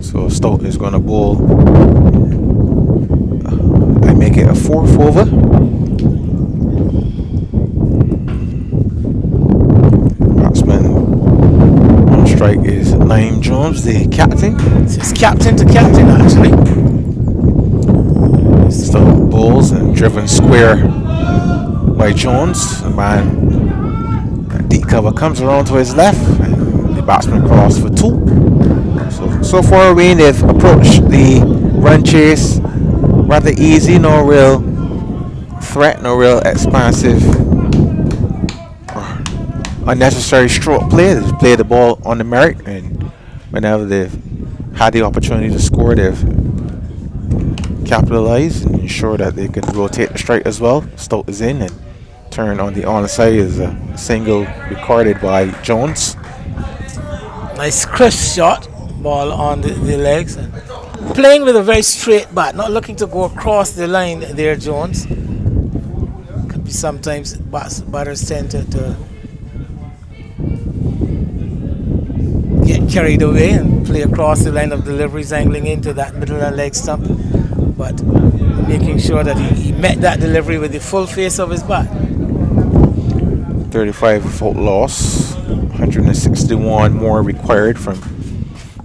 Speaker 2: So Stout is going to bowl and make it a 4th over. Strike is Naeem Jones, the captain.
Speaker 1: It's captain to captain, actually.
Speaker 2: Still balls and driven square by Jones. The man, deep cover comes around to his left, and the batsman crossed for 2. So far, they've approached the run chase rather easy. No real threat, no real expansive unnecessary stroke play. They've played the ball on the merit, and whenever they've had the opportunity to score, they've capitalized and ensure that they can rotate the strike as well. Stout is in, and turn on the onside is a single recorded by Jones.
Speaker 1: Nice crisp shot. Ball on the legs. And playing with a very straight bat. Not looking to go across the line there, Jones. Could be sometimes batters tend to get carried away and play across the line of deliveries, angling into that middle of the leg stump. But making sure that he met that delivery with the full face of his bat.
Speaker 2: 35 volt loss, 161 more required from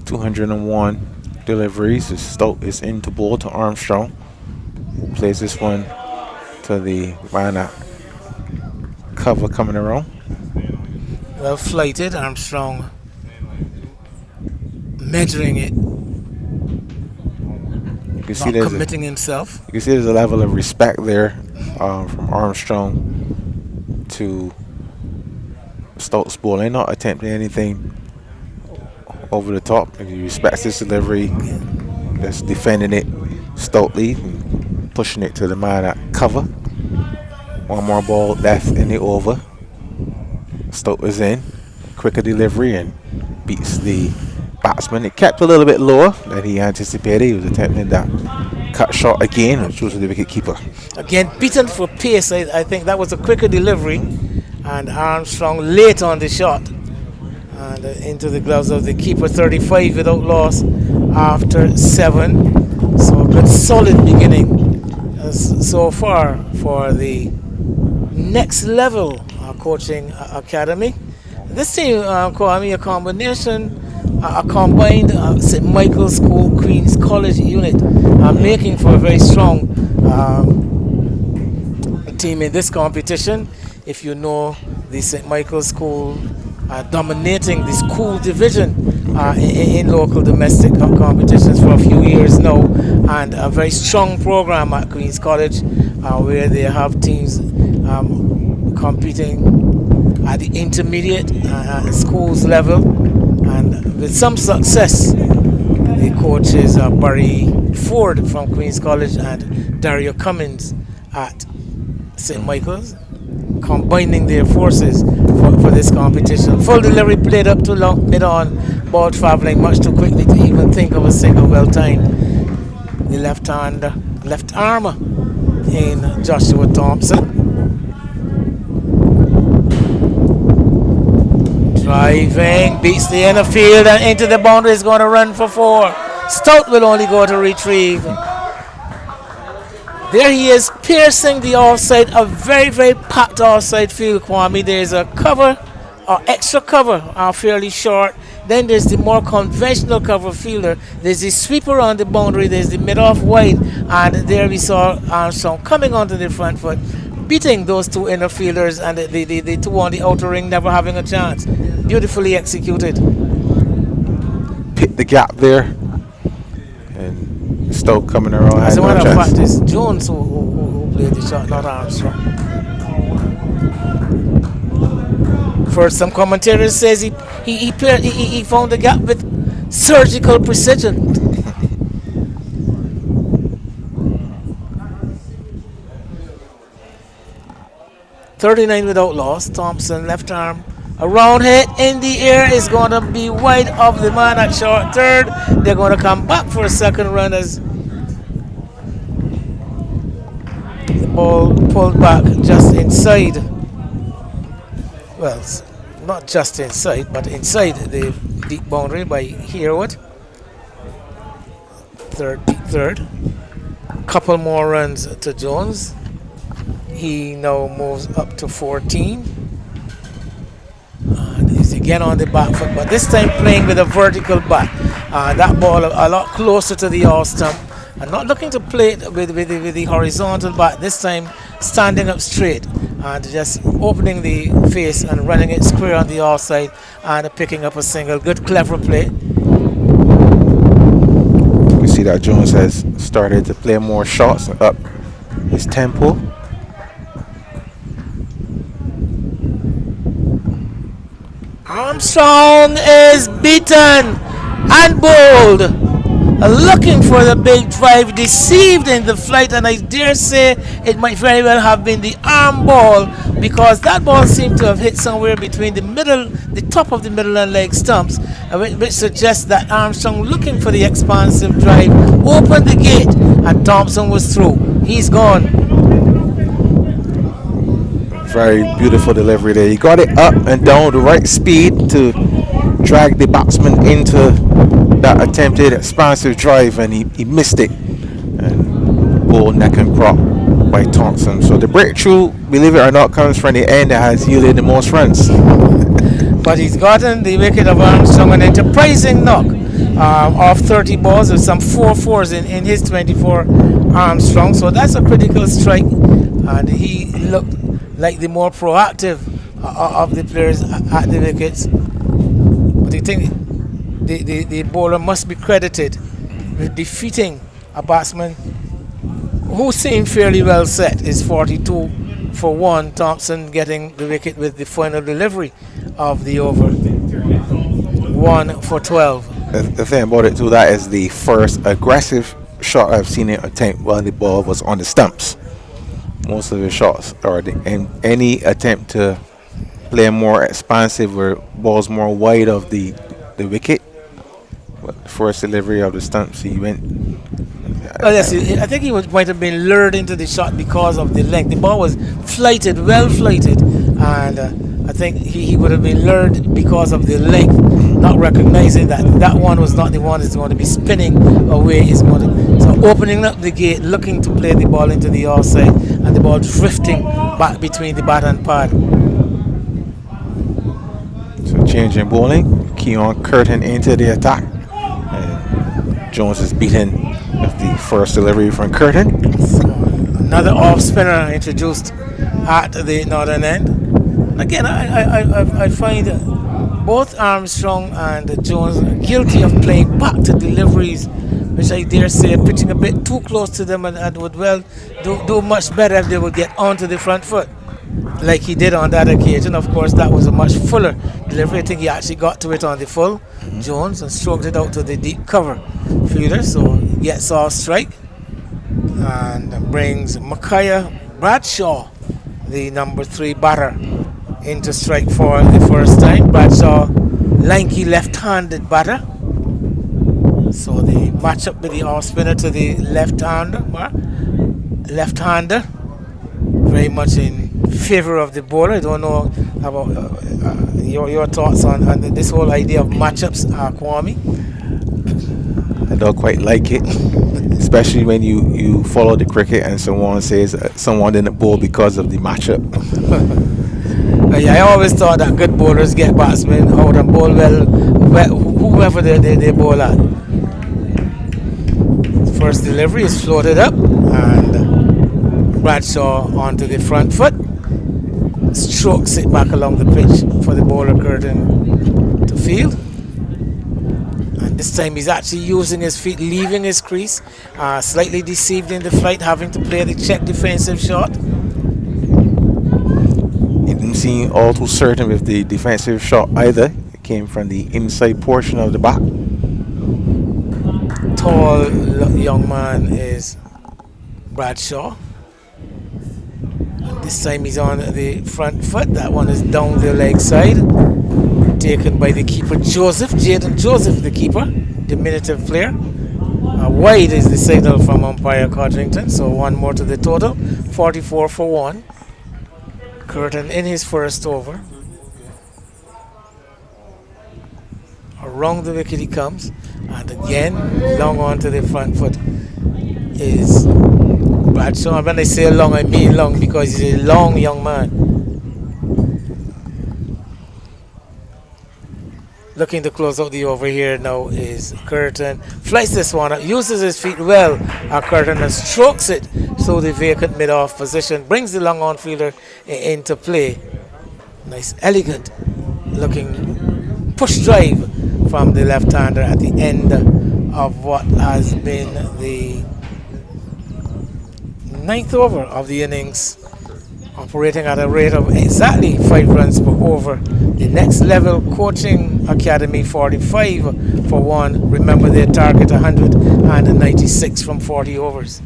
Speaker 2: 201 deliveries. His Stoke is into ball to Armstrong. Plays this one to the man cover coming around.
Speaker 1: Well flighted, Armstrong measuring it,
Speaker 2: You can see
Speaker 1: not
Speaker 2: there's
Speaker 1: committing himself.
Speaker 2: you can see there's a level of respect there from Armstrong to Stokes bowling, not attempting anything over the top. He respects his delivery, just defending it stoutly and pushing it to the man at cover. One more ball left in the over. Stoke is in, quicker delivery and beats the batsman. It kept a little bit lower than he anticipated. He was attempting that cut shot again, which was the wicket keeper.
Speaker 1: Again, beaten for pace. I think that was a quicker delivery, and Armstrong late on the shot and into the gloves of the keeper. 35 without loss after 7. So a good solid beginning so far for the next level coaching academy. This team, Kwame, a combination, a combined St. Michael's School Queen's College unit, making for a very strong team in this competition. If you know, the St. Michael's School dominating the school division in local domestic competitions for a few years now, and a very strong program at Queen's College where they have teams competing at the intermediate schools level, and with some success. The coaches are Barry Ford from Queen's College and Dario Cummins at St. Michael's, combining their forces for this competition. Full delivery played up too long, mid-on, ball travelling much too quickly to even think of a single well-timed. The left armer in Joshua Thompson. Driving, beats the inner field and into the boundary, is going to run for 4. Stout will only go to retrieve. There he is, piercing the offside, a very, very packed offside field, Kwame. There's a cover, or extra cover, fairly short. Then there's the more conventional cover fielder. There's the sweeper on the boundary, there's the mid-off wide, and there we saw Armstrong coming onto the front foot, beating those two inner fielders, and the two on the outer ring never having a chance. Beautifully executed.
Speaker 2: Pick the gap there. And Stoke coming around.
Speaker 1: As a matter of fact, it's Jones who played the shot, not Armstrong. First, some commentators says he found the gap with surgical precision. .39 without loss. Thompson left arm. A round hit in the air is going to be wide of the man at short third. They're going to come back for a second run as the ball pulled back just inside. Well, not just inside, but inside the deep boundary by Herwood. Third. Couple more runs to Jones. He now moves up to 14. He's again on the back foot, but this time playing with a vertical bat. That ball a lot closer to the off stump. And not looking to play it with the horizontal bat. This time standing up straight and just opening the face and running it square on the offside and picking up a single. Good, clever play.
Speaker 2: We see that Jones has started to play more shots up his tempo. Armstrong
Speaker 1: is beaten and bowled looking for the big drive, deceived in the flight, and I dare say it might very well have been the arm ball because that ball seemed to have hit somewhere between the top of the middle and leg stumps, which suggests that Armstrong, looking for the expansive drive, opened the gate, and Thompson was through. He's gone.
Speaker 2: Very beautiful delivery there. He got it up and down the right speed to drag the batsman into that attempted expansive drive, and he missed it and bowled neck and crop by Thompson. So the breakthrough, believe it or not, comes from the end that has yielded the most runs.
Speaker 1: But he's gotten the wicket of Armstrong, an enterprising knock off 30 balls with some 4 4s in his 24 Armstrong. So that's a critical strike, and he looked like the more proactive of the players at the wickets. But I think the bowler must be credited with defeating a batsman who seemed fairly well set. Is 42 for 1. Thompson getting the wicket with the final delivery of the over. 1 for 12.
Speaker 2: The thing about it too, that is the first aggressive shot I've seen him attempt while the ball was on the stumps. Most of his shots are any attempt to play more expansive or balls more wide of the wicket. But the first delivery of the stumps, he went.
Speaker 1: Well, yes, I think he might have been lured into the shot because of the length. The ball was flighted, well flighted, and I think he would have been lured because of the length, not recognizing that one was not the one that's going to be spinning away. So opening up the gate, looking to play the ball into the offside, and the ball drifting back between the bat and pad.
Speaker 2: So changing bowling, Keon Curtin into the attack. Jones is beaten with the first delivery from Curtin.
Speaker 1: Another off spinner introduced at the northern end. Again, I find both Armstrong and Jones guilty of playing back to deliveries, which I dare say are pitching a bit too close to them, and would well do much better if they would get onto the front foot, like he did on that occasion. Of course, that was a much fuller delivery. I think he actually got to it on the full, Jones, and stroked it out to the deep cover fielder. So he gets off strike and brings Micaiah Bradshaw, the number 3 batter, into strike for the first time. Bradshaw, lanky left-handed batter. So the matchup with the off spinner to the left-hander, very much in favor of the bowler. I don't know about your thoughts on this whole idea of matchups, Kwame.
Speaker 2: I don't quite like it, especially when you follow the cricket and someone says someone didn't bowl because of the matchup.
Speaker 1: Yeah, I always thought that good bowlers get batsmen out and bowl well whoever they bowl at. First delivery is floated up, and Bradshaw onto the front foot, strokes it back along the pitch for the bowler Curtin to field. And this time he's actually using his feet, leaving his crease, slightly deceived in the flight, having to play the check defensive shot.
Speaker 2: He didn't seem all too certain with the defensive shot either. It came from the inside portion of the bat.
Speaker 1: Tall young man is Bradshaw. This time he's on the front foot. That one is down the leg side, taken by the keeper Joseph, Jaden Joseph, the keeper, diminutive player. Wide is the signal from umpire Codrington, so one more to the total. 44 for 1. Curtin in his first over. Around the wicket he comes, and again long on to the front foot is Bradshaw. When I say long, I mean long, because he's a long young man. Looking to close out the over here now is Curtin. Flies this one up, uses his feet well. Curtin and strokes it through the vacant mid-off position, brings the long on fielder into play. Nice, elegant looking push drive from the left-hander at the end of what has been the 9th over of the innings, operating at a rate of exactly 5 runs per over. The next level coaching Academy 45 for 1. Remember their target 196 from 40 overs.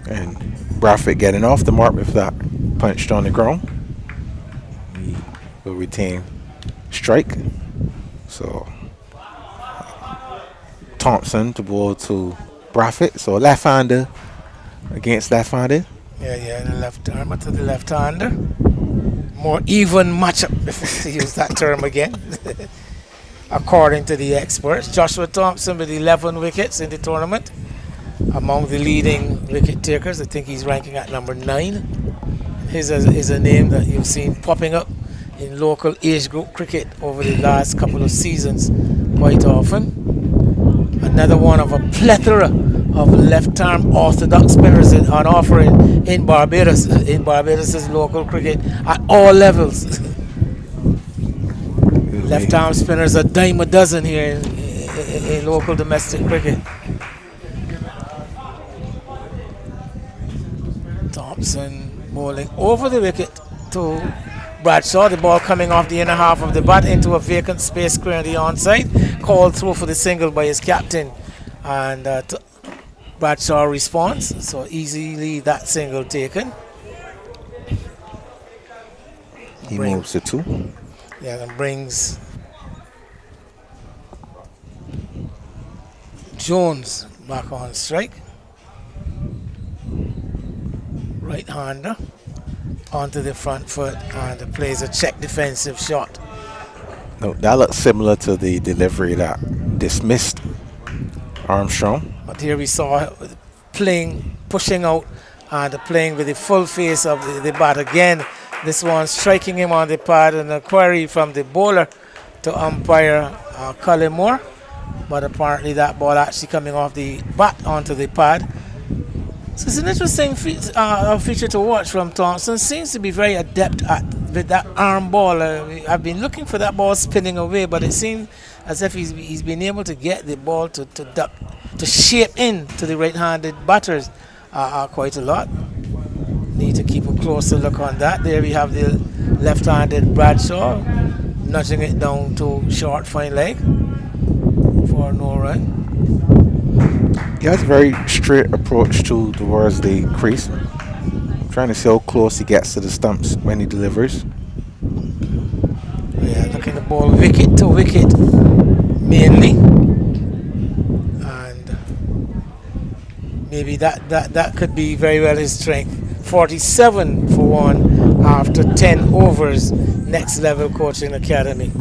Speaker 2: And Bradford getting off the mark with that punched on the ground. He will retain strike. So Thompson to ball to Bradford. So left-hander against left-hander.
Speaker 1: Yeah, the left armer to the left-hander. More even matchup, to use that term again. According to the experts, Joshua Thompson with 11 wickets in the tournament. Among the leading wicket takers, I think he's ranking at number 9. His is a name that you've seen popping up in local age group cricket over the last couple of seasons quite often. Another one of a plethora of left-arm orthodox spinners on offer in Barbados, in Barbados' local cricket at all levels. Left-arm spinners a dime a dozen here in local domestic cricket. Thompson bowling over the wicket to Bradshaw. The ball coming off the inner half of the bat into a vacant space clear on the onside. Called through for the single by his captain. And Bradshaw responds. So easily that single taken.
Speaker 2: He moves to 2.
Speaker 1: Yeah, and brings Jones back on strike. Right-hander onto the front foot and plays a check defensive shot.
Speaker 2: No, that looks similar to the delivery that dismissed Armstrong.
Speaker 1: But here we saw playing, pushing out and playing with the full face of the bat again. This one striking him on the pad, and a query from the bowler to umpire Cullimore. But apparently that ball actually coming off the bat onto the pad. So it's an interesting feature to watch from Thompson. Seems to be very adept with that arm ball. I've been looking for that ball spinning away, but it seems as if he's been able to get the ball to duck, to shape in to the right-handed batters quite a lot. Need to keep a closer look on that. There we have the left-handed Bradshaw nudging it down to short fine leg for no run.
Speaker 2: He has a very straight approach towards the crease. Trying to see how close he gets to the stumps when he delivers.
Speaker 1: Yeah, looking the ball wicket to wicket mainly. And maybe that could be very well his strength. 47 for 1 after 10 overs. Next level coaching academy.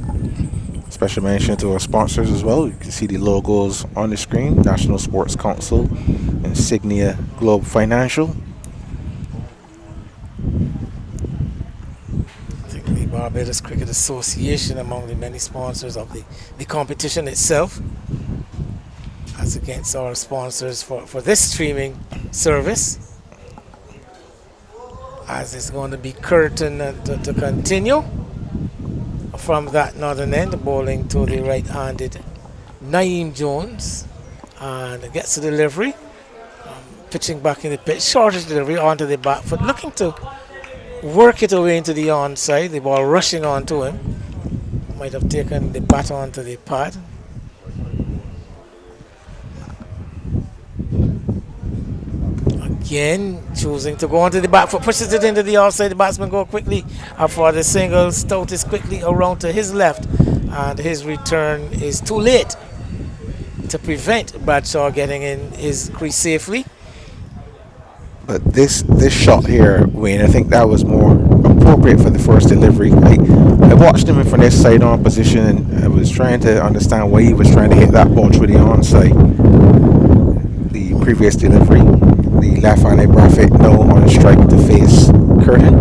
Speaker 2: Special mention to our sponsors as well. You can see the logos on the screen. National Sports Council, Insignia Globe Financial.
Speaker 1: I think the Barbados Cricket Association among the many sponsors of the competition itself. As against our sponsors for this streaming service. As it's going to be Curtin to continue. From that northern end, bowling to the right-handed Naeem Jones, and gets the delivery, pitching back in the pitch, shortest delivery onto the back foot, looking to work it away into the onside. The ball rushing onto him, might have taken the bat onto the pad. Again, choosing to go onto the back foot, pushes it into the outside. The batsman go quickly for the single. Stout is quickly around to his left, and his return is too late to prevent Bradshaw getting in his crease safely.
Speaker 2: But this shot here, Wayne, I think that was more appropriate for the first delivery. I watched him from this side-on position, and I was trying to understand why he was trying to hit that ball through the onside. The previous delivery. The left-handed Bradford now on strike to face Curtin.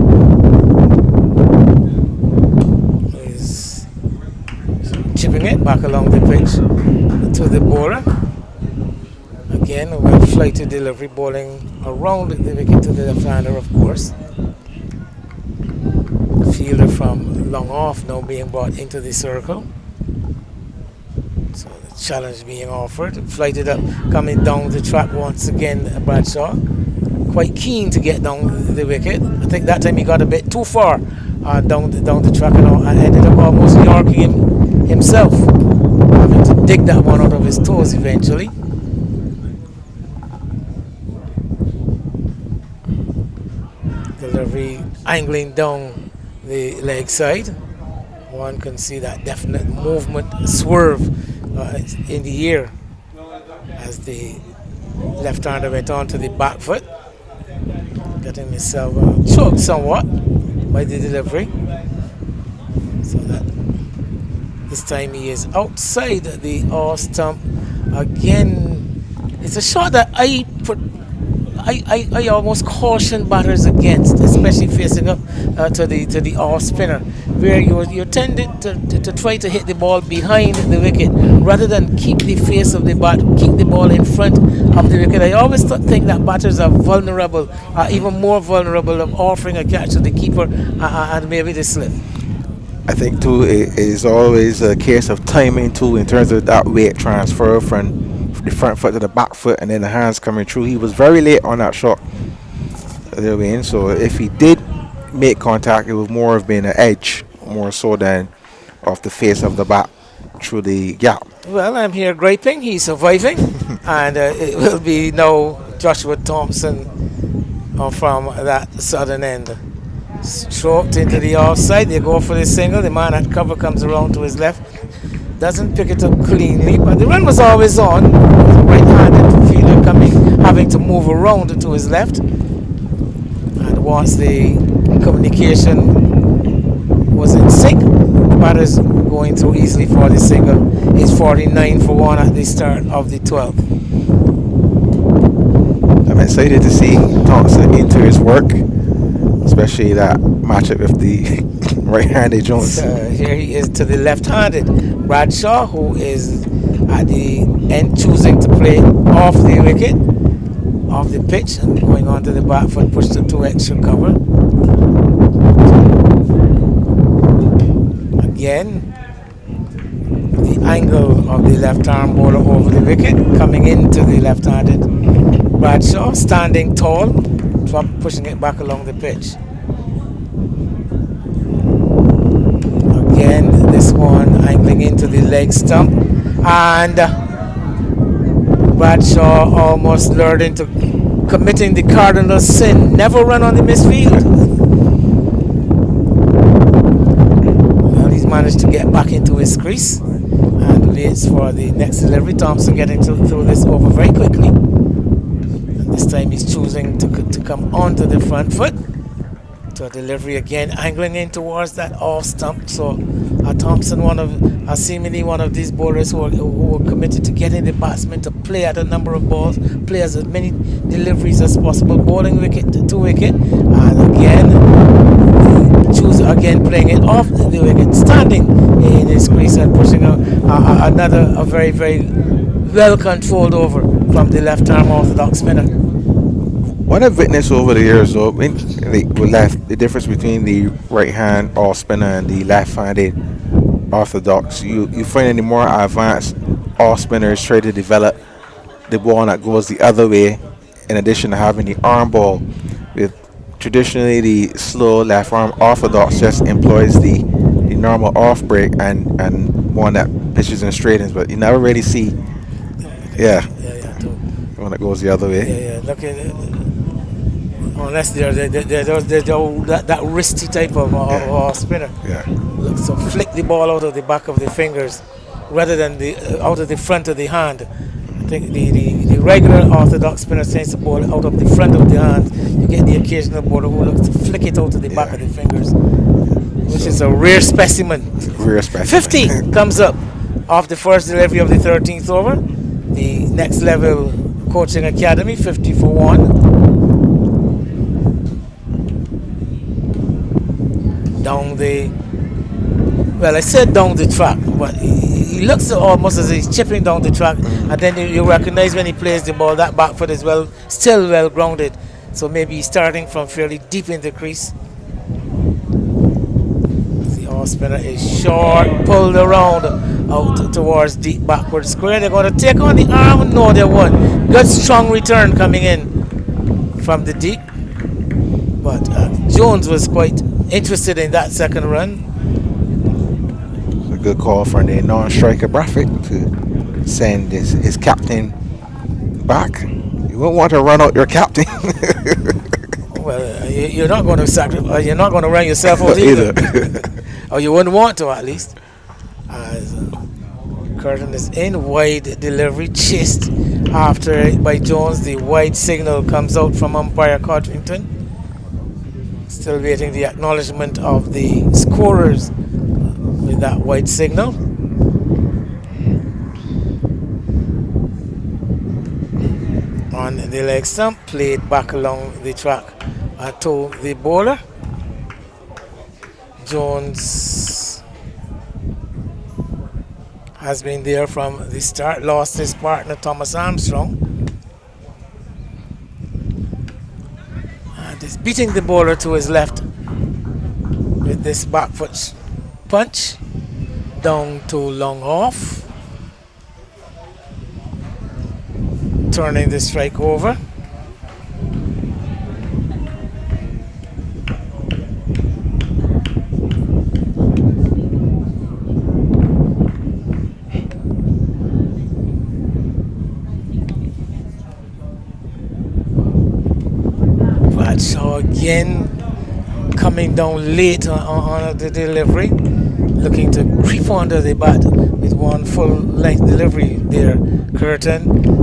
Speaker 1: He's chipping it back along the pitch to the bowler. Again, a well-flighted delivery, bowling around the wicket to the left-hander, of course. The fielder from long off now being brought into the circle. So the challenge being offered, flighted up, coming down the track once again. Bradshaw, quite keen to get down the wicket. I think that time he got a bit too far down the track and ended up almost yorking himself, having to dig that one out of his toes eventually. Delivery angling down the leg side. One can see that definite movement, swerve in the air as the left-hander went on to the back foot, getting himself choked somewhat by the delivery. So that this time he is outside the off stump. Again, it's a shot that I almost caution batters against, especially facing up to the off spinner, where you tended to try to hit the ball behind the wicket rather than keep the face of the bat, keep the ball in front of the wicket. I always think that batters are vulnerable, even more vulnerable of offering a catch to the keeper and maybe the slip.
Speaker 2: I think too it is always a case of timing too, in terms of that weight transfer from the front foot to the back foot and then the hands coming through. He was very late on that shot, so if he did make contact, it would more have been an edge more so than off the face of the bat through the gap.
Speaker 1: Well, I'm here griping, he's surviving, and it will be now Joshua Thompson from that southern end. Stroked into the offside, they go for the single, the man at cover comes around to his left, doesn't pick it up cleanly, but the run was always on. The right-handed fielder having to move around to his left, and once the communication was in sync, the batters going through easily for the single. It's 49 for 1 at the start of the 12th.
Speaker 2: I'm excited to see Thompson into his work, especially that matchup with the right-handed Jones.
Speaker 1: Here he is to the left-handed Bradshaw, who is at the end choosing to play off the wicket, off the pitch, and going on to the back foot, push the 2 extra cover. Again, the angle of the left-arm bowler over the wicket, coming into the left-handed Bradshaw, standing tall, pushing it back along the pitch. Again, this one angling into the leg stump, and Bradshaw almost lured into committing the cardinal sin: never run on the misfield. Well, he's managed to get back into his crease and waits for the next delivery. Thompson getting through this over very quickly. This time he's choosing to come onto the front foot. To a delivery again, angling in towards that off stump. So Thompson, seemingly one of these bowlers who are committed to getting the batsman to play at a number of balls, play as many deliveries as possible, bowling wicket to wicket, and again choose again playing it off the wicket, standing in his crease and pushing another very, very well controlled over from the left arm orthodox spinner.
Speaker 2: What I've witnessed over the years, though, the difference between the right hand off spinner and the left handed orthodox, you find any more advanced off spinners try to develop the ball that goes the other way, in addition to having the arm ball. With traditionally the slow left arm orthodox just employs the normal off break and one that pitches and straightens, but you never really see one that goes the other way.
Speaker 1: Look at it. Unless there's that wristy type of spinner. So flick the ball out of the back of the fingers rather than out of the front of the hand. I think the regular orthodox spinner tends to ball out of the front of the hand. You get the occasional bowler who looks to flick it out of the back of the fingers, which is a rare specimen. 50 comes up off the first delivery of the 13th over. The next level coaching academy, 50 for 1. I said down the track, but he looks almost as he's chipping down the track, and then you recognize when he plays the ball, that back foot is still well grounded, so maybe he's starting from fairly deep in the crease. The off spinner is short, pulled around out towards deep backward square. They're going to take on the arm. No, they won't. Good strong return coming in from the deep, but Jones was quite interested in that second run.
Speaker 2: good call from the non-striker Brathwaite to send his captain back. You won't want to run out your captain.
Speaker 1: Well, you're not going to you're not going to run yourself out either. Or you wouldn't want to, at least. As Curtin is in, wide delivery, chased after by Jones. The wide signal comes out from umpire Codrington. Still waiting the acknowledgement of the scorers with that wide signal. On the leg stump, played back along the track to the bowler. Jones has been there from the start, lost his partner Thomas Armstrong, and is beating the bowler to his left with this back foot punch down to long off, turning the strike over. Bradshaw again coming down late on the delivery, looking to creep under the bat with one full length delivery there, Curtin.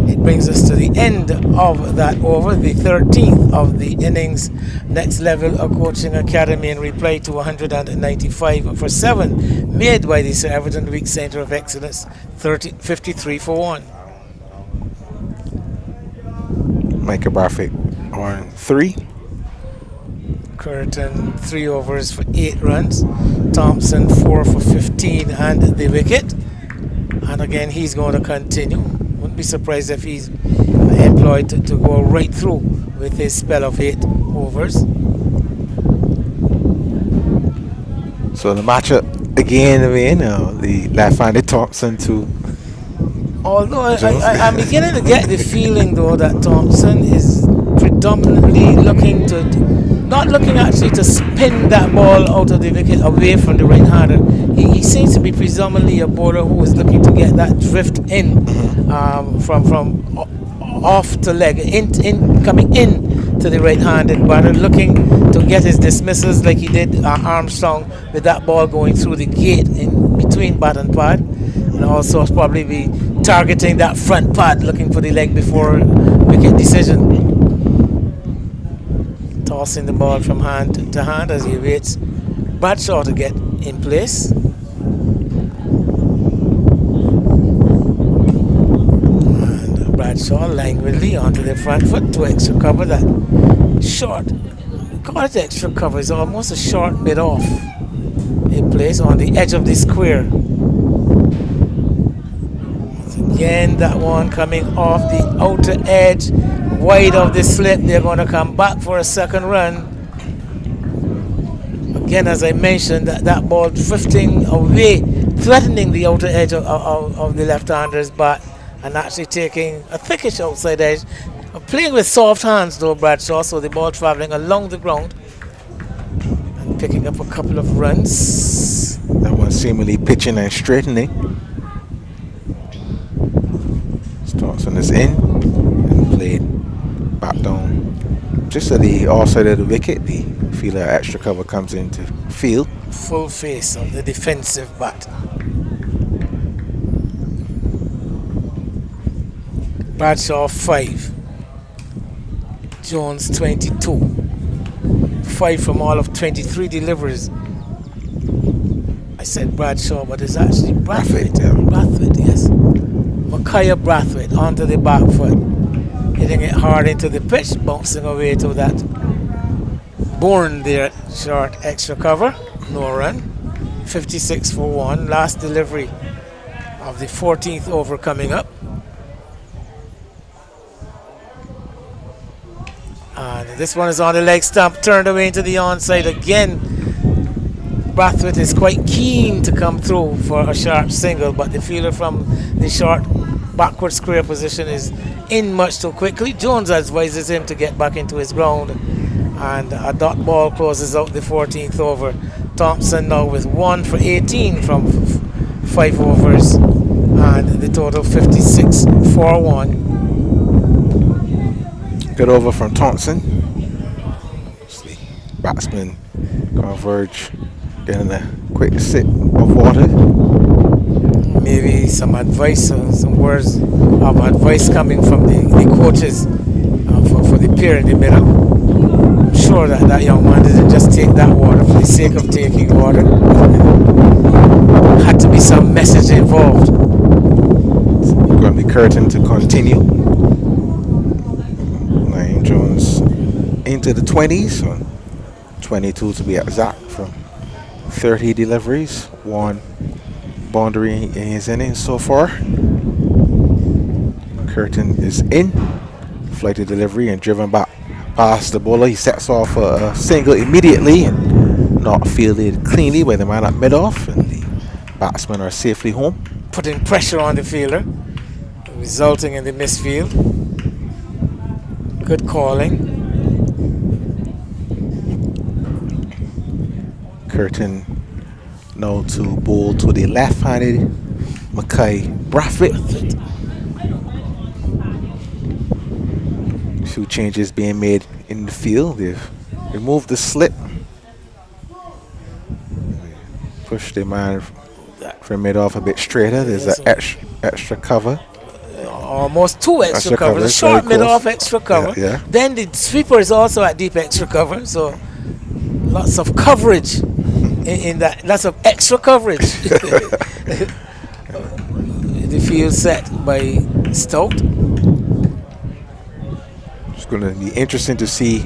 Speaker 1: It brings us to the end of that over, the 13th of the innings. Next level of coaching academy in reply to 195 for 7 made by the Sir Everton Week Centre of Excellence, 53 for 1.
Speaker 2: Micah Brathwaite on 3.
Speaker 1: Curtin 3 overs for 8 runs. Thompson 4 for 15 and the wicket. And again, he's going to continue. Wouldn't be surprised if he's employed to go right through with his spell of 8 overs.
Speaker 2: So the matchup again, the left-handed Thompson to.
Speaker 1: Although I'm beginning to get the feeling though that Thompson is predominantly not looking actually to spin that ball out of the wicket away from the right-hander. He seems to be predominantly a bowler who is looking to get that drift in from off to leg, coming in to the right-handed batter, looking to get his dismissals like he did Armstrong with that ball going through the gate in between bat and pad, and also probably be targeting that front pad, looking for the leg before wicket decision. Tossing the ball from hand to hand as he waits Bradshaw to get in place. And Bradshaw languidly onto the front foot to extra cover that short. Call it extra cover, it's almost a short bit off in place on the edge of the square. Again, that one coming off the outer edge, wide of the slip. They're going to come back for a second run. Again, as I mentioned, that ball drifting away, threatening the outer edge of the left-hander's bat, and actually taking a thickish outside edge. Playing with soft hands though, Bradshaw, so the ball travelling along the ground and picking up a couple of runs.
Speaker 2: That one seemingly pitching and straightening. Thompson is in and played back down just at the offside of the wicket. The fielder extra cover comes into field.
Speaker 1: Full face of the defensive bat. Bradshaw 5. Jones 22. 5 from all of 23 deliveries. I said Bradshaw, but it's actually Brathwaite. Brathwaite, yes. Micah Brathwaite onto the back foot, hitting it hard into the pitch, bouncing away to that Bourne there, short extra cover, no run, 56 for 1. Last delivery of the 14th over coming up. And this one is on the leg stump, turned away into the onside again. Brathwaite is quite keen to come through for a sharp single, but the fielder from the short backward square position is in much too quickly. Jones advises him to get back into his ground, and a dot ball closes out the 14th over. Thompson now with 1 for 18 from 5 overs, and the total 56 for 1.
Speaker 2: Good over from Thompson. See, batsman converge, getting a quick sip of water.
Speaker 1: Maybe some advice, some words of advice coming from the coaches for the pair in the middle. I'm sure that young man didn't just take that water for the sake of taking water. Had to be some message involved.
Speaker 2: Going to be Curtin to continue. Liam Jones into the 20s, or 22 to be exact, from 30 deliveries, 1 boundary in his innings so far. Curtin is in, flighted delivery and driven back past the bowler. He sets off a single immediately and not fielded cleanly by the man at mid-off, and the batsmen are safely home.
Speaker 1: Putting pressure on the fielder, resulting in the misfield. Good calling.
Speaker 2: Curtin now to bowl to the left-handed Mackay Brathwaite. A few changes being made in the field. They've removed the slip, pushed the man from mid-off a bit straighter. There's an extra cover.
Speaker 1: Almost 2 extra covers. A short mid-off extra cover.
Speaker 2: Yeah.
Speaker 1: Then the sweeper is also at deep extra cover. So lots of coverage in that. Lots of extra coverage. The field set by Stout.
Speaker 2: It's going to be interesting to see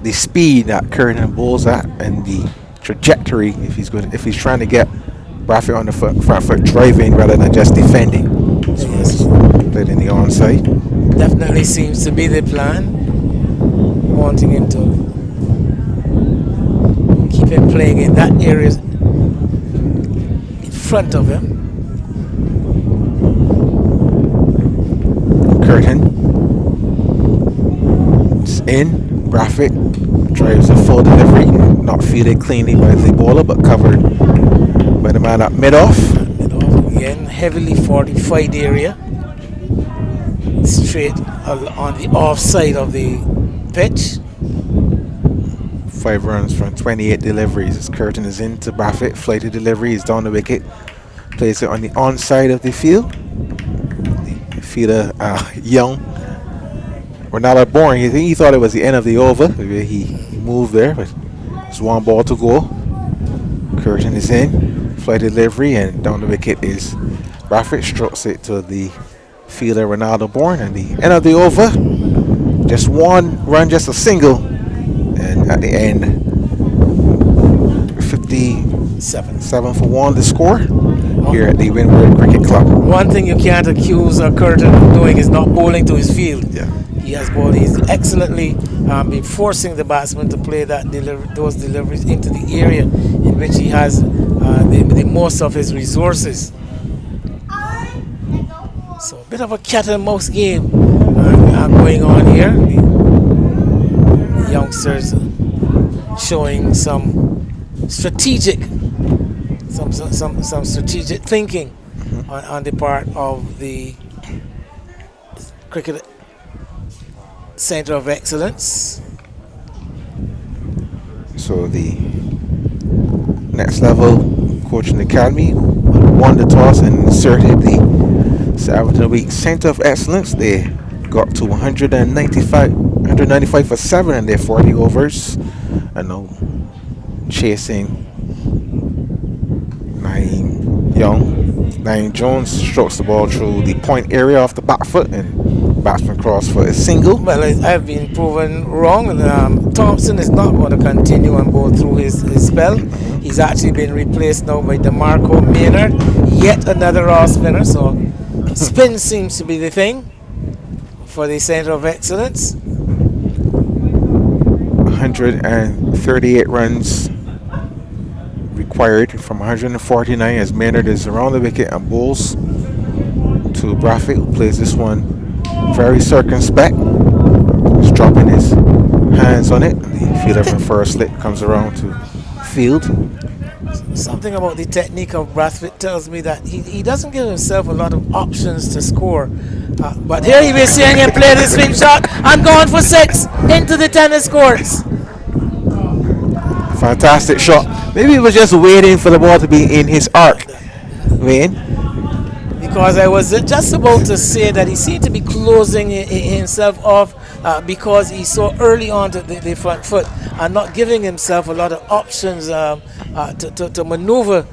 Speaker 2: the speed that Curtin bowls at and the trajectory if he's trying to get Brathwaite on the front foot driving rather than just defending. So
Speaker 1: Yes.
Speaker 2: played in the onside.
Speaker 1: Definitely seems to be the plan. Wanting him to keep him playing in that area in front of him.
Speaker 2: Curtin is in. Brathwaite drives a full delivery, not fielded cleanly by the bowler, but covered by the man at mid-off.
Speaker 1: Mid-off again, heavily fortified area. Straight on the off side of the pitch.
Speaker 2: 5 runs from 28 deliveries as Curtin is into Brathwaite. Flighted delivery, he's down the wicket. Plays it on the onside of the field. The fielder, Young. Ronaldo boring. He thought it was the end of the over. Maybe he moved there, but it's 1 ball to go. Curtin is in. Flighted delivery, and down the wicket is Brathwaite. Strokes it to the fielder Ronaldo Bourne, and the end of the over. Just 1 run, just a single. And at the end, 57 for 1 the score here at the Windward Cricket Club.
Speaker 1: One thing you can't accuse Curtin of doing is not bowling to his field.
Speaker 2: Yeah.
Speaker 1: He has bowled. He's excellently been forcing the batsman to play those deliveries into the area in which he has the most of his resources. So a bit of a cat and mouse game going on here. The youngsters showing some strategic thinking on the part of the Cricket Center of Excellence.
Speaker 2: So the next level coaching academy won the toss and inserted the Everton Week Center of Excellence. They got to 195 for 7 in their 40 overs, and now chasing Liam Jones strokes the ball through the point area off the back foot, and batsman cross for a single.
Speaker 1: Well, I've been proven wrong. Thompson is not going to continue and go through his spell. He's actually been replaced now by DeMarco Maynard, yet another off spinner. So spin seems to be the thing for the Center of Excellence.
Speaker 2: 138 runs required from 149 as Maynard is around the wicket and bowls to Brathwaite, who plays this one very circumspect. He's dropping his hands on it. The fielder from first slip comes around to field.
Speaker 1: Something about the technique of Brathwaite tells me that he doesn't give himself a lot of options to score. But here he is seeing him play the swing shot and going for 6 into the tennis courts.
Speaker 2: Fantastic shot. Maybe he was just waiting for the ball to be in his arc. Wayne.
Speaker 1: Because I was just about to say that he seemed to be closing himself off because he's so early on to the front foot and not giving himself a lot of options to maneuver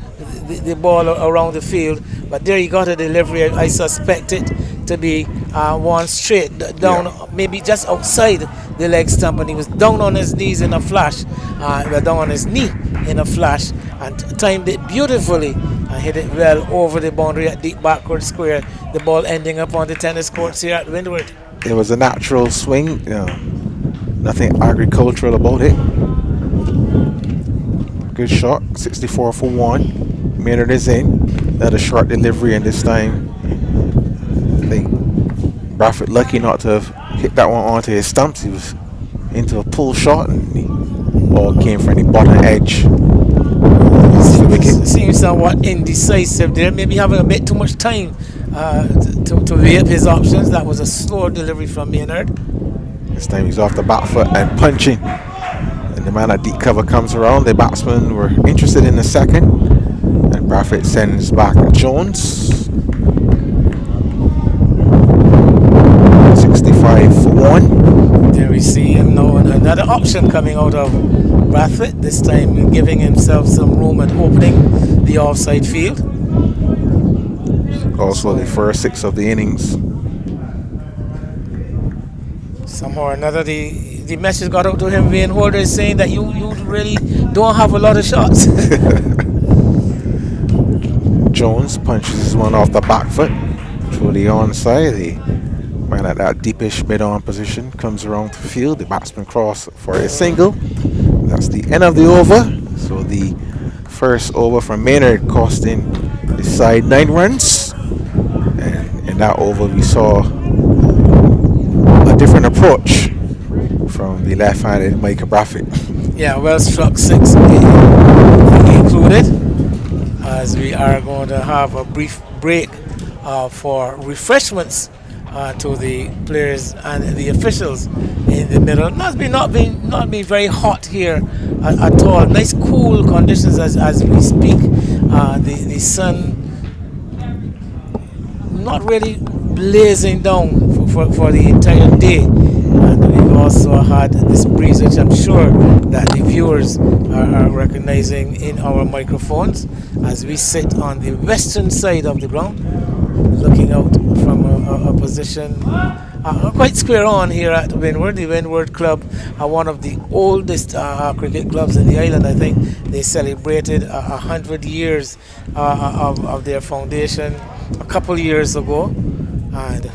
Speaker 1: the ball around the field. But there he got a delivery. I suspect it to be one straight down, maybe just outside the leg stump, and he was down on his knees in a flash, down on his knee in a flash, and timed it beautifully and hit it well over the boundary at deep backward square. The ball ending up on the tennis courts here at Windward.
Speaker 2: It was a natural swing, nothing agricultural about it. Good shot, 64 for 1. Maynard is in. Another short delivery, and this time I think Brathwaite lucky not to have hit that one onto his stumps. He was into a pull shot, and the ball came from the bottom edge.
Speaker 1: Seems somewhat indecisive there, maybe having a bit too much time to weigh up his options. That was a slow delivery from Maynard.
Speaker 2: This time he's off the back foot and punching. And the man at deep cover comes around. The batsmen were interested in the second. And Brathwaite sends back Jones. 65 for 1.
Speaker 1: There we see him now, another option coming out of Brathwaite, this time giving himself some room and opening the offside field.
Speaker 2: Also the first 6 of the innings.
Speaker 1: Somehow or another, the message got out to him. Wayne Holder is saying that you really don't have a lot of shots.
Speaker 2: Jones punches one off the back foot through the onside. The man at that deepish mid-on position comes around the field. The batsman cross for a single. That's the end of the over. So the first over from Maynard costing the side 9 runs. And in that over we saw a different approach from the left-handed Michael Brathwaite.
Speaker 1: Yeah, well struck 6 included, as we are going to have a brief break for refreshments to the players and the officials in the middle. Not been very hot here at all. Nice cool conditions as we speak. The sun not really blazing down for the entire day. And we've also had this breeze, which I'm sure that the viewers are recognizing in our microphones as we sit on the western side of the ground, looking out from a position quite square on here at Windward. The Windward Club are one of the oldest cricket clubs in the island. I think they celebrated 100 years of their foundation a couple years ago, and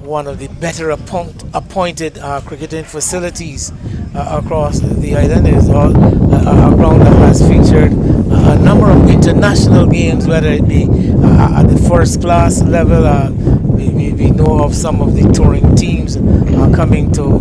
Speaker 1: one of the better appointed cricketing facilities across the island. Is a ground that has featured a number of international games, whether it be at the first class level. We know of some of the touring teams coming to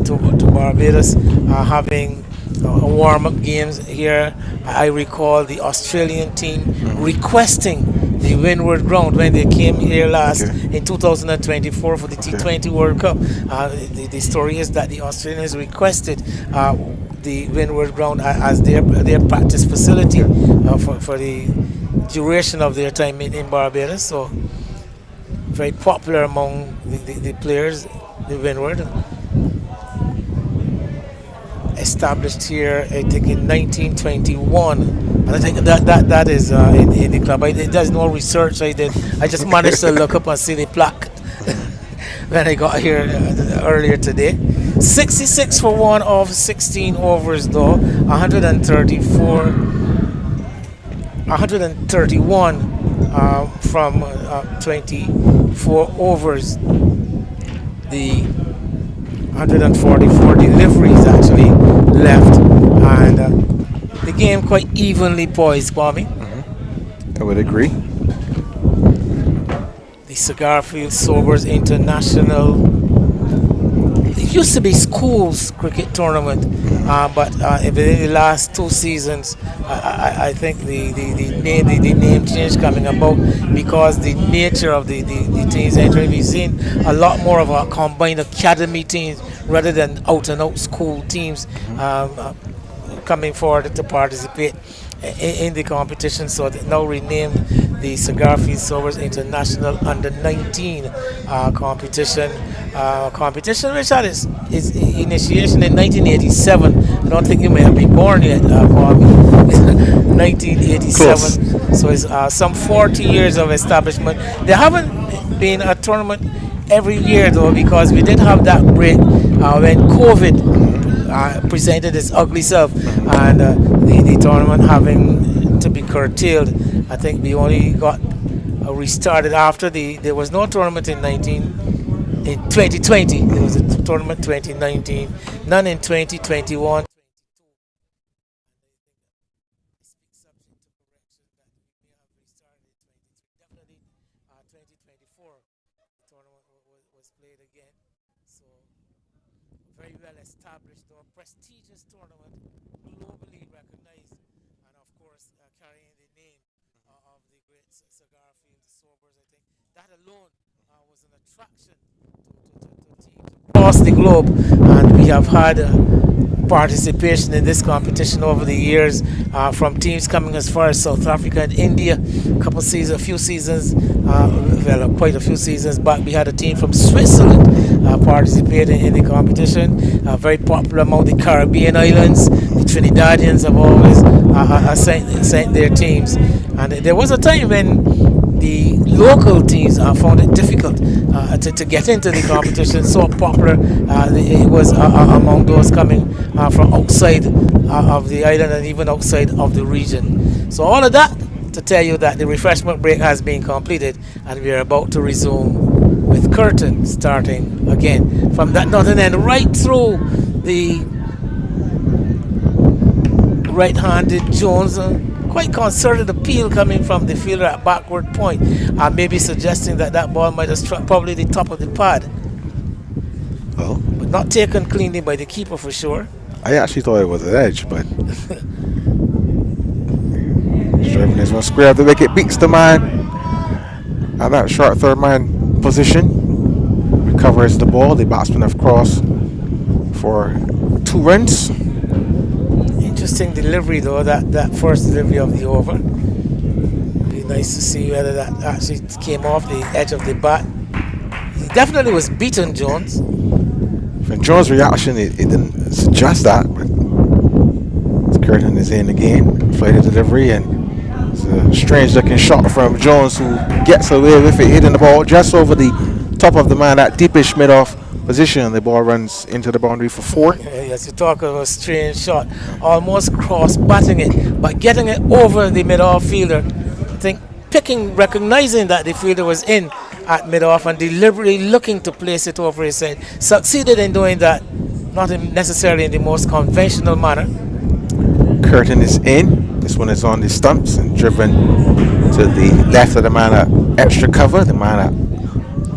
Speaker 1: Barbados, having warm-up games here. I recall the Australian team requesting the Windward ground when they came here last in 2024 for the T20 World Cup. The story is that the Australians requested the Windward ground as their practice facility for the duration of their time in Barbados. So very popular among the players, the Windward. Established here, I think, in 1921, and I think that is in the club. There's no research I did. I just managed to look up and see the plaque when I got here earlier today. 66 for 1 of 16 overs, though. 131 from 24 overs. The 144 deliveries actually left, and the game quite evenly poised, Kwame.
Speaker 2: I would agree.
Speaker 1: The Garfield Sobers International, the used to be schools cricket tournament, but within the last 2 seasons, I think the name change coming about because the nature of the teams entering. We've seen a lot more of our combined academy teams rather than out and out school teams coming forward to participate in the competition. So they now renamed the Garfield Sobers International Under 19 competition. Competition which had its initiation in 1987. I don't think you may have been born yet, Paul. 1987.
Speaker 2: Close.
Speaker 1: So it's some 40 years of establishment. There haven't been a tournament every year though, because we did have that break when COVID presented its ugly self, and the tournament having to be curtailed. I think we only got restarted after there was no tournament in 2020. There was a tournament 2019, none in 2021. Definitely 2024 the tournament was played again. So very well established, though prestigious tournament, globally recognized, and of course carrying the name of the great Garfield Sobers. I think that alone was an attraction to teams across the globe, and we have had participation in this competition over the years from teams coming as far as South Africa and India. Quite a few seasons back, we had a team from Switzerland participating in the competition. Very popular among the Caribbean islands. The Trinidadians have always sent their teams, and there was a time when the local teams found it difficult to get into the competition. So popular it was among those coming from outside of the island and even outside of the region. So all of that to tell you that the refreshment break has been completed, and we are about to resume with curtain starting again from that northern end right through the right-handed Jones. Quite concerted appeal coming from the fielder at backward point, maybe suggesting that ball might have struck probably the top of the pad.
Speaker 2: Well,
Speaker 1: but not taken cleanly by the keeper for sure.
Speaker 2: I actually thought it was an edge, but he's driving this one square of the wicket, beats the man at that short third man position, recovers the ball. The batsmen have crossed for 2 runs.
Speaker 1: Interesting delivery though, that first delivery of the over. Be nice to see whether that actually came off the edge of the bat. He definitely was beaten, Jones.
Speaker 2: From Jones' reaction, it didn't suggest that, but Curtin is in again, flighted delivery, and it's a strange looking shot from Jones, who gets away with it, hitting the ball just over the top of the man, that deepish mid-off position. The ball runs into the boundary for 4.
Speaker 1: Yes, you talk of a strange shot, almost cross-batting it, but getting it over the mid-off fielder. I think recognizing that the fielder was in at mid-off and deliberately looking to place it over his head. Succeeded in doing that, not necessarily in the most conventional manner.
Speaker 2: Curtin is in. This one is on the stumps and driven to the left of the man at extra cover. The man at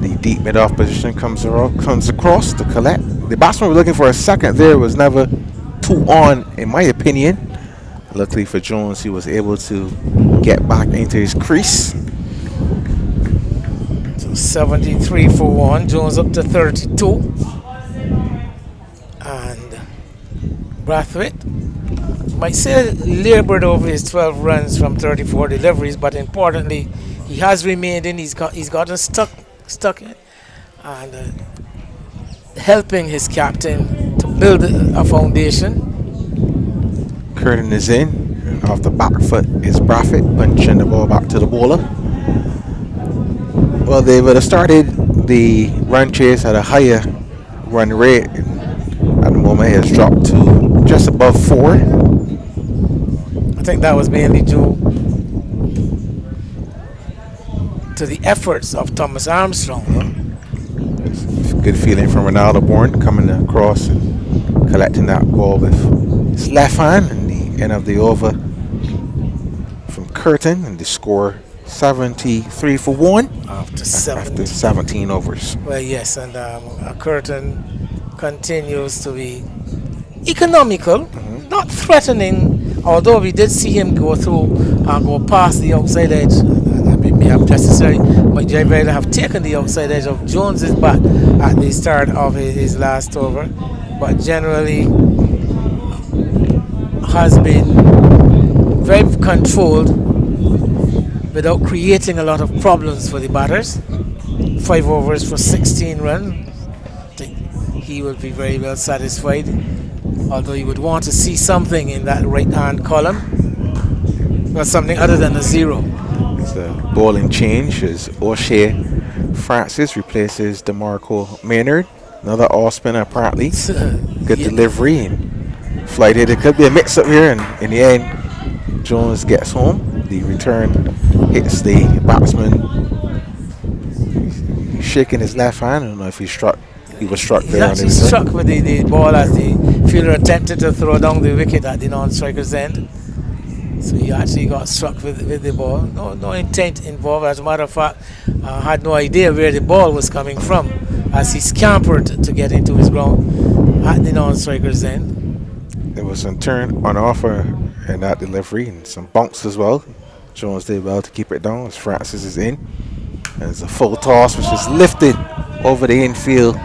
Speaker 2: the deep mid-off position comes across to collect. The batsman was looking for a second there, was never 2 on, in my opinion. Luckily for Jones, he was able to get back into his crease.
Speaker 1: So 73 for 1, Jones up to 32. And Brathwaite might say labored over his 12 runs from 34 deliveries, but importantly, he has remained in. He's gotten stuck in, and helping his captain to build a foundation.
Speaker 2: Curtin is in, and off the back foot is Brathwaite, punching the ball back to the bowler. Well, they would have started the run chase at a higher run rate. At the moment, it has dropped to just above 4.
Speaker 1: I think that was mainly due to the efforts of Thomas Armstrong.
Speaker 2: Good feeling from Ronaldo Bourne coming across and collecting that ball with his left hand, and the end of the over from Curtin, and the score 73 for 1
Speaker 1: after
Speaker 2: 17 overs.
Speaker 1: Well, yes, and Curtin continues to be economical,
Speaker 2: Mhm.
Speaker 1: not threatening. Although we did see him go through and go past the outside edge, may have necessarily, but Jay Vader have taken the outside edge of Jones's bat at the start of his last over, but generally has been very controlled without creating a lot of problems for the batters. 5 overs for 16 runs. I think he will be very well satisfied, although he would want to see something in that right hand column, or something other than a 0.
Speaker 2: It's a bowling change as O'Shea Francis replaces DeMarco Maynard. Another off spinner apparently. Good
Speaker 1: Yeah.
Speaker 2: delivery and flight hit. It could be a mix up here, and in the end, Jones gets home. The return hits the batsman. He's shaking his left hand. I don't know if he struck. He was struck
Speaker 1: He
Speaker 2: there on the
Speaker 1: actually
Speaker 2: return.
Speaker 1: struck with the ball as the fielder attempted to throw down the wicket at the non-striker's end. So he actually got struck with the ball. No intent involved. As a matter of fact, had no idea where the ball was coming from as he scampered to get into his ground at the non-striker's end.
Speaker 2: There was some turn on offer in that delivery and some bunks as well. Jones did well to keep it down as Francis is in. And it's a full toss which is lifted over the infield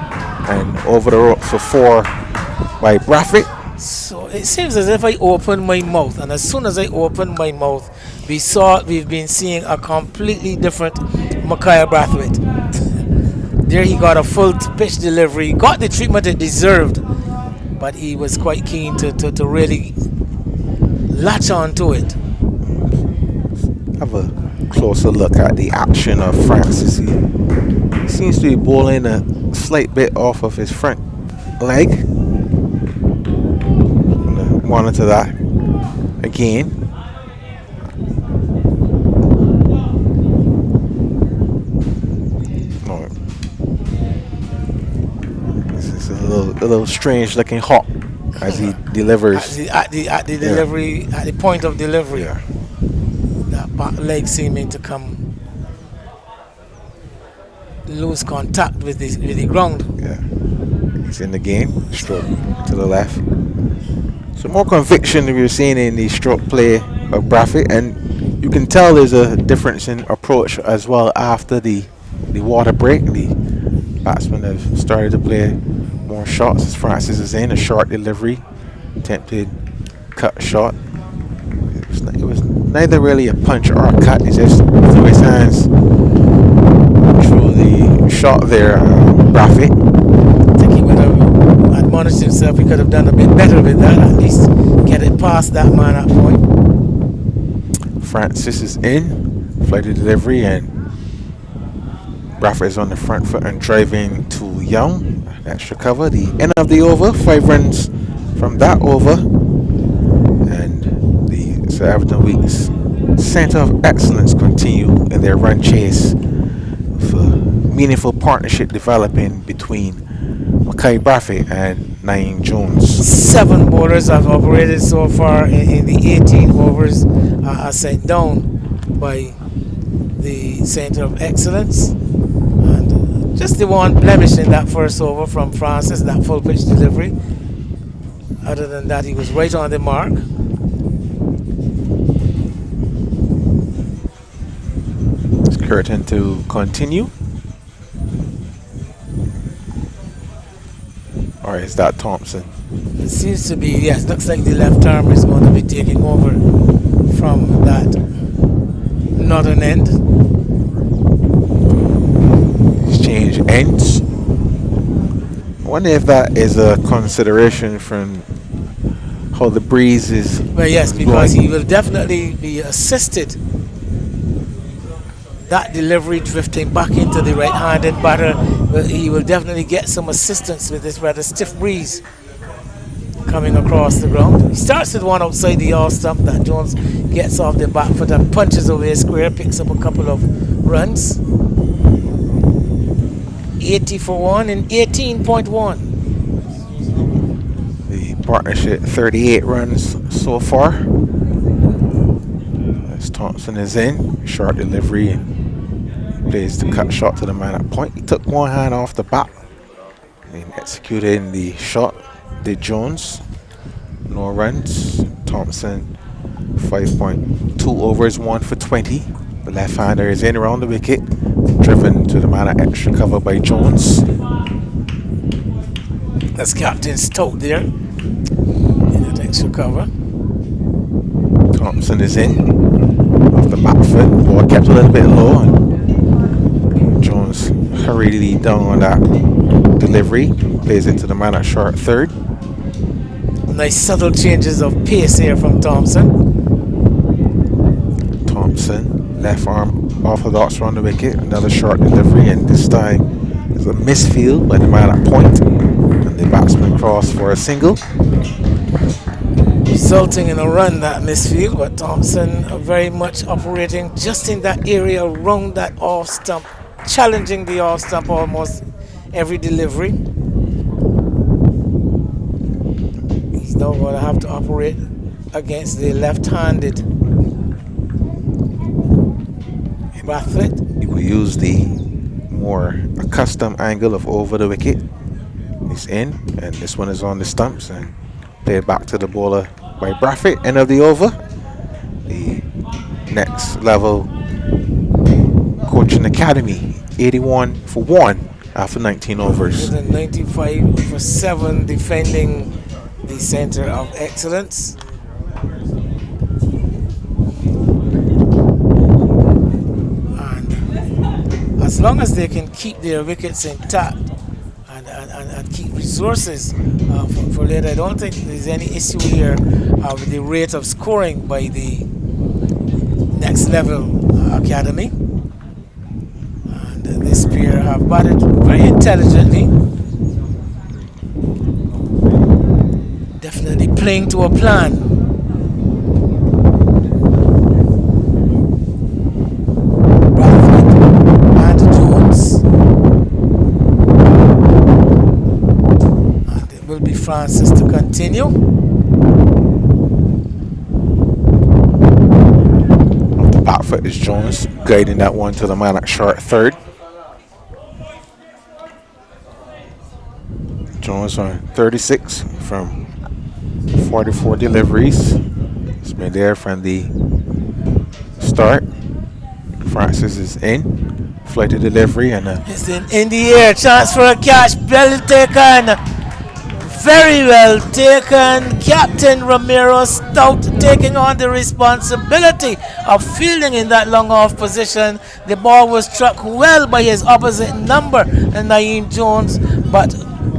Speaker 2: and over the rope for 4 by Braffett.
Speaker 1: So it seems as if I opened my mouth, and as soon as I opened my mouth, we've been seeing a completely different Micaiah Brathwaite. There he got a full pitch delivery, got the treatment it deserved, but he was quite keen to really latch on to it.
Speaker 2: Have a closer look at the action of Francis. He seems to be bowling a slight bit off of his front leg. Monitor that again. No. This is a little strange looking hop as he delivers.
Speaker 1: At the delivery, at the point of delivery,
Speaker 2: Yeah.
Speaker 1: that back leg seeming to come lose contact with the ground.
Speaker 2: Yeah. He's in the game. Stroke to the left. So more conviction we were seeing in the stroke play of Braffett, and you can tell there's a difference in approach as well after the water break. The batsmen have started to play more shots as Francis is in. A short delivery, attempted cut shot. It was neither really a punch or a cut. He just threw his hands through the shot there, Braffett.
Speaker 1: I think he would have admonished himself. He could have done a bit better with that. At least get it past that man at point.
Speaker 2: Francis is in, flighted delivery, and Braffett is on the front foot and driving to Young. Extra cover. The end of the over, 5 runs from that over, and the Sir Everton Weeks Centre of Excellence continue in their run chase for meaningful partnership developing between Micaiah Braffett and Naeem Jones.
Speaker 1: 7 bowlers have operated so far in the 18 overs are sent down by the Centre of Excellence. And just the one blemish in that first over from Francis, that full pitch delivery. Other than that, he was right on the mark.
Speaker 2: It's Curtin to continue. Or is that Thompson?
Speaker 1: It seems to be, yes, looks like the left arm is going to be taking over from that northern end.
Speaker 2: Exchange ends. I wonder if that is a consideration from how the breeze is.
Speaker 1: Well, yes, because he will definitely be assisted. That delivery drifting back into the right-handed batter, he will definitely get some assistance with this rather stiff breeze coming across the ground. He starts with one outside the off stump that Jones gets off the back foot and punches away square, picks up a couple of runs. 80 for 1 and 18.1.
Speaker 2: The partnership 38 runs so far. As Thompson is in, short delivery, and plays the cut shot to the man at point. He took one hand off the bat in executing the shot. Did Jones. No runs. Thompson 5.2 overs, 1 for 20. The left-hander is in around the wicket, driven to the man at extra cover by Jones.
Speaker 1: That's Captain Stout there in that extra cover.
Speaker 2: Thompson is in off the back foot. Ball kept a little bit low, and Jones hurriedly down on that delivery. Plays it to the man at short third.
Speaker 1: Nice subtle changes of pace here from Thompson.
Speaker 2: Thompson, left arm orthodox around the wicket. Another short delivery, and this time there's a misfield by the man at point. And the batsman crossed for a single.
Speaker 1: Resulting in a run, that misfield, but Thompson very much operating just in that area around that off stump, challenging the off stump almost every delivery. He's now going to have to operate against the left-handed Garfield.
Speaker 2: He will use the more accustomed angle of over the wicket. He's in, and this one is on the stumps, and play it back to the bowler by Braffett. End of the over. The next level coaching academy, 81 for 1 after 19 overs.
Speaker 1: 95 for 7, defending the center of excellence. And as long as they can keep their wickets intact and keep resources for later, I don't think there's any issue here with the rate of scoring by the next level academy. And this pair have batted very intelligently, definitely playing to a plan. Francis to continue.
Speaker 2: Off the back foot is Jones, guiding that one to the man at short third. Jones on 36 from 44 deliveries. He's been there from the start. Francis is in. Flighted delivery and
Speaker 1: it's in the air. Chance for a catch. Well taken. Very well taken. Captain Ramiro Stout taking on the responsibility of fielding in that long off position. The ball was struck well by his opposite number, Naeem Jones, but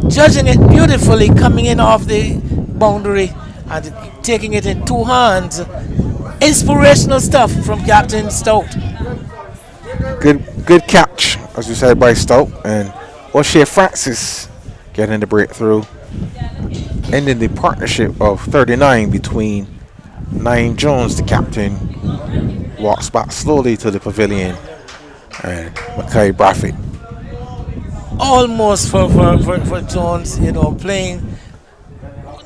Speaker 1: judging it beautifully, coming in off the boundary and taking it in two hands. Inspirational stuff from Captain Stout.
Speaker 2: Good catch, as you said, by Stout, and O'Shea Francis getting the breakthrough, ending the partnership of 39 between Naeem Jones, the captain, walks back slowly to the pavilion, and Mackay Braffett.
Speaker 1: Almost for Jones, playing.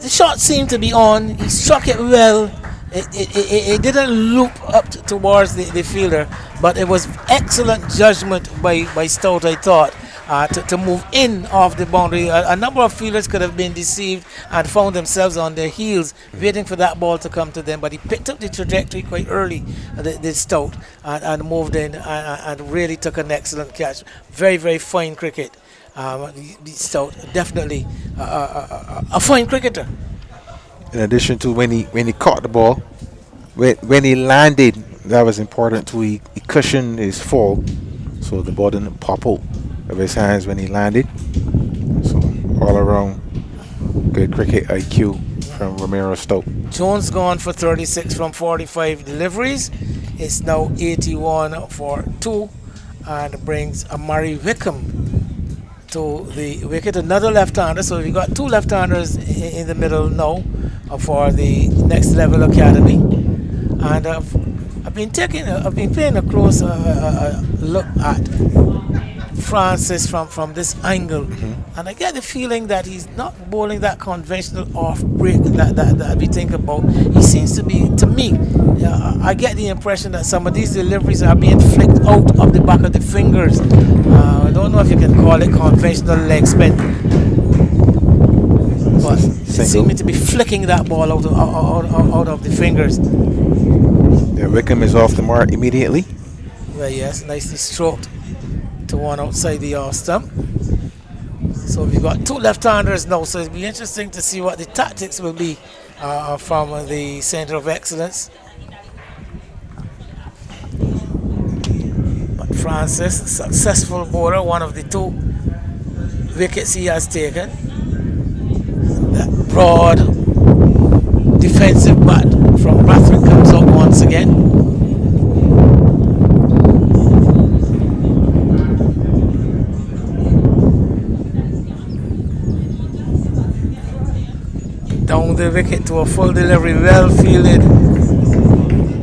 Speaker 1: The shot seemed to be on. He struck it well. It didn't loop up towards the fielder, but it was excellent judgment by Stout, I thought, to move in off the boundary. A number of fielders could have been deceived and found themselves on their heels waiting for that ball to come to them, but he picked up the trajectory quite early, the Stout, and moved in and really took an excellent catch. Very, very fine cricket. The Stout, definitely a fine cricketer.
Speaker 2: In addition to when he caught the ball, when he landed, that was important too. He cushioned his fall, so the ball didn't pop out of his hands when he landed. So all around, good cricket IQ from Ramiro Stout.
Speaker 1: Jones gone for 36 from 45 deliveries. It's now 81 for 2 and brings Amari Wickham to the wicket. Another left-hander, so we've got two left-handers in the middle now for the next level academy. And I've been paying a close look at Francis from this angle, and I get the feeling that he's not bowling that conventional off break that we think about. He seems to be, to me, I get the impression that some of these deliveries are being flicked out of the back of the fingers. I don't know if you can call it conventional leg spin. They
Speaker 2: Single.
Speaker 1: seem to be flicking that ball out of the fingers.
Speaker 2: Yeah, Wickham is off the mark immediately.
Speaker 1: Well, yes, nicely stroked to one outside the off stump. So we've got two left-handers now, so it'll be interesting to see what the tactics will be from the Center of Excellence. But Francis, successful bowler, one of the two wickets he has taken. That broad defensive bat from Brathwaite comes out once again. Down the wicket to a full delivery, well fielded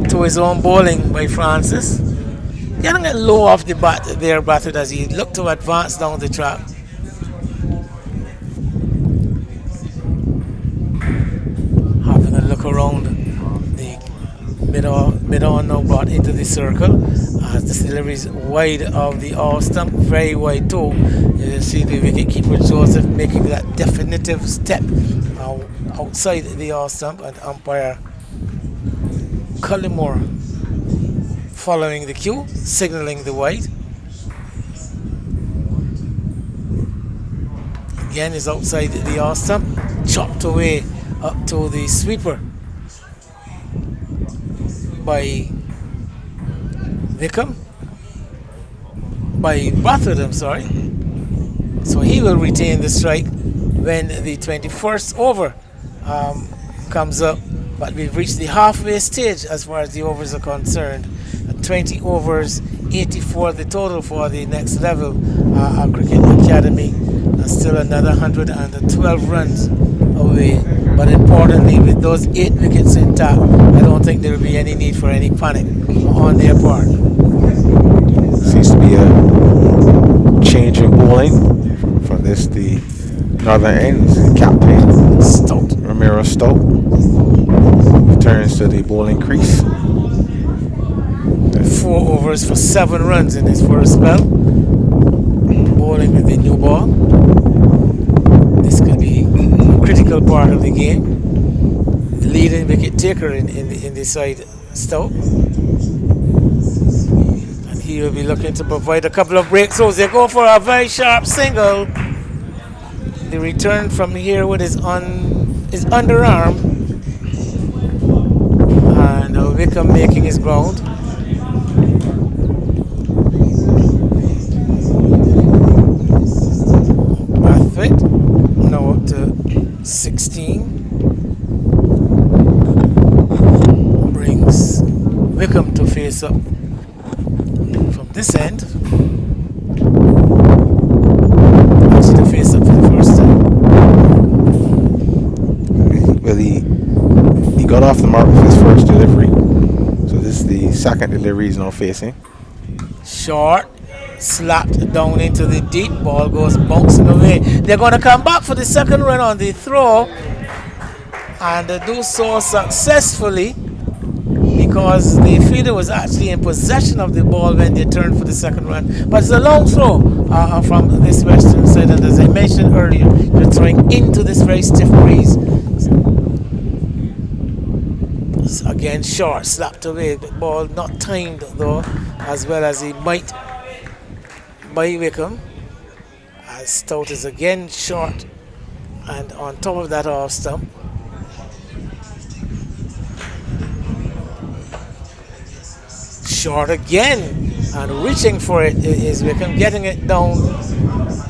Speaker 1: to his own bowling by Francis. Getting it low off the bat there, Brathwaite, as he looked to advance down the track. Having a look around the mid-on now brought into the circle. As this delivery is wide of the off stump, very wide too. You see the wicketkeeper Joseph making that definitive step outside the off stump, and umpire Cullimore following the cue, signalling the wide. Again is outside the off stump, chopped away up to the sweeper by Wickham, by Brathwaite, I'm sorry. So he will retain the strike when the 21st over comes up, but we've reached the halfway stage as far as the overs are concerned. 20 overs, 84 the total for the next level Cricket Academy, and still another 112 runs away. But importantly, with those 8 wickets intact, I don't think there will be any need for any panic on their part.
Speaker 2: Seems to be a change in bowling from this the northern end. Captain
Speaker 1: Stout.
Speaker 2: Ramiro Stoke returns to the bowling crease.
Speaker 1: 4 overs for 7 runs in his first spell. Bowling with the new ball. This could be a critical part of the game. The leading wicket taker in the side, Stoke. And he will be looking to provide a couple of breakthroughs. They go for a very sharp single. The return from here with his underarm. And Wickham making his ground. Brathwaite now up to 16. Brings Wickham to face up from this end. Actually to face up for the first time.
Speaker 2: Well, he got off the mark with his first delivery. So this is the second delivery he's now facing.
Speaker 1: Short, slapped down into the deep, ball goes bouncing away. They're going to come back for the second run on the throw, and they do so successfully because the fielder was actually in possession of the ball when they turned for the second run. But it's a long throw from this western side, and as I mentioned earlier, they're throwing into this very stiff breeze. Again, short, slapped away, the ball not timed though, as well as he might by Wickham. As Stout is again short and on top of that off stump. Short again, and reaching for it is Wickham, getting it down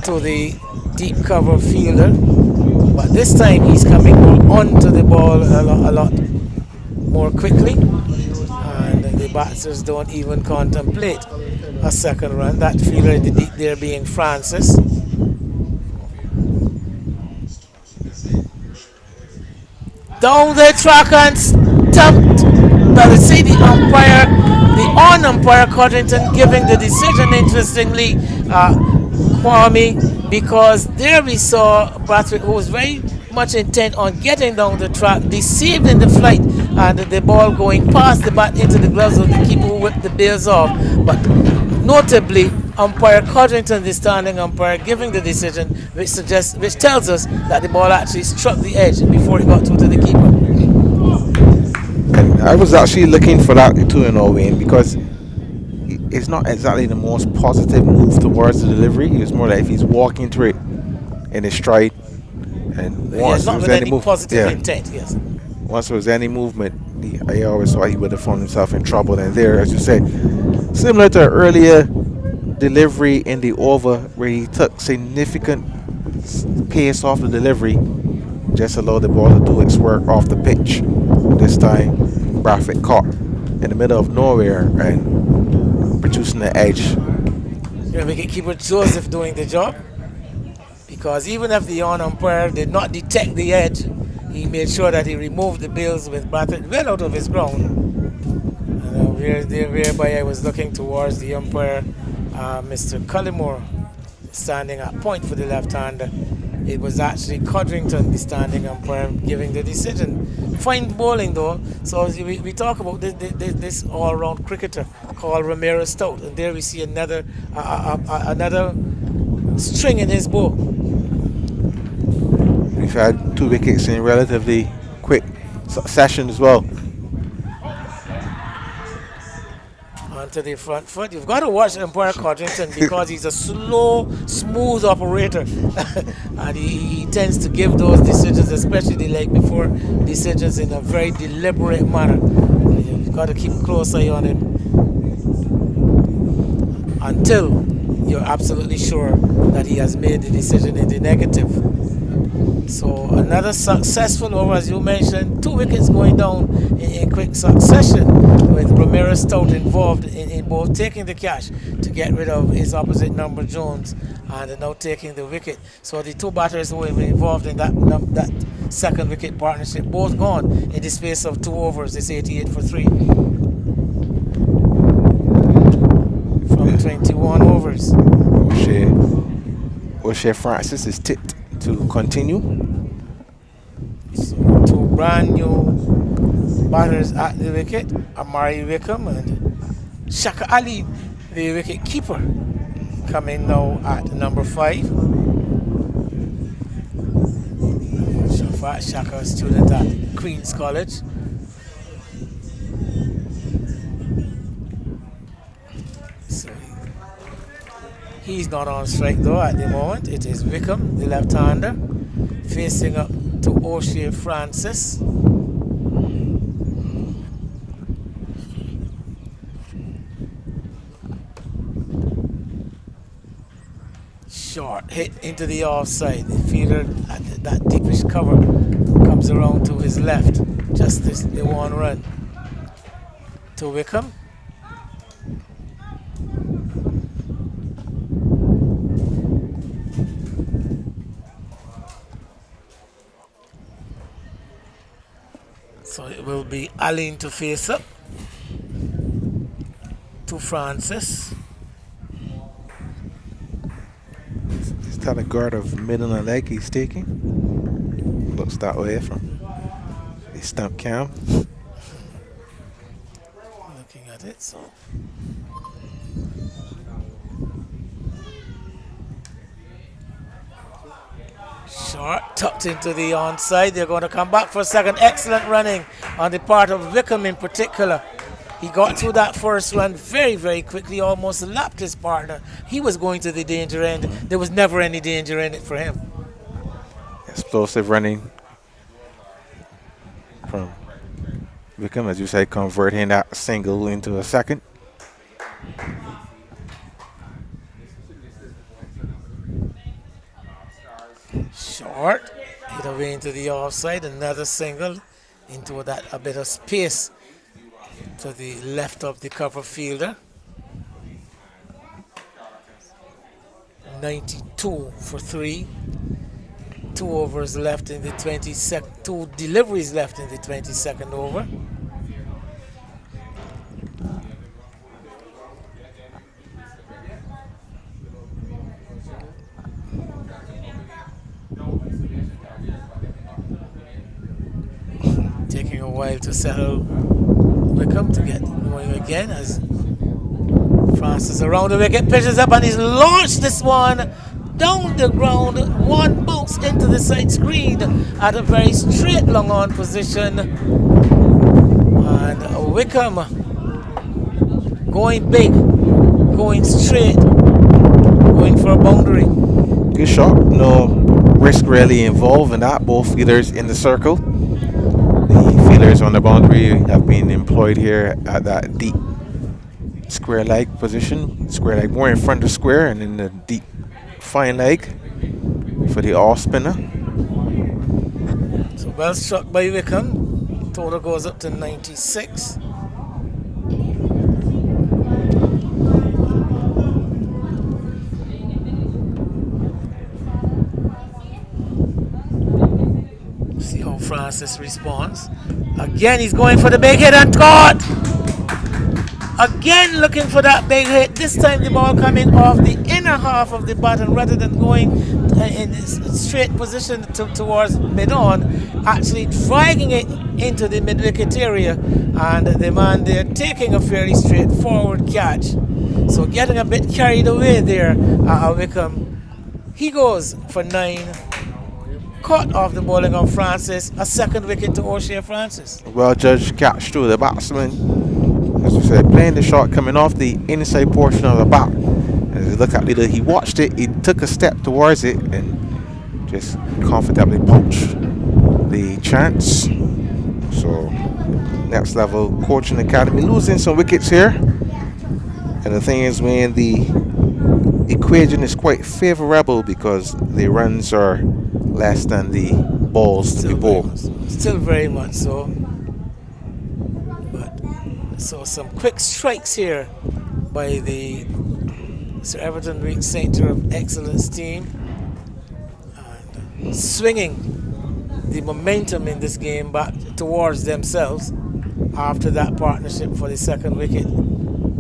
Speaker 1: to the deep cover fielder. But this time he's coming onto the ball a lot more quickly, and the batsers don't even contemplate a second run. That fielder in the deep there being Francis. Down the track and stumped. But see the umpire, the on-umpire Codrington giving the decision, interestingly, Kwame, because there we saw Brathwaite, who was very much intent on getting down the track, deceived in the flight, and the ball going past the bat into the gloves of the keeper who whipped the bails off. But notably, umpire Codrington, the standing umpire, giving the decision, which tells us that the ball actually struck the edge before it got through to the keeper.
Speaker 2: And I was actually looking for that 2-0 win because it's not exactly the most positive move towards the delivery. It's more like if he's walking through it in his stride, and once there
Speaker 1: Not
Speaker 2: was
Speaker 1: with any
Speaker 2: any
Speaker 1: positive intent, yes.
Speaker 2: once there was any movement, I always thought he would have found himself in trouble. And there, as you said, similar to earlier delivery in the over where he took significant pace off the delivery, just allowed the ball to do its work off the pitch. This time, Garfield caught in the middle of nowhere and producing the edge.
Speaker 1: Yeah, wicketkeeper Joseph doing the job, because even if the on umpire did not detect the edge, he made sure that he removed the bills with batted well out of his ground. And whereby I was looking towards the umpire, Mr. Cullimore, standing at point for the left-hander. It was actually Codrington, the standing umpire, giving the decision. Fine bowling though. So we talk about this all-round cricketer called Romero Stout, and there we see another string in his bow.
Speaker 2: We've had 2 wickets in relatively quick succession as well.
Speaker 1: Onto the front foot. You've got to watch umpire Codrington because he's a slow, smooth operator. And he tends to give those decisions, especially the leg before decisions, in a very deliberate manner. You've got to keep a close eye on him until you're absolutely sure that he has made the decision in the negative. So another successful over, as you mentioned, 2 wickets going down in quick succession, with Romero Stout involved in both taking the catch to get rid of his opposite number Jones and now taking the wicket. So the 2 batters who were involved in that second wicket partnership, both gone in the space of 2 overs. It's 88 for 3 from 21 overs.
Speaker 2: O'Shea Francis is tipped to continue.
Speaker 1: So 2 brand new batters at the wicket, Amari Wickham and Shaka Ali, the wicket keeper, coming now at number 5. Shaka, a student at Queen's College. So he's not on strike though at the moment. It is Wickham, the left-hander, facing up to O'Shea Francis. Short hit into the offside. The fielder at that deepish cover comes around to his left. Just the 1 run to Wickham. So it will be Aline to face up to Francis.
Speaker 2: Is that a guard of middle and leg he's taking? Looks that way from the stump cam.
Speaker 1: Looking at it, so short, tucked into the onside. They're going to come back for a second. Excellent running on the part of Wickham in particular. He got through that first run very, very quickly, almost lapped his partner. He was going to the danger end. There was never any danger in it for him.
Speaker 2: Explosive running from Wickham, as you say, converting that single into a second.
Speaker 1: Short, hit away into the offside, another single into that a bit of space to the left of the cover fielder. 92 for 3. 2 overs left in the 22nd, 2 deliveries left in the 22nd over. Taking a while to settle Wickham to get going again, as Francis around the wicket, pitches up and he's launched this one down the ground. One bounce into the side screen at a very straight long on position. And Wickham going big, going straight, going for a boundary.
Speaker 2: Good shot. No risk really involved in that. Both fielders in the circle. The fielders on the boundary have been employed here at that deep square leg position. Square leg more in front of square and in the deep fine leg for the off spinner.
Speaker 1: So well struck by Wickham. Total goes up to 96. See how Francis responds. Again, he's going for the big hit and caught. Again, looking for that big hit. This time the ball coming off the inner half of the baton rather than going in straight position towards mid-on, actually dragging it into the mid-wicket area, and the man there taking a fairly straightforward catch. So getting a bit carried away there at Wickham. He goes for 9. Caught off the bowling of Francis. A second wicket to O'Shea Francis.
Speaker 2: Well judged catch through the batsman. As we said, playing the shot coming off the inside portion of the bat. As you look at Lila, he watched it, he took a step towards it and just comfortably poached the chance. So next level coaching academy losing some wickets here. And the thing is, when the equation is quite favorable because the runs are less than the balls to be bowled.
Speaker 1: Still very much so. But so some quick strikes here by the Sir Everton Reed Centre of Excellence team, and swinging the momentum in this game back towards themselves after that partnership for the second wicket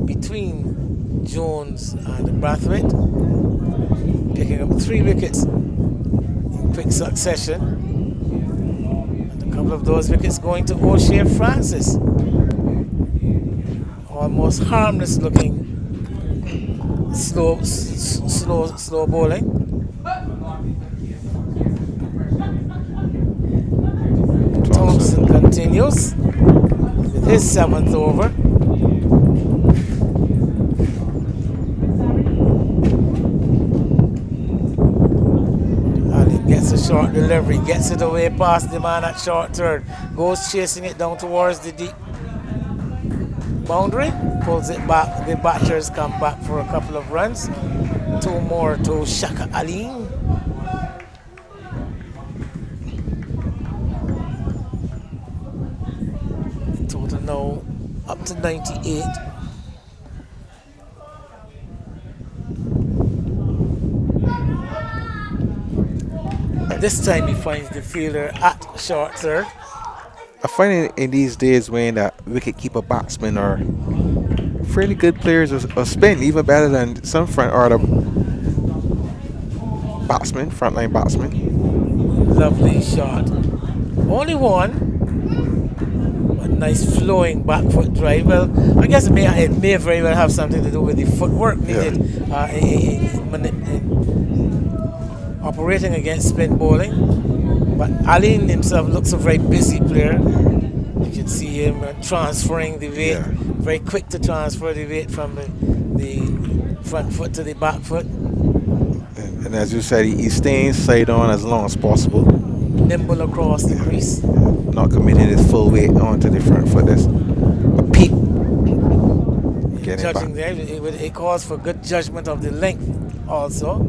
Speaker 1: between Jones and Brathwaite, picking up 3 wickets in quick succession, and a couple of those wickets going to O'Shea Francis. Almost harmless looking slow bowling. Thompson continues with his 7th over. Ali gets a short delivery, gets it away past the man at short third, goes chasing it down towards the deep boundary, pulls it back. The batters come back for a couple of runs. 2 more to Shaka Alim. Total now up to 98. This time he finds the fielder at short third.
Speaker 2: I find in these days when that wicket-keeper batsmen are fairly good players of spin, even better than some front order batsmen, frontline batsmen.
Speaker 1: Lovely shot. Only one. A nice flowing back foot drive. Well, I guess it may very well have something to do with the footwork needed in operating against spin bowling. But Aline himself looks a very busy player. You can see him transferring the weight, very quick to transfer the weight from the front foot to the back foot.
Speaker 2: And as you said, he's staying side on as long as possible.
Speaker 1: Nimble across the crease.
Speaker 2: Not committing his full weight onto the front foot. That's a peep.
Speaker 1: Judging there, it calls for good judgment of the length also.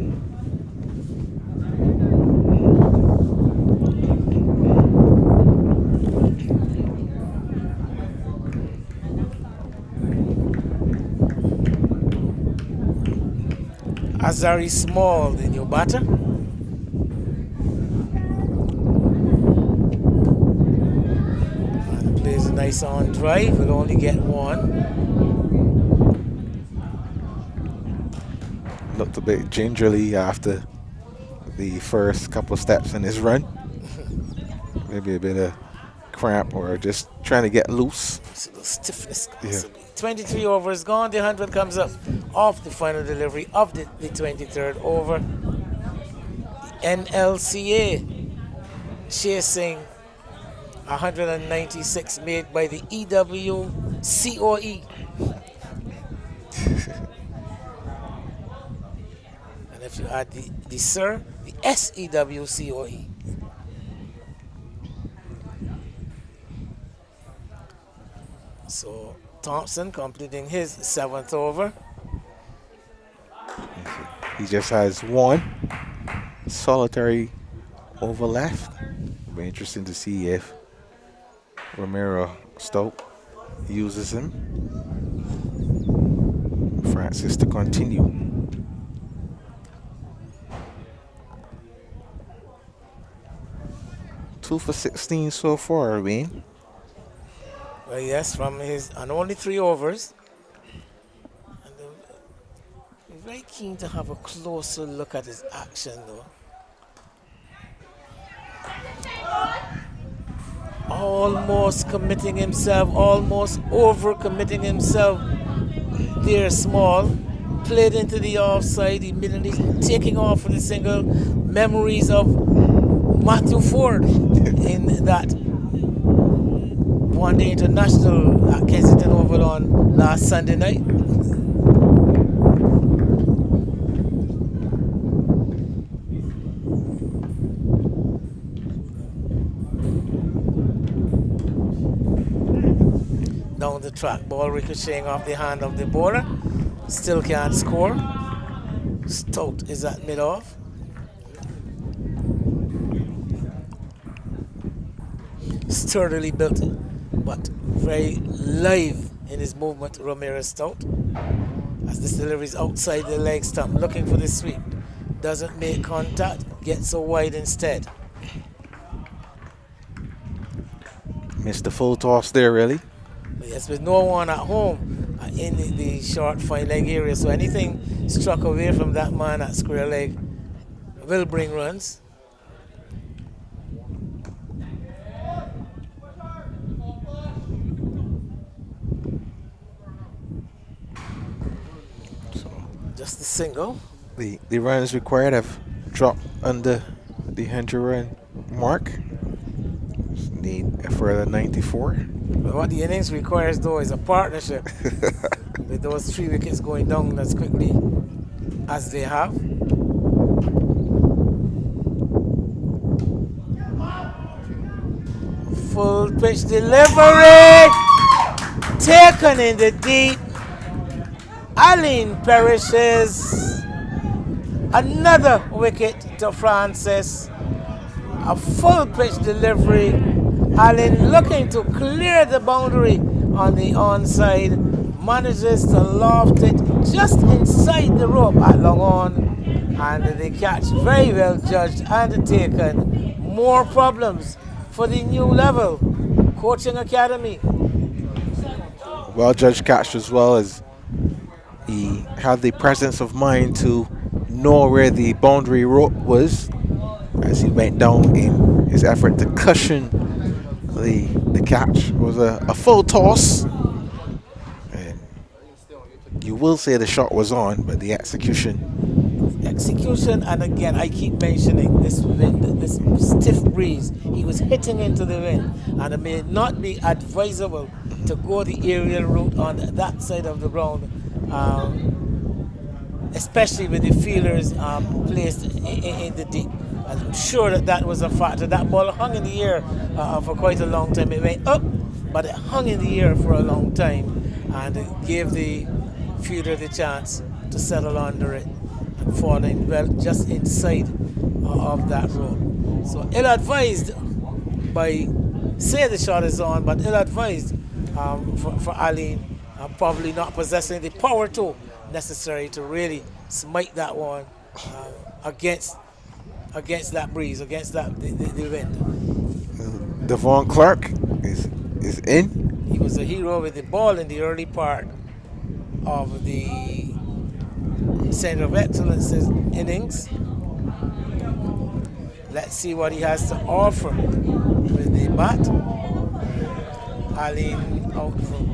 Speaker 1: Azari Small, the new batter. And plays a nice on drive, will only get 1.
Speaker 2: Looked a bit gingerly after the first couple of steps in his run. Maybe a bit of cramp or just trying to get loose.
Speaker 1: It's a little stiffness.
Speaker 2: Yeah.
Speaker 1: 23 overs gone. The 100 comes up off the final delivery of the 23rd over. The NLCA chasing 196 made by the EW COE. And if you add the SIR, the SEW COE. So Thompson completing his 7th over.
Speaker 2: He just has one solitary over left. It'll be interesting to see if Romero Stoke uses him. Francis to continue. Two for 16 so far, Wayne.
Speaker 1: Well, yes, from his and only 3 overs. And we're very keen to have a closer look at his action, though. Almost committing himself, almost over committing himself. There, small. Played into the offside, immediately taking off for the single. Memories of Matthew Ford in that one-day international at Kensington Oval on last Sunday night. Down the track, ball ricocheting off the hand of the bowler. Still can't score. Stout is at mid-off. Sturdily built, but very live in his movement, Romero Stout. As this delivery is outside the leg stump, looking for the sweep. Doesn't make contact, gets so wide instead.
Speaker 2: Missed the full toss there, really.
Speaker 1: But yes, with no one at home in the short fine leg area, so anything struck away from that man at square leg will bring runs. Just a single.
Speaker 2: The runs required have dropped under the 100-run mark. Just need a further 94.
Speaker 1: But what the innings requires, though, is a partnership with those 3 wickets going down as quickly as they have. Full pitch delivery, taken in the deep. Aline perishes. Another wicket to Francis. A full pitch delivery. Aline looking to clear the boundary on the onside. Manages to loft it just inside the rope at long on. And the catch very well judged and taken. More problems for the new level coaching academy.
Speaker 2: Well judged catch as well, as he had the presence of mind to know where the boundary rope was as he went down in his effort to cushion the catch. It was a full toss, and you will say the shot was on, but the execution,
Speaker 1: and again I keep mentioning this wind, this stiff breeze. He was hitting into the wind, and it may not be advisable to go the aerial route on that side of the ground, especially with the fielders placed in the deep. I'm sure that was a factor. That ball hung in the air for quite a long time. It went up, but it hung in the air for a long time, and it gave the fielder the chance to settle under it and fall in well just inside of that rope. So ill-advised by, say the shot is on, but ill-advised for Aline, probably not possessing the power tool necessary to really smite that one against that breeze, against that the wind.
Speaker 2: Devon Clark is in.
Speaker 1: He was a hero with the ball in the early part of the Center of Excellence innings. Let's see what he has to offer with the bat. Aline out for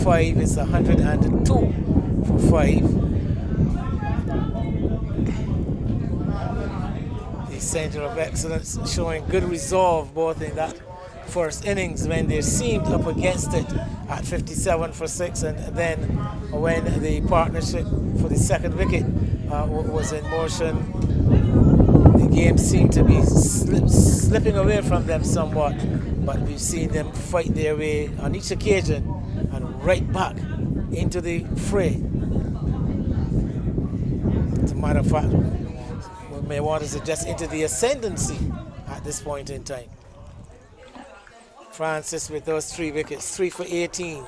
Speaker 1: 5. It's 102 for 5. The center of excellence showing good resolve both in that first innings when they seemed up against it at 57 for 6, and then when the partnership for the second wicket was in motion, the game seemed to be slipping away from them somewhat, but we've seen them fight their way on each occasion and right back into the fray. As a matter of fact, we may want to suggest into the ascendancy at this point in time. Francis with those 3 wickets, 3 for 18.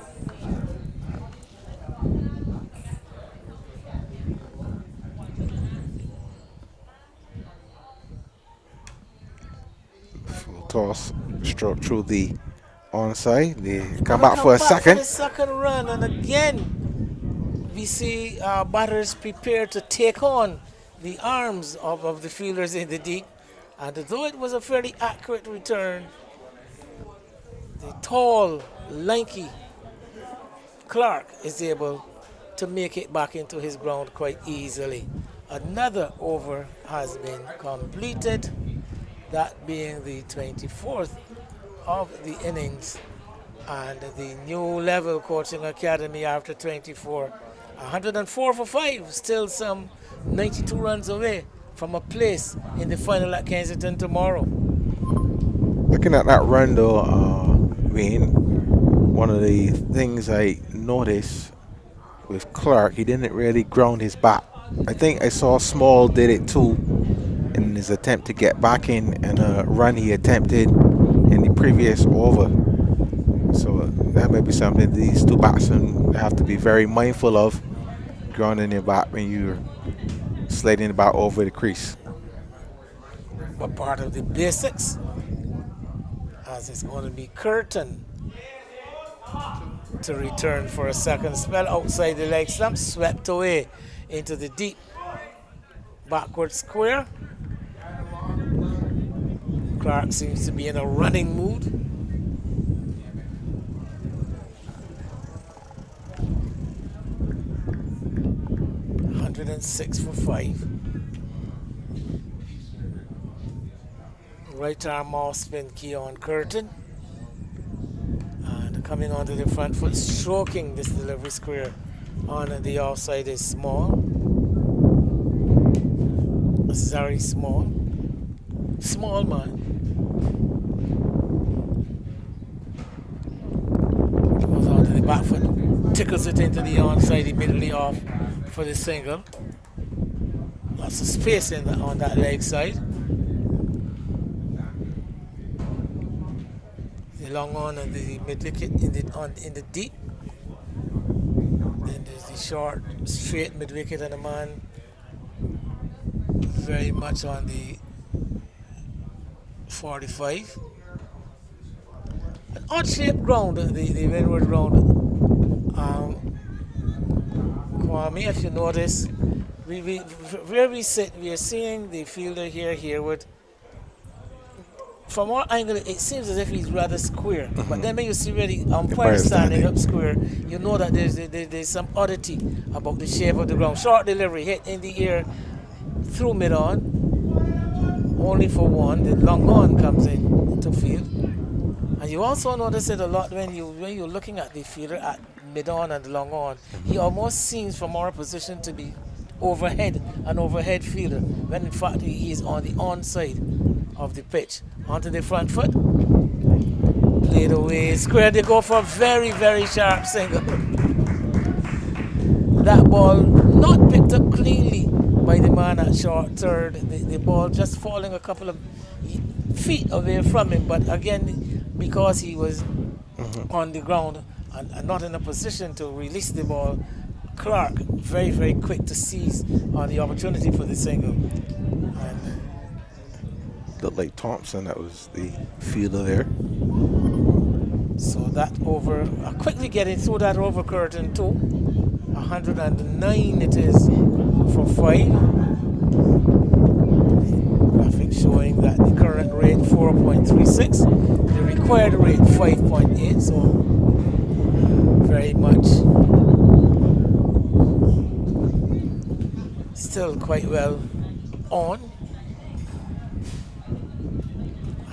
Speaker 2: Full toss, stroke through the onside. They come back for a second.
Speaker 1: For the second run, and again, we see our batters prepared to take on the arms of the fielders in the deep. And though it was a fairly accurate return, the tall, lanky Clark is able to make it back into his ground quite easily. Another over has been completed, that being the 24th of the innings, and the new level coaching academy after 24. 104 for 5, still some 92 runs away from a place in the final at Kensington tomorrow.
Speaker 2: Looking at that run though, Wayne, one of the things I noticed with Clark, he didn't really ground his bat. I think I saw Small did it too in his attempt to get back in a run he attempted in the previous over. So that may be something these two batsmen have to be very mindful of, grounding your bat when you're sliding the bat over the crease.
Speaker 1: But part of the basics, as it's going to be Curtin to return for a second spell outside the leg stump, swept away into the deep backward square. Clark seems to be in a running mood. $106 for 5. Right arm off spin key on Curtin. And coming onto the front foot, stroking this delivery square on the offside is Small. Zari Small. Small man. Goes onto the back foot, tickles it into the onside immediately off for the single. Lots of space on that leg side. The long on and the mid wicket in the deep. Then there's the short, straight mid wicket, and a man very much on the 45. An odd shaped ground, the windward ground. Kwame, if you notice, where we sit, we are seeing the fielder here with. From our angle, it seems as if he's rather square. Mm-hmm. But then when you see where the umpire standing up square, you know that there's some oddity about the shape of the ground. Short delivery, hit in the air through mid-on, only for 1. The long on comes into field. And you also notice it a lot when you're looking at the fielder at mid-on and long on. He almost seems from our position to be an overhead fielder, when in fact he is on the onside of the pitch. Onto the front foot, played away, square. They go for a very, very sharp single. That ball not picked up cleanly by the man at short third. The ball just falling a couple of feet away from him, but again, because he was on the ground and not in a position to release the ball, Clark very, very quick to seize on the opportunity for the single. And
Speaker 2: looked like Thompson, that was the fielder there.
Speaker 1: So that over, quickly getting through that over Curtin too. 109 it is for 5. Graphic showing that the current rate 4.36, the required rate 5.8, so very much still quite well on.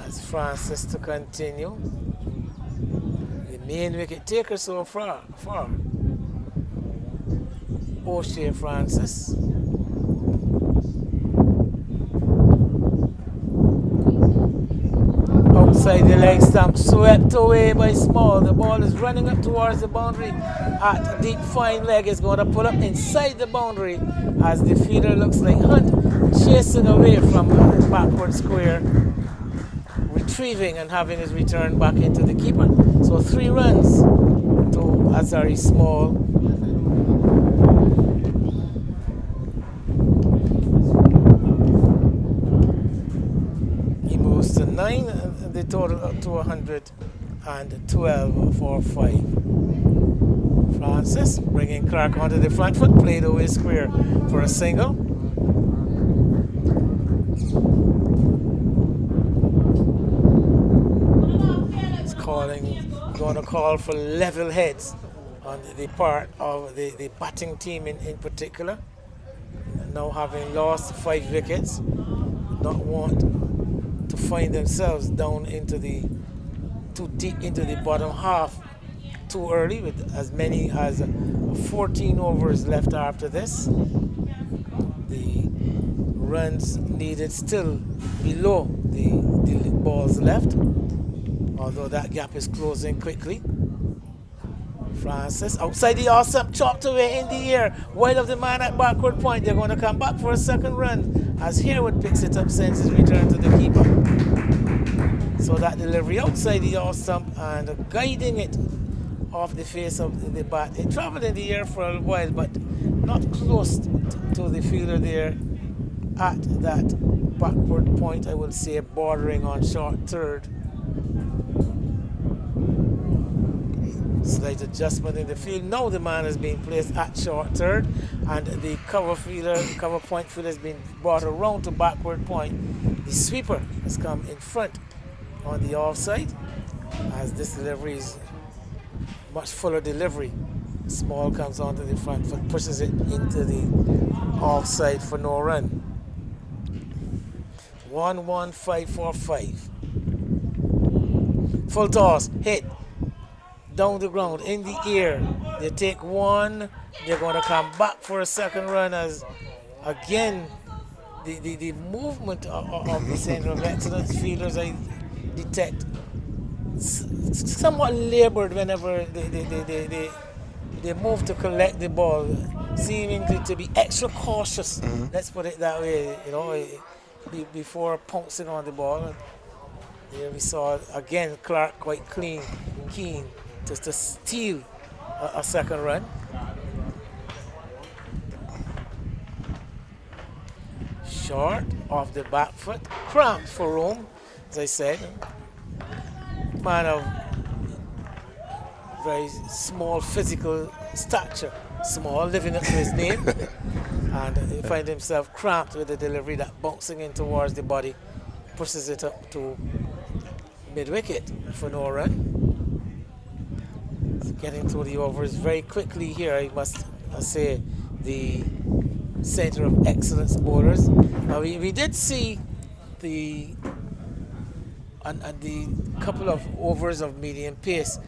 Speaker 1: As Francis to continue. The main wicket taker so far. O'Shea Francis. Outside the leg stump, swept away by Small. The ball is running up towards the boundary. At deep fine leg is going to pull up inside the boundary as the fielder looks like Hunt chasing away from backward square, retrieving and having his return back into the keeper. So 3 runs to Azari Small. He moves to 9, the total up to 112 for 5. Francis bringing Clark onto the front foot, played away square for a single. Going to call for level heads on the part of the batting team in particular. Now having lost 5 wickets, not want to find themselves down into too deep into the bottom half too early, with as many as 14 overs left after this. The runs needed still below the balls left, although that gap is closing quickly. Francis outside the awesome, chopped away in the air, wide of the man at backward point. They're going to come back for a second run as Harewood picks it up, sends his return to the keeper. So that delivery outside the off stump and guiding it off the face of the bat. It traveled in the air for a while, but not close to the fielder there at that backward point. I would say bordering on short third. Slight adjustment in the field. Now the man is being placed at short third, and the cover point fielder has been brought around to backward point. The sweeper has come in front on the offside, as this delivery is much fuller delivery. Small comes onto the front foot, pushes it into the offside for no run. 1-1-5-4-5. Full toss, hit down the ground, in the air. They take 1. They're going to come back for a second run, as again the movement of the center of excellence fielders I detect somewhat labored whenever they move to collect the ball, seemingly to be extra cautious. Let's put it that way, before pouncing on the ball. Here we saw again Clark quite keen to steal a second run. Short off the back foot, cramped for room, as I said. Man of very small physical stature, Small, living up to his name, and he finds himself cramped with the delivery that bouncing in towards the body pushes it up to mid-wicket for no run. Getting through the overs very quickly here, I must say, the center of excellence bowlers. Now we did see the couple of overs of medium pace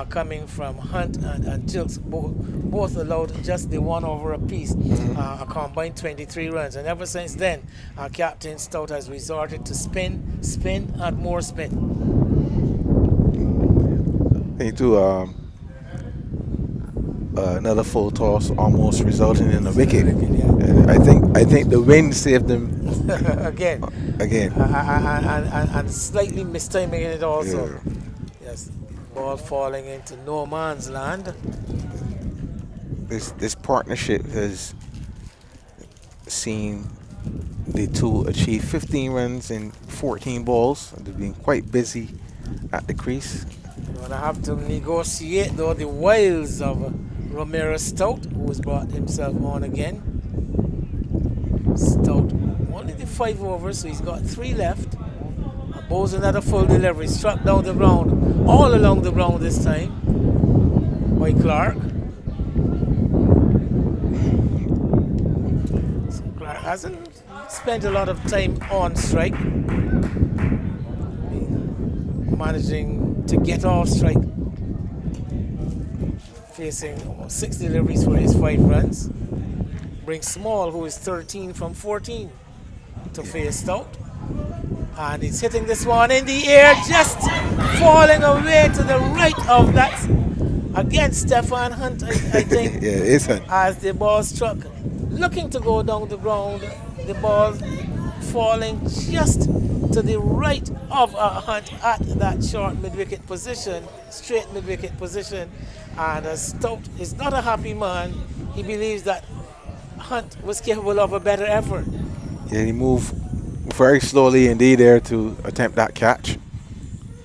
Speaker 1: coming from Hunt and Tilks, both allowed just the 1 over apiece, a combined 23 runs. And ever since then, Captain Stout has resorted to spin, and more spin.
Speaker 2: They do another full toss, almost resulting in a wicket. And I think the wind saved them
Speaker 1: again. And slightly mistiming it also. Yeah. Yes, ball falling into no man's land.
Speaker 2: This partnership has seen the two achieve 15 runs in 14 balls. They've been quite busy at the crease.
Speaker 1: You're going to have to negotiate, though, the wiles of Romero Stout, who has brought himself on again. Stout only the 5 overs, so he's got 3 left. Bowls another full delivery, struck down the ground, all along the ground this time by Clark. So Clark hasn't spent a lot of time on strike, managing to get off strike, facing almost 6 deliveries for his 5 runs. Brings Small, who is 13 from 14, to face Stout. And he's hitting this one in the air, just falling away to the right of that. Again, Stefan Hunt, I think.
Speaker 2: Yeah, it's Hunt.
Speaker 1: As the ball struck, looking to go down the ground, the ball falling just to the right of Hunt at that short mid-wicket position, straight mid-wicket position. And Stout is not a happy man. He believes that Hunt was capable of a better effort.
Speaker 2: Yeah, he moved very slowly indeed there to attempt that catch.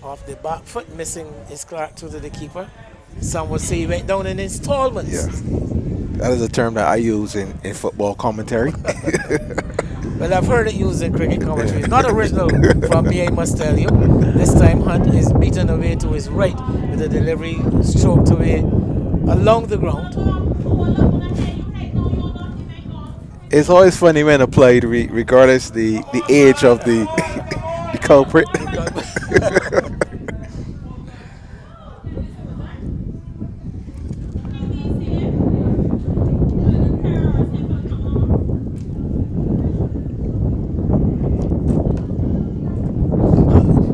Speaker 1: Off the back foot, missing his Clark to the keeper. Some would say he went down in installments.
Speaker 2: Yeah, that is a term that I use in football commentary.
Speaker 1: Well, I've heard it used in cricket commentary. It's not original from me, I must tell you. This time Hunt is beaten away to his right with a delivery stroked away along the ground.
Speaker 2: It's always funny when applied, regardless the age of the the culprit.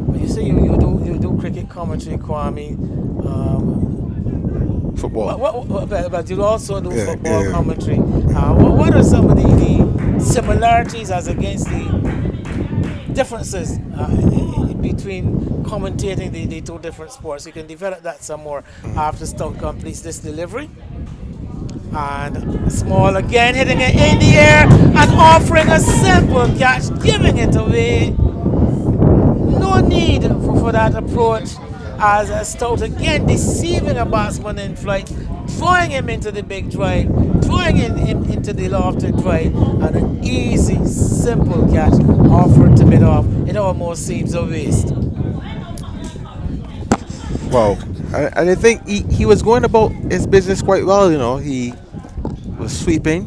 Speaker 1: When you say you do cricket commentary, Kwame,
Speaker 2: Football.
Speaker 1: but you also do
Speaker 2: Yeah,
Speaker 1: football
Speaker 2: yeah.
Speaker 1: commentary. What are some of the similarities as against the differences between commentating the 2 different sports? You can develop that some more after Stout completes this delivery. And Small again hitting it in the air and offering a simple catch, giving it away. No need for that approach, as Stout again deceiving a batsman in flight, throwing him into the big drive, throwing him into the lofted drive, and an easy, simple catch offered to mid-off. It almost seems a waste.
Speaker 2: Wow. And I think he was going about his business quite well, you know. He was sweeping,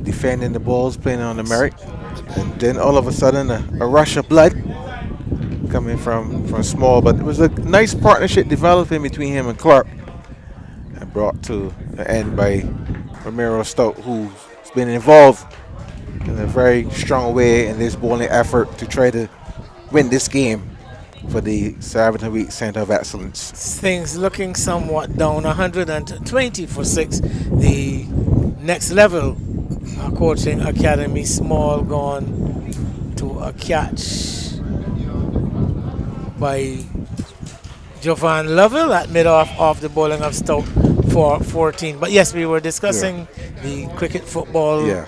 Speaker 2: defending the balls, playing on the merit. And then all of a sudden, a rush of blood coming from Small. But it was a nice partnership developing between him and Clark, and brought to the end by Romero Stout, who's been involved in a very strong way in this bowling effort to try to win this game for the Everton Week Centre of Excellence.
Speaker 1: Things looking somewhat down, 120 for 6. The next level coaching academy, Small gone to a catch by Jovan Lovell at mid-off of the bowling of Stout for 14. But yes, we were discussing the cricket football.
Speaker 2: Yeah.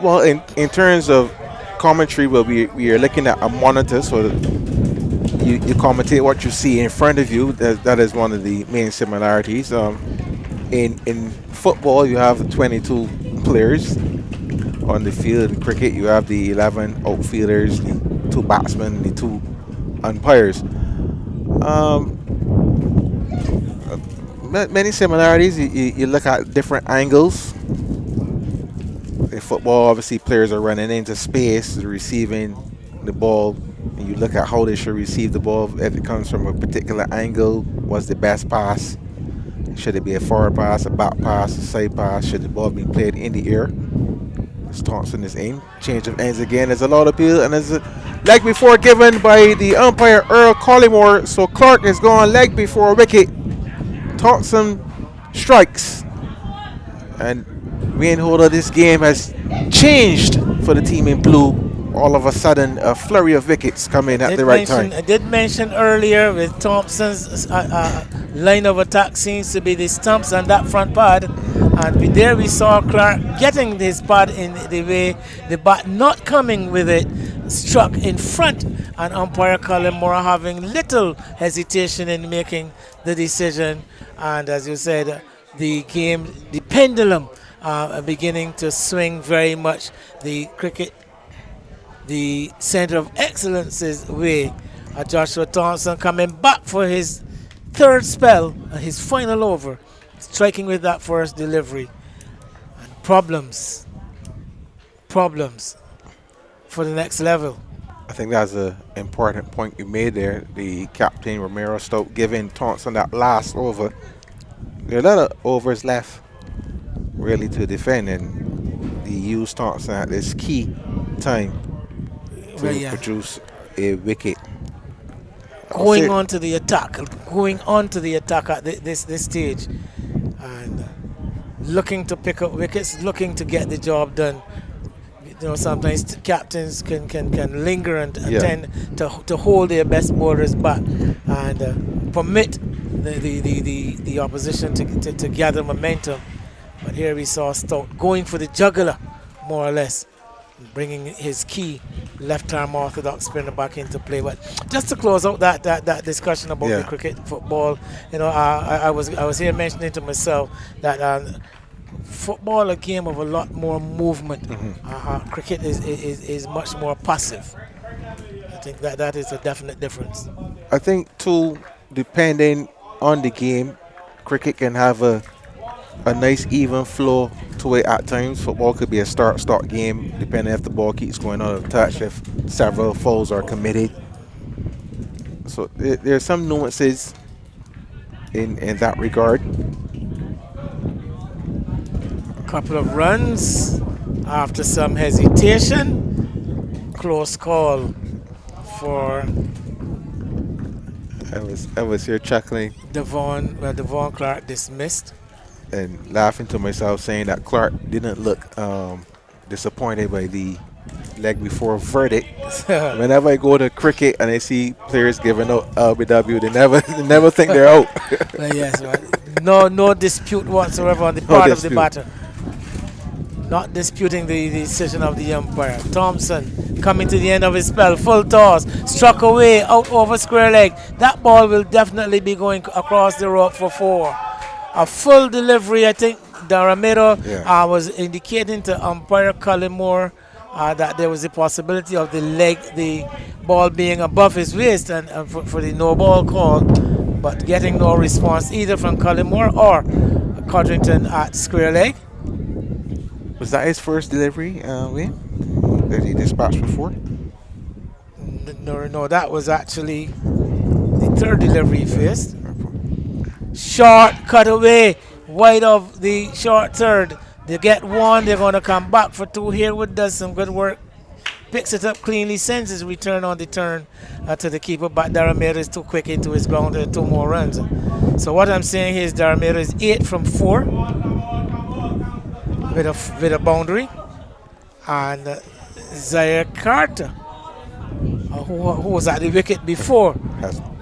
Speaker 2: Well, in terms of commentary, well, we are looking at a monitor, so you commentate what you see in front of you. That is one of the main similarities. In football, you have 22 players on the field. In cricket, you have the 11 outfielders, the 2 batsmen, the 2 umpires. Many similarities. You look at different angles. In football, obviously, players are running into space, receiving the ball. And you look at how they should receive the ball. If it comes from a particular angle, what's the best pass? Should it be a forward pass, a back pass, a side pass? Should the ball be played in the air? As Thompson is in. Change of ends again. There's a lot of appeal, and there's a leg before given by the umpire Earl Collymore. So Clark is going leg before wicket. Thompson strikes, and main holder of this game has changed for the team in blue. All of a sudden, a flurry of wickets come in at the right time.
Speaker 1: I did mention earlier with Thompson's line of attack seems to be the stumps and that front pad. And there we saw Clark getting his pad in the way, the bat not coming with it, struck in front, and umpire Colin Moore having little hesitation in making the decision. And as you said, the game, the pendulum beginning to swing very much the cricket, the center of excellence's way. Joshua Thompson coming back for his third spell, his final over, striking with that first delivery. And problems for the next level.
Speaker 2: I think that's an important point you made there. The captain, Romero Stoke, giving Thompson that last over. There are a lot of overs left, really, to defend, and he used Thompson at this key time to produce a wicket.
Speaker 1: Going on to the attack at this stage, and looking to pick up wickets, looking to get the job done. You know, sometimes captains can linger and tend to hold their best bowlers back and permit the opposition to gather momentum. But here we saw Stoke going for the jugular, more or less, bringing his key left-arm orthodox spinner back into play. But just to close out that discussion about the cricket, football, you know, I was here mentioning to myself that football a game of a lot more movement. Cricket is much more passive. I think that is a definite difference.
Speaker 2: I think too, depending on the game, cricket can have a nice even flow to it at times. Football could be a start game, depending if the ball keeps going out of touch, if several fouls are committed. So there are some nuances in that regard.
Speaker 1: Couple of runs after some hesitation. Close call for
Speaker 2: I was here chuckling.
Speaker 1: Devon Clark dismissed.
Speaker 2: And laughing to myself, saying that Clark didn't look disappointed by the leg before verdict. Whenever I go to cricket and I see players giving out LBW, they never think they're out.
Speaker 1: Yes, right. No dispute whatsoever on the part of the batter. Not disputing the decision of the umpire. Thompson coming to the end of his spell, full toss, struck away, out over square leg. That ball will definitely be going across the rope for 4. A full delivery, I think Daramero was indicating to umpire Cullimore that there was a possibility of the ball being above his waist and for the no ball call, but getting no response either from Cullimore or Codrington at square leg.
Speaker 2: Was that his first delivery, Wayne? That he dispatched before?
Speaker 1: No, that was actually the third delivery he faced. Short cut away, wide of the short third. They get 1, they're going to come back for 2. Harewood does some good work, picks it up cleanly, sends his return on the turn to the keeper, but Daramero is too quick into his ground, 2 more runs. So what I'm saying here is Daramero is 8 from 4. With a boundary, and Zaire Carter, who was at the wicket before,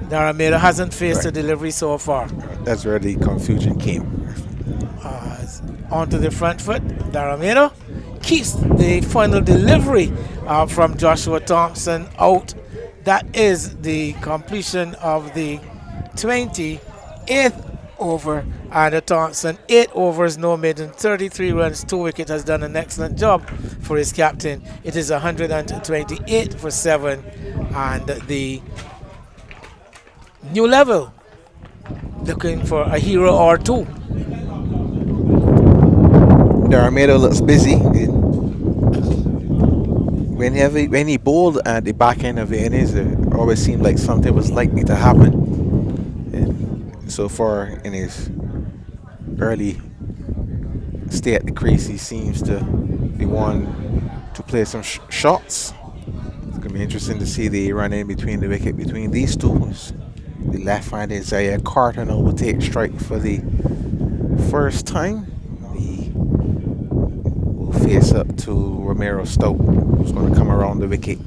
Speaker 1: Daramero hasn't faced a delivery so far.
Speaker 2: That's where the confusion came.
Speaker 1: Onto the front foot, Daramero keeps the final delivery from Joshua Thompson out. That is the completion of the 28th over, and Thompson 8 overs, no maiden, 33 runs, 2 wickets, has done an excellent job for his captain. It is 128 for 7, and the new level, looking for a hero or 2.
Speaker 2: Daramero looks busy. When he bowled at the back end of the innings, it always seemed like something was likely to happen. And so far in his early stay at the crease, he seems to be one to play some shots. It's going to be interesting to see the run in between the wicket between these two. The left-handed Zaire Carter now will take strike for the first time. He will face up to Romero Stoke, who's going to come around the wicket.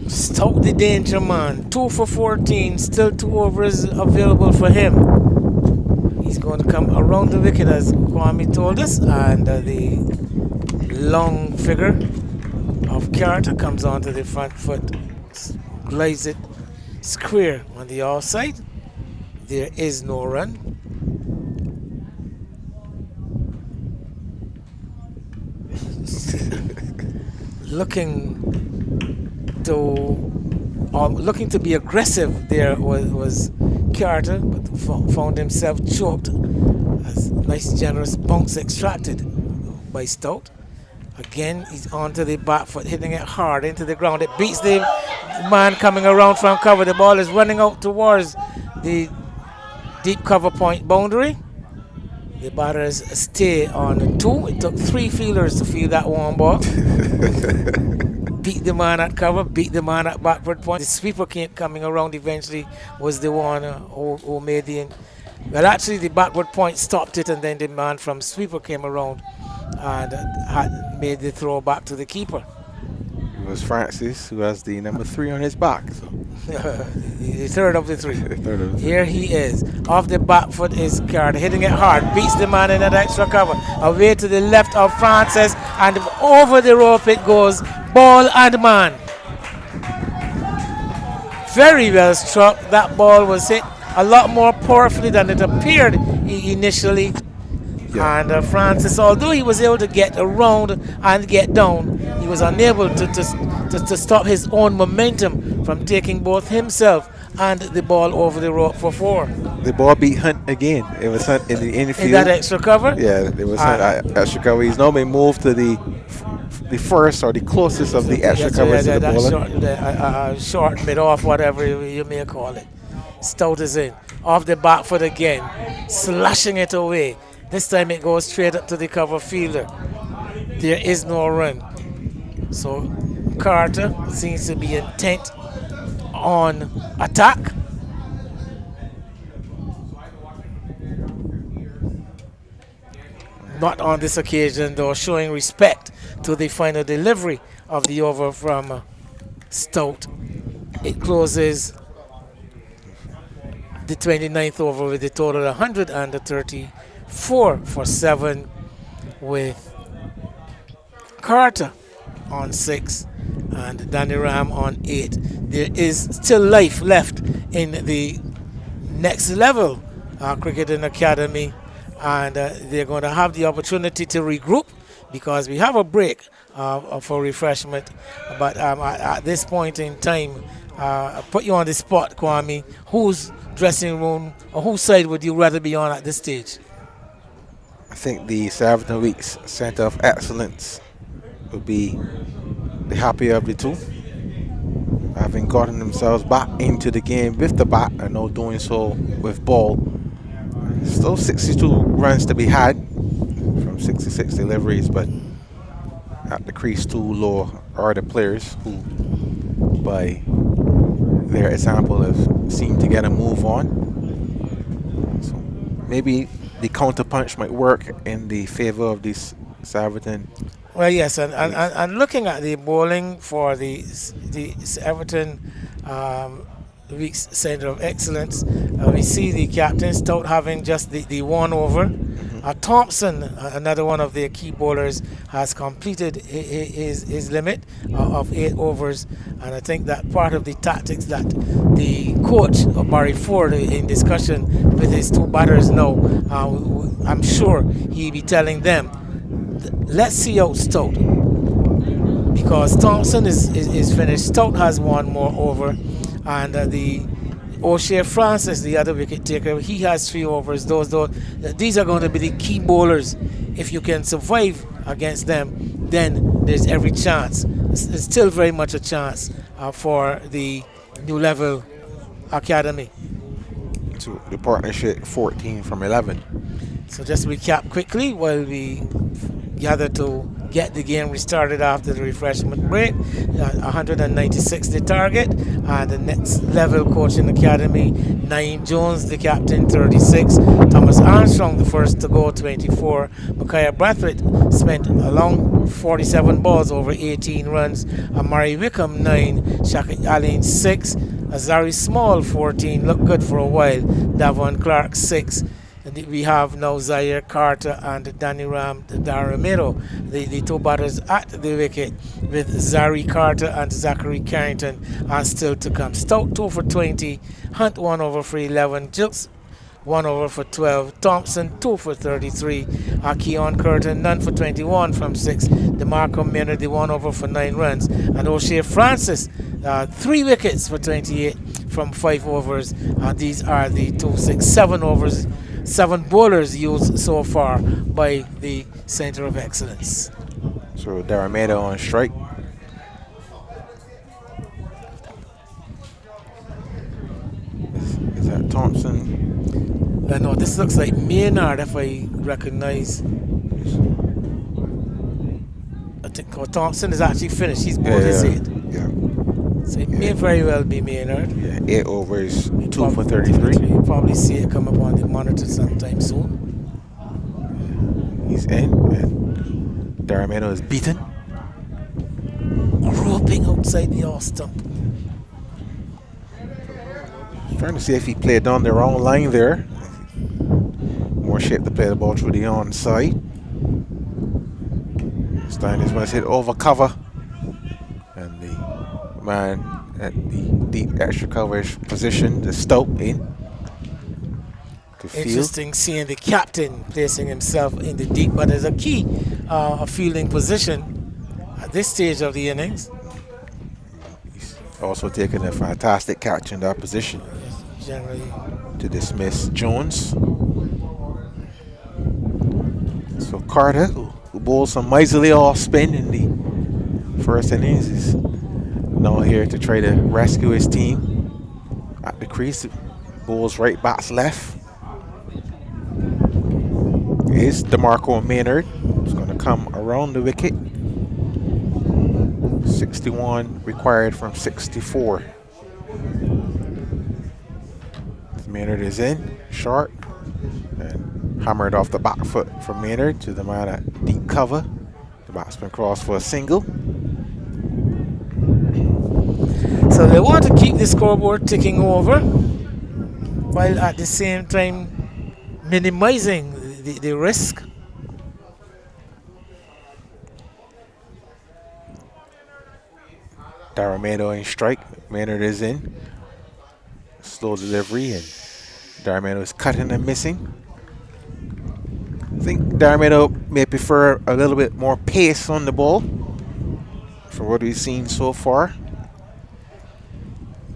Speaker 1: Stoke the danger man, 2 for 14, still 2 overs available for him. He's going to come around the wicket, as Kwame told us, and the long figure of Carter comes onto the front foot, glides it square on the offside. There is no run. looking to be aggressive there was Carter, but found himself choked as nice generous bounce extracted by Stout. Again, he's onto the back foot, hitting it hard into the ground. It beats the man coming around from cover. The ball is running out towards the deep cover point boundary. The batters stay on 2. It took 3 fielders to field that one ball. Beat the man at cover, beat the man at backward point. The sweeper came coming around eventually was the one who made the... Well, actually, the backward point stopped it, and then the man from sweeper came around and had made the throw back to the keeper.
Speaker 2: It was Francis who has the number 3 on his back. So.
Speaker 1: The third of the 3.
Speaker 2: The third of the 3.
Speaker 1: Here he is. Off the back foot is Carter, hitting it hard, beats the man in that extra cover. Away to the left of Francis, and over the rope it goes. Ball and man. Very well struck. That ball was hit a lot more powerfully than it appeared initially. Yeah. And Francis, although he was able to get around and get down, he was unable to stop his own momentum from taking both himself and the ball over the rope for 4.
Speaker 2: The ball beat Hunt again. It was Hunt in the infield.
Speaker 1: In that extra cover?
Speaker 2: Yeah, it was Hunt at extra cover. He's normally moved to the first or the closest of the extra covers to the bowler.
Speaker 1: Short, mid-off, whatever you may call it. Stout is in. Off the back foot again. Slashing it away. This time it goes straight up to the cover fielder. There is no run. So Carter seems to be intent on attack. Not on this occasion, though, showing respect to the final delivery of the over from Stout. It closes the 29th over with a total of 134 for 7, with Carter on 6 and Danny Ram on 8. There is still life left in the next level cricketing academy, and they're going to have the opportunity to regroup because we have a break for refreshment. But at this point in time, I put you on the spot, Kwame. Whose dressing room or whose side would you rather be on at this stage?
Speaker 2: I think the Everton Week's Centre of Excellence would be the happier of the two, having gotten themselves back into the game with the bat and now doing so with ball. Still 62 runs to be had from 66 deliveries, but at the crease too low are the players who, by their example, have seemed to get a move on. So maybe the counter punch might work in the favor of this Everton.
Speaker 1: Well, yes, and looking at the bowling for the Everton Week's Centre of Excellence, we see the captain Stout having just the 1 over. Thompson, another one of their key bowlers, has completed his limit of 8 overs, and I think that part of the tactics that the coach of Barry Ford, in discussion with his 2 batters now, I'm sure he'll be telling them, let's see out Stout, because Thompson is finished. Stout has 1 more over, and the O'Shea Francis, the other wicket taker, he has 3 overs. These are going to be the key bowlers. If you can survive against them, then there's every chance. There's still very much a chance for the New Level Academy.
Speaker 2: To the partnership 14 from 11.
Speaker 1: So just recap quickly while we gather to get the game restarted after the refreshment break. 196 the target, and the next level coaching academy, Naeem Jones the captain, 36. Thomas Armstrong the first to go, 24. Micaiah Brathwaite spent a long 47 balls over 18 runs. Amari Wickham 9, Shaka Allen 6, Azari Small 14, looked good for a while. Davon Clark 6. We have now Zaire Carter and Danny Ram Daramiro, the 2 batters at the wicket, with Zari Carter and Zachary Carrington are still to come. Stout 2 for 20, Hunt 1 over for 11, Gilks 1 over for 12. Thompson, 2 for 33. Keon Curtin, none for 21 from 6. DeMarco Maynard, the 1 over for 9 runs. And O'Shea Francis, 3 wickets for 28 from 5 overs. These are the 2, 6, 7 overs, 7 bowlers used so far by the Center of Excellence.
Speaker 2: So Darameda on strike. Is that Thompson?
Speaker 1: No, this looks like Maynard, if I recognize. I think Thompson is actually finished. He's bowled his 8.
Speaker 2: Yeah.
Speaker 1: So it may very well be Maynard.
Speaker 2: Yeah, 8 overs, 2 for 33.
Speaker 1: You'll probably see it come up on the monitor sometime soon.
Speaker 2: He's in, and Darameda is beaten.
Speaker 1: Roping outside the off stump.
Speaker 2: Trying to see if he played down the wrong line there. More shape to play the ball through the onside. This time this one's hit over cover. And the man at the deep extra coverage position, the Stoke in. To field.
Speaker 1: Interesting seeing the captain placing himself in the deep, but there's a key fielding position at this stage of the innings.
Speaker 2: He's also taking a fantastic catch in that position.
Speaker 1: Generally.
Speaker 2: To dismiss Jones. So Carter, who bowled some miserly off spin in the first innings, is now here to try to rescue his team at the crease. Bowls right, bats left. Is DeMarco Maynard, who's going to come around the wicket. 61 required from 64. Maynard is in, short, and hammered off the back foot from Maynard to the man at deep cover. The batsman crossed for a single.
Speaker 1: So they want to keep the scoreboard ticking over, while at the same time minimizing the risk.
Speaker 2: Darameda in strike. Maynard is in. Slow delivery, and Darameda is cutting and missing. I think Darameda may prefer a little bit more pace on the ball for what we've seen so far.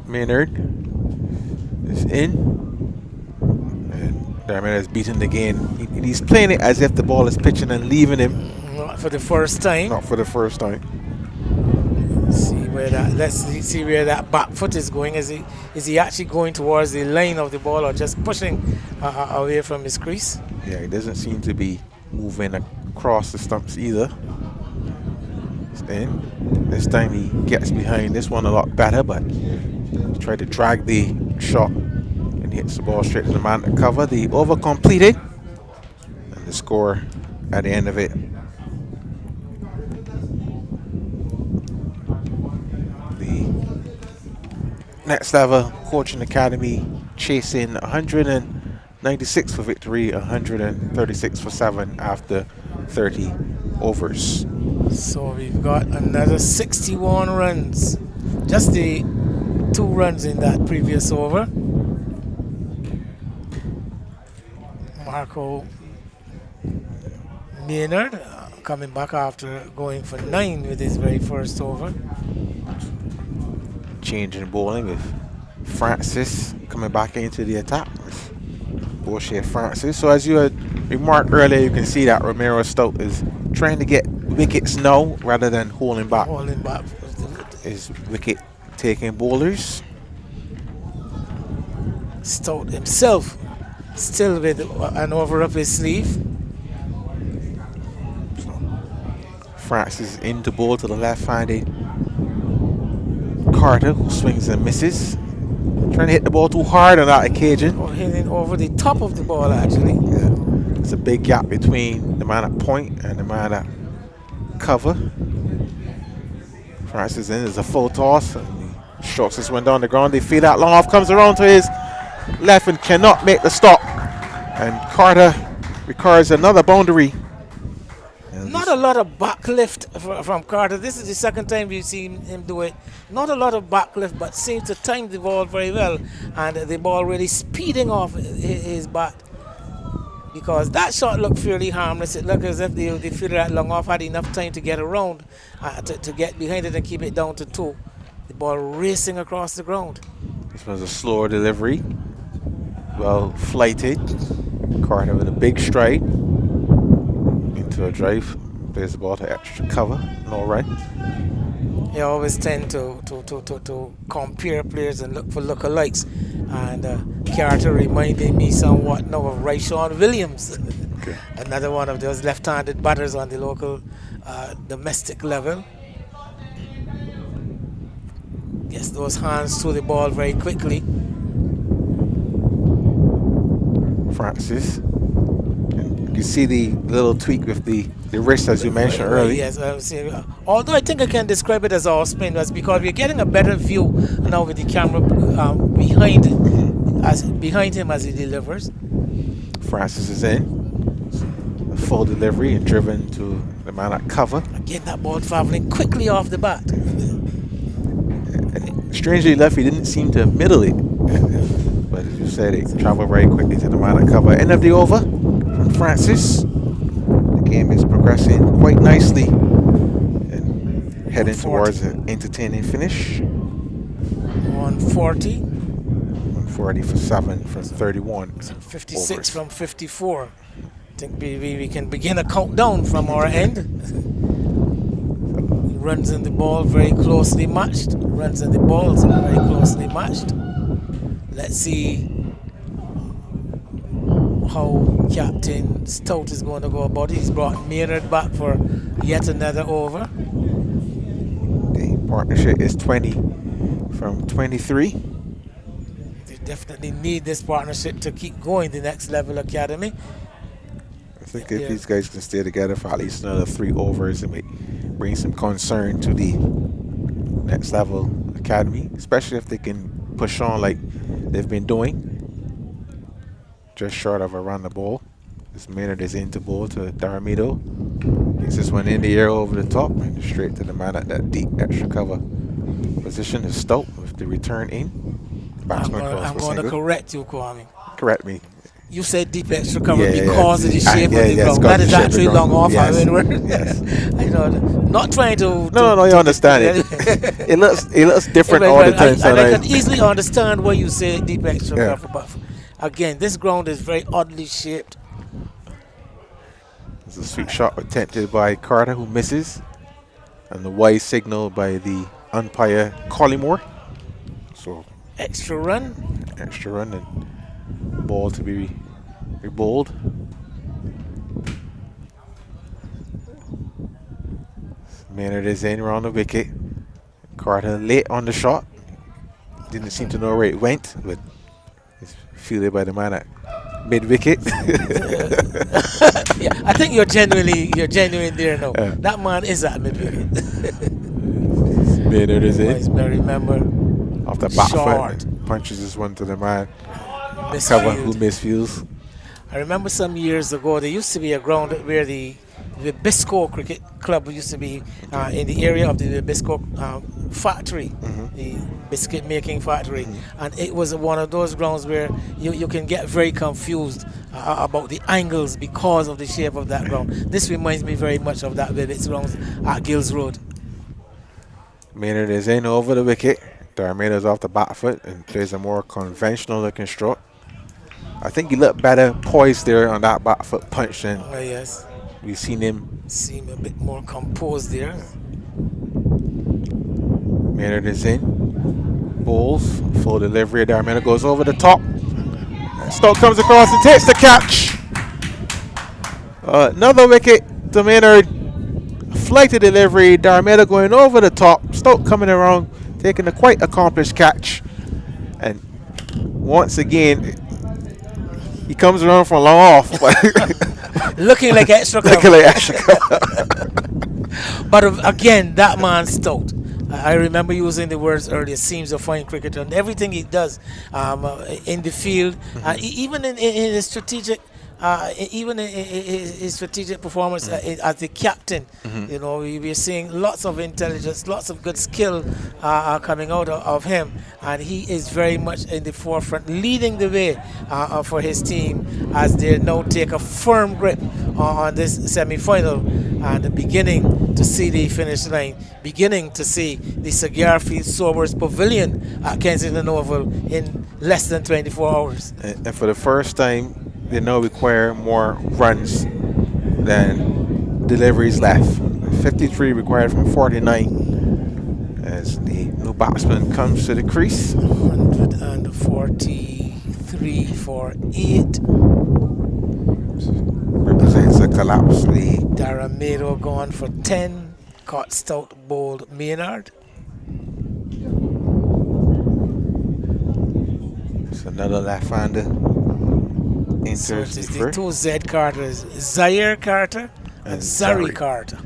Speaker 2: Maynard is in, and Darameda is beaten again. He's playing it as if the ball is pitching and leaving him.
Speaker 1: Not for the first time.
Speaker 2: Not for the first time.
Speaker 1: Let's see where that back foot is going. Is he actually going towards the line of the ball or just pushing away from his crease?
Speaker 2: Yeah, he doesn't seem to be moving across the stumps either. And this time he gets behind this one a lot better, but he tried to drag the shot and hits the ball straight to the man to cover. The over completed, and the score at the end of it. Next Level Coaching Academy chasing 196 for victory, 136 for 7 after 30 overs.
Speaker 1: So we've got another 61 runs. Just the 2 runs in that previous over. Marco Maynard coming back after going for 9 with his very first over.
Speaker 2: Changing bowling with Francis coming back into the attack. O'Shea Francis. So as you had remarked earlier, you can see that Romero Stout is trying to get wickets now rather than holding back his wicket taking bowlers.
Speaker 1: Stout himself still with an over up his sleeve.
Speaker 2: Francis into bowl to the left-handed Carter, who swings and misses. Trying to hit the ball too hard on that occasion.
Speaker 1: Or hitting over the top of the ball, actually.
Speaker 2: Yeah. There's a big gap between the man at point and the man at cover. Francis in is a full toss, and he strokes this one down the ground. They feel that long off, comes around to his left and cannot make the stop. And Carter requires another boundary. And
Speaker 1: Not a lot of backlift from Carter. This is the second time we've seen him do it. Not a lot of backlift, but seems to time the ball very well. And the ball really speeding off his bat. Because that shot looked fairly harmless. It looked as if the fielder at long off had enough time to get around, to get behind it and keep it down to 2. The ball racing across the ground.
Speaker 2: This was a slower delivery. Well flighted. Carter with a big stride. Into a drive. Plays the ball to extra cover. No run.
Speaker 1: You always tend to compare players and look for lookalikes. And Carter reminded me somewhat now of Ryshawn Williams.
Speaker 2: Okay.
Speaker 1: Another one of those left-handed batters on the local domestic level. Gets those hands to the ball very quickly.
Speaker 2: Francis. And you see the little tweak with the wrist as you mentioned earlier.
Speaker 1: Yes, although I think I can describe it as off spin, that's because we're getting a better view now with the camera behind him as he delivers.
Speaker 2: Francis is in. A full delivery and driven to the man at cover.
Speaker 1: Again, that ball traveling quickly off the bat.
Speaker 2: And strangely enough, he didn't seem to middle it. But as you said, it traveled very quickly to the man at cover. End of the over from Francis. The game is progressing quite nicely and heading towards an entertaining finish.
Speaker 1: 140.
Speaker 2: 140 for 7 from 31.
Speaker 1: 56
Speaker 2: overs.
Speaker 1: from 54. I think we can begin a countdown from our end. Runs in the ball very closely matched. Runs in the balls very closely matched. Let's see how Captain Stout is going to go about it. He's brought Maynard back for yet another over.
Speaker 2: The partnership is 20 from 23.
Speaker 1: They definitely need this partnership to keep going the next level academy.
Speaker 2: I think if these guys can stay together for at least another 3 overs, it might bring some concern to the next level academy, especially if they can push on like they've been doing. Just short of around the ball. This Maynard is into ball to Daramido. Gets this one in the air over the top and straight to the man at that deep extra cover position is Stout with the return in.
Speaker 1: I'm going to correct you, Kwame.
Speaker 2: Correct me.
Speaker 1: You said deep extra cover because of the shape of the
Speaker 2: yes,
Speaker 1: ground. That is actually long off.
Speaker 2: Yes.
Speaker 1: Yes. I know. Not trying to.
Speaker 2: No, you understand it. It looks different all the time.
Speaker 1: And I can easily understand why you say deep extra cover, but again, this ground is very oddly shaped.
Speaker 2: It's a sweet shot attempted by Carter, who misses, and the wide signal by the umpire Collymore. So
Speaker 1: extra run
Speaker 2: and ball to be bowled. Maynard is in around the wicket. Carter late on the shot. Didn't seem to know where it went, but it's fielded by the man at mid wicket.
Speaker 1: Yeah, I think you're genuine there now. That man is at mid wicket.
Speaker 2: Maynard is in.
Speaker 1: I remember.
Speaker 2: Off the back foot, punches this one to the man. Cover who misfields.
Speaker 1: I remember some years ago there used to be a ground where the Bisco Cricket Club used to be in the area of the Bisco factory, the biscuit making factory, and it was one of those grounds where you can get very confused about the angles because of the shape of that ground. This reminds me very much of that Vivid's grounds at Gills Road.
Speaker 2: Maynard is in over the wicket. Daramido's off the back foot and plays a more conventional looking stroke. I think he looked better poised there on that back foot punch than
Speaker 1: yes.
Speaker 2: we've seen him.
Speaker 1: Seem a bit more composed there.
Speaker 2: Maynard is in. Bowls. Full delivery. Daramido goes over the top. Stoke comes across and takes the catch. Another wicket to Maynard. Flighted delivery. Daramido going over the top. Stoke coming around, taking a quite accomplished catch. And once again, he comes around from long off.
Speaker 1: Looking like extra cover. But again, that man Stout. I remember using the words earlier, seems a fine cricketer, and everything he does in the field, even in his strategic even his strategic performance as the captain.
Speaker 2: Mhm.
Speaker 1: You know, we're seeing lots of intelligence, lots of good skill coming out of him, and he is very much in the forefront, leading the way for his team as they now take a firm grip on this semi-final and beginning to see the finish line, beginning to see the Sir Garfield Sobers Pavilion at Kensington Oval in less than 24 hours.
Speaker 2: And for the first time, they now require more runs than deliveries left. 53 required from 49 as the new batsman comes to the crease.
Speaker 1: 143 for 8.
Speaker 2: Represents a collapse lead.
Speaker 1: Daramero gone for 10. Caught Stout bowled Maynard.
Speaker 2: It's another left-hander.
Speaker 1: So
Speaker 2: Enters
Speaker 1: it is
Speaker 2: the
Speaker 1: the
Speaker 2: first.
Speaker 1: two Z Carters, Zaire Carter and Zari
Speaker 2: Zari.
Speaker 1: Carter.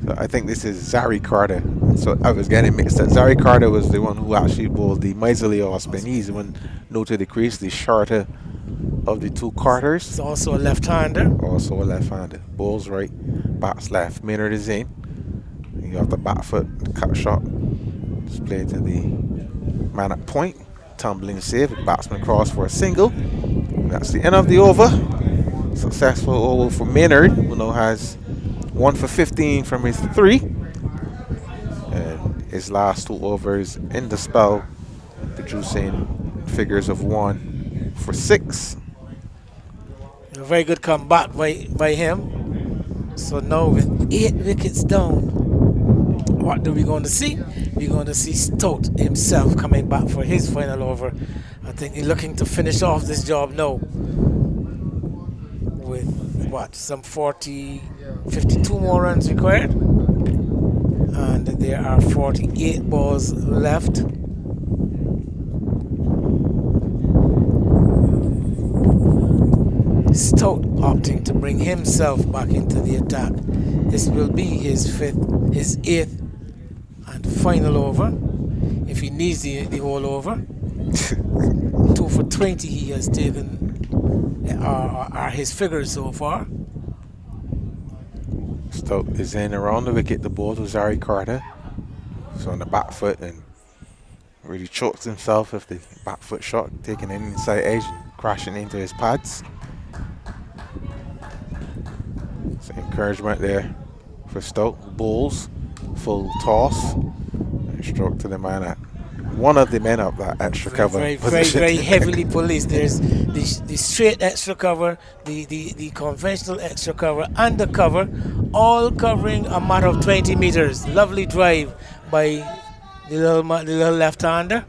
Speaker 2: So I think this is Zari Carter. So I was getting mixed up. Zari Carter was the one who actually bowled the miserly off spin. He's the one new to the crease, the shorter of the two Carters.
Speaker 1: He's also a left-hander.
Speaker 2: Also a left-hander. Bowls right, bats left. Maynard is in. You have the back foot, the cut shot. Just play to the man at point. Tumbling save. The batsman cross for a single. That's the end of the over. Successful over for Maynard, who now has 1 for 15 from his 3. And his last 2 overs in the spell, producing figures of 1 for 6.
Speaker 1: A very good comeback by him. So now with 8 wickets down, what are we going to see? We're going to see Stout himself coming back for his final over. I think he's looking to finish off this job now with what, some 52 more runs required, and there are 48 balls left. Stout opting to bring himself back into the attack. This will be his 8th and final over if he needs the whole over. 2 for 20 he has taken are his figures so far.
Speaker 2: Stout is in around the wicket. The ball to Zari Carter. So on the back foot and really chokes himself with the back foot shot, taking an inside edge and crashing into his pads. So encouragement there for Stout. Bowls, full toss, and stroke to the man at one of the men up that extra cover position.
Speaker 1: Very heavily policed. There's the straight extra cover, the conventional extra cover, and the cover, all covering a matter of 20 meters. Lovely drive by the little left-hander,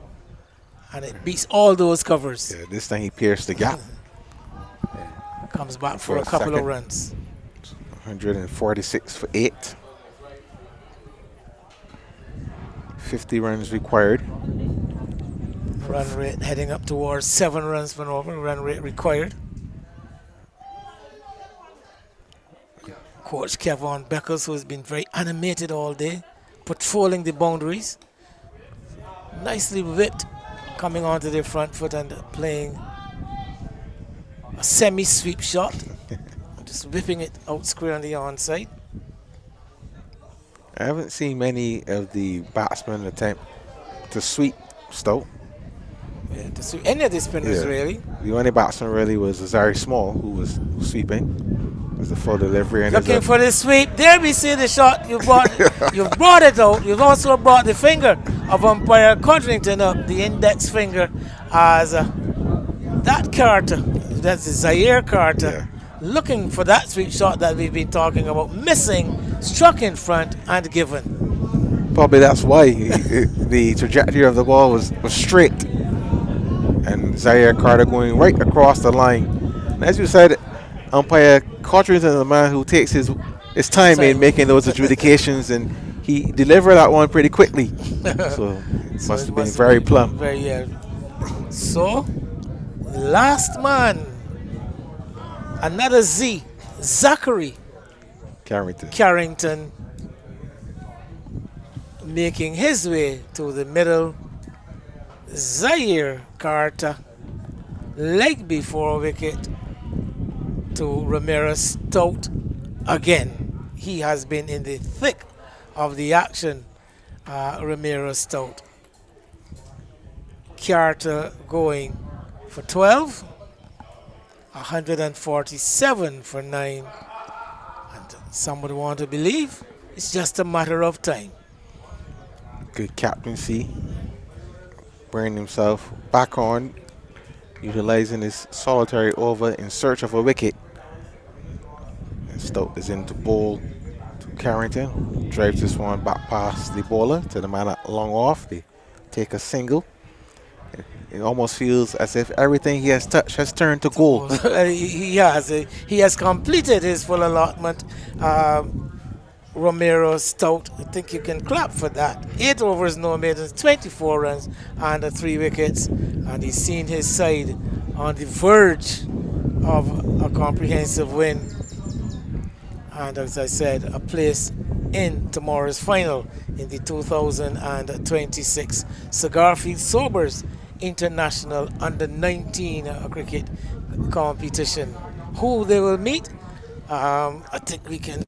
Speaker 1: and it beats all those covers.
Speaker 2: Yeah, this time he pierced the gap.
Speaker 1: Comes back for a couple of runs.
Speaker 2: 146 for 8. 50 runs required.
Speaker 1: Run rate heading up towards 7 runs per over. Run rate required. Coach Kevon Beckers, who has been very animated all day, patrolling the boundaries. Nicely whipped, coming onto the front foot and playing a semi-sweep shot. Just whipping it out square on the onside.
Speaker 2: I haven't seen many of the batsmen attempt to sweep Stout.
Speaker 1: Yeah, to sweep any of the spinners, really.
Speaker 2: The only batsman really was Zari Small, who was sweeping. It was a full delivery. And
Speaker 1: Looking for the sweep. There we see the shot. You've brought it out. You've also brought the finger of umpire Codrington up, the index finger, as that Carter, that's the Zaire Carter, looking for that sweep shot that we've been talking about, missing, struck in front and given.
Speaker 2: Probably that's why the trajectory of the ball was straight. And Zaire Carter going right across the line. And as you said, umpire Codrington is the man who takes his time in making those adjudications, and he delivered that one pretty quickly. So it must have been very plumb.
Speaker 1: So, last man, another Z, Zachary Carrington, making his way to the middle. Zaire Carter, leg before wicket, to Ramirez Stout again. He has been in the thick of the action, Ramirez Stout. Carter going for 12, 147 for 9. And some would want to believe it's just a matter of time.
Speaker 2: Good captaincy. Bringing himself back on, utilizing his solitary over in search of a wicket. And Stoke is into ball to Carrington. Drives this one back past the bowler to the man at long off. They take a single. It almost feels as if everything he has touched has turned to gold.
Speaker 1: He has. He has completed his full allotment. Romero Stout, I think you can clap for that. 8 overs, no maidens, 24 runs, and 3 wickets. And he's seen his side on the verge of a comprehensive win. And as I said, a place in tomorrow's final in the 2026 Garfield Sobers International Under-19 cricket competition. Who they will meet, I think we can.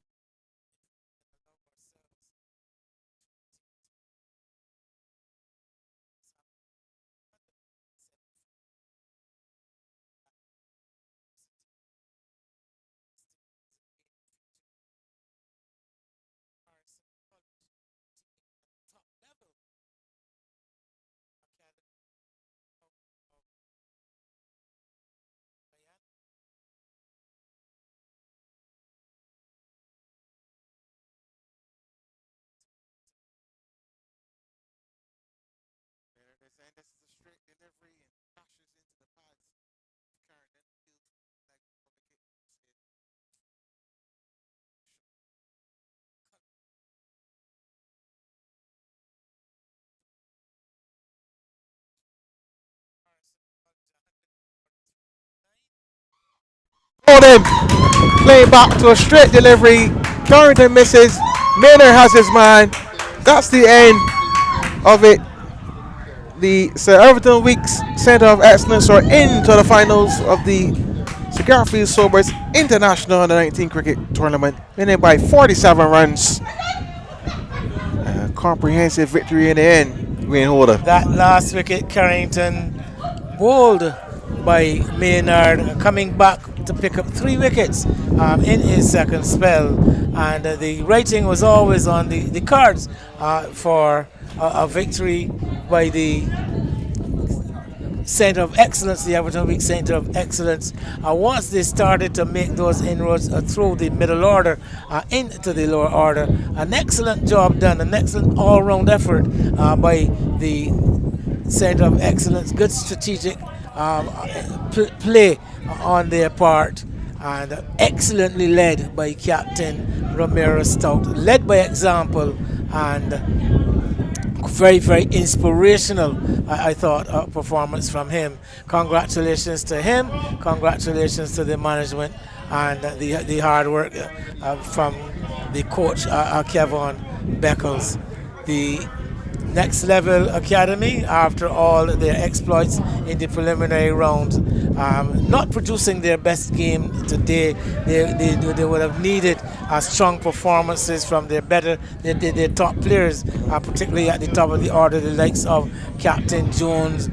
Speaker 2: For them, playing back to a straight delivery. Carrington misses. Maynard has his man. That's the end of it. The Sir Everton Weeks Centre of Excellence are into the finals of the Garfield Sobers International Under-19 Cricket Tournament, winning by 47 runs. A comprehensive victory in the end, Wayne Holder.
Speaker 1: That last wicket, Carrington bowled by Maynard, coming back to pick up 3 wickets in his second spell. And the writing was always on the cards for a victory by the Centre of Excellence, the Everton Week Centre of Excellence. Once they started to make those inroads through the middle order into the lower order, an excellent job done, an excellent all-round effort by the Centre of Excellence. Good strategic play on their part, and excellently led by Captain Romero Stout. Led by example, and very, very inspirational, I thought, performance from him. Congratulations to him, congratulations to the management, and the hard work from the coach, Kevin Beckles. The Next Level Academy, after all their exploits in the preliminary round, not producing their best game today. They would have needed strong performances from their top players, particularly at the top of the order, the likes of Captain Jones,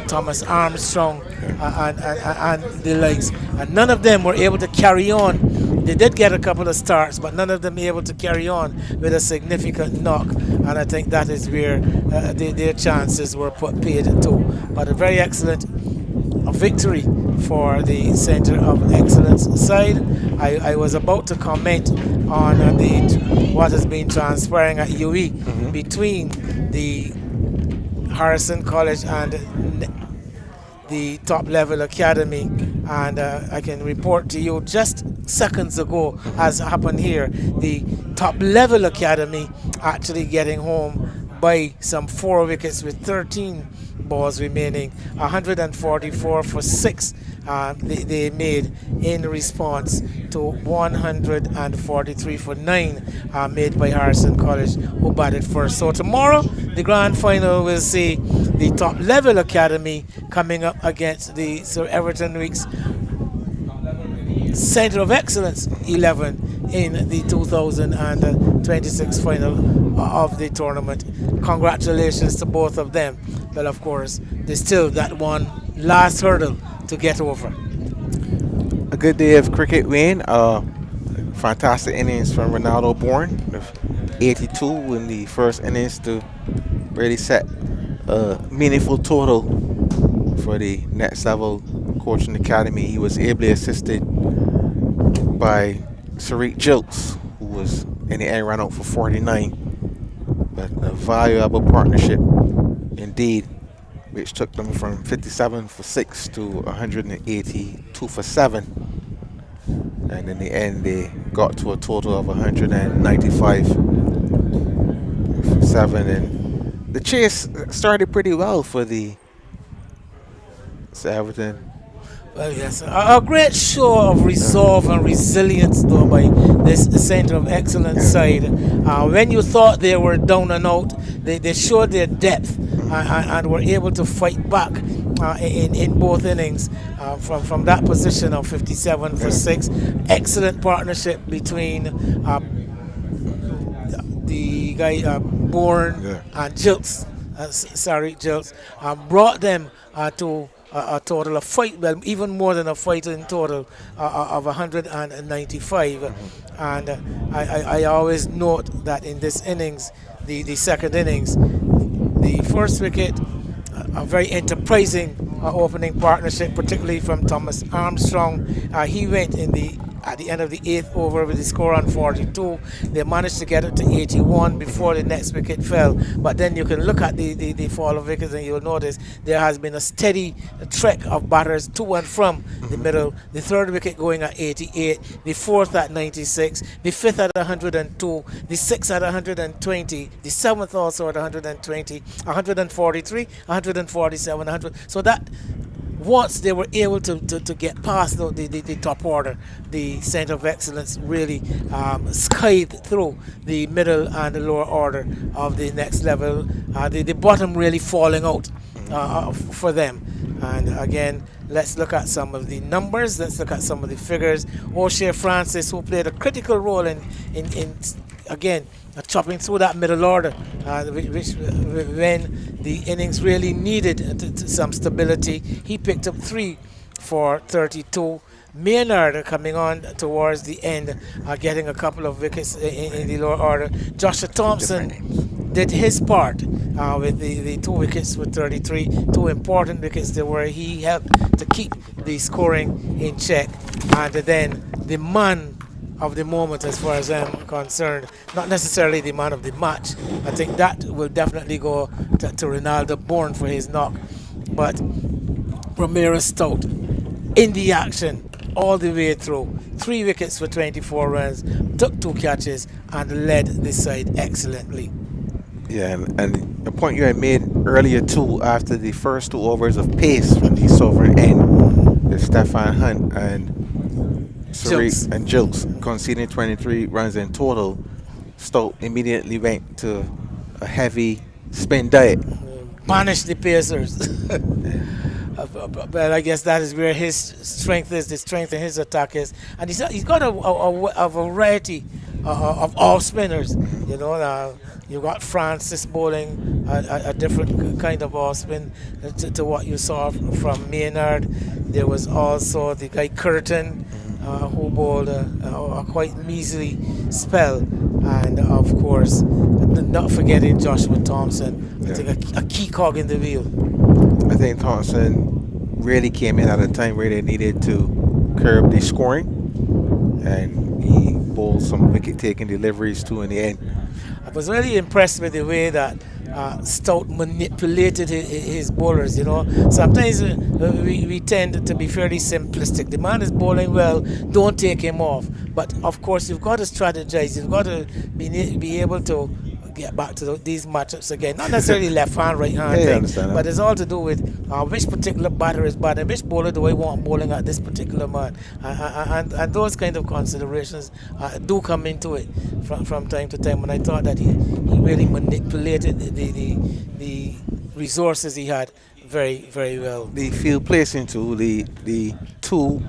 Speaker 1: Thomas Armstrong, and the likes. And none of them were able to carry on. They did get a couple of starts, but none of them able to carry on with a significant knock. And I think that is where their chances were paid to. But a very excellent victory for the Centre of Excellence side. I was about to comment on what has been transpiring at UE between the Harrison College and the Top Level Academy, and I can report to you just seconds ago, as happened here, the Top Level Academy actually getting home by some 4 wickets with 13 balls remaining. 144 for 6 they made in response to 143 for 9 made by Harrison College, who batted first. So tomorrow the grand final will see the Top Level Academy coming up against the Sir Everton Weeks Center of Excellence 11 in the 2026 final of the tournament. Congratulations to both of them. But of course, there's still that one last hurdle to get over.
Speaker 2: A good day of cricket, Wayne. Fantastic innings from Ronaldo Bourne with 82 in the first innings to really set a meaningful total for the next level coaching academy. He was ably assisted by Sariq Jilts, who was in the end run out for 49. But a valuable partnership indeed, which took them from 57 for 6 to 182 for 7. And in the end, they got to a total of 195 for 7. And the chase started pretty well for the Everton.
Speaker 1: Well, yes, a great show of resolve and resilience, though, by this Center of Excellence side. When you thought they were down and out, they showed their depth and were able to fight back in both innings from that position of 57 for 6. Excellent partnership between the guy Bourne and Jilts, Jilts, brought them to a total of fight, well, even more than a fight in total of 195. And I always note that in this innings, the second innings, the first wicket, a very enterprising opening partnership, particularly from Thomas Armstrong. He went at the end of the 8th over with the score on 42. They managed to get it to 81 before the next wicket fell. But then you can look at the fall of wickets and you'll notice there has been a steady trek of batters to and from the middle. The third wicket going at 88, the fourth at 96, the fifth at 102, the sixth at 120, the seventh also at 120, 143, 147, 100. So that once they were able to get past the top order, the Center of Excellence really skied through the middle and the lower order of the next level. The bottom really falling out for them. And again, let's look at some of the numbers. Let's look at some of the figures. O'Shea Francis, who played a critical role in again, chopping through that middle order, which when the innings really needed some stability. He picked up 3 for 32. Maynard coming on towards the end, getting a couple of wickets in the lower order. Joshua Thompson did his part with the 2 wickets with 33. 2 important wickets there were. He helped to keep the scoring in check. And then the man of the moment, as far as I'm concerned, not necessarily the man of the match. I think that will definitely go to Ronaldo Bourne for his knock. But Romero Stout in the action all the way through. 3 wickets for 24 runs, took 2 catches and led the side excellently.
Speaker 2: Yeah, and the point you had made earlier too, after the first 2 overs of pace from the Sovereign end, with Stefan Hunt and Sariq and Jilts conceding 23 runs in total, Stoke immediately went to a heavy spin diet.
Speaker 1: Banish the Pacers. But I guess that is where his strength is, the strength in his attack is. And he's got a variety of all spinners. You know, you got Francis bowling a different kind of off spin to what you saw from Maynard. There was also the guy Curtin, who bowled a quite measly spell, and of course not forgetting Joshua Thompson. I think a key cog in the wheel.
Speaker 2: I think Thompson really came in at a time where they needed to curb the scoring, and he bowled some wicket taking deliveries too in the end.
Speaker 1: I was really impressed with the way that Stout manipulated his bowlers. You know, sometimes we tend to be fairly simplistic. The man is bowling well, don't take him off. But of course, you've got to strategize. You've got to be able to get back to these matchups again. Not necessarily left hand, right hand thing, but it's all to do with which particular batter is bad and which bowler do I want bowling at this particular man. And those kind of considerations do come into it from time to time. And I thought that he really manipulated the resources he had very, very well.
Speaker 2: The field placing too, the 2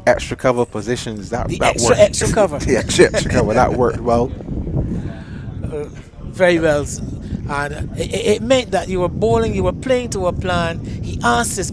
Speaker 2: extra cover positions, that
Speaker 1: The
Speaker 2: that
Speaker 1: extra
Speaker 2: worked.
Speaker 1: extra cover.
Speaker 2: The extra cover, that worked well.
Speaker 1: Very well. And it meant that you were bowling, you were playing to a plan. He asked his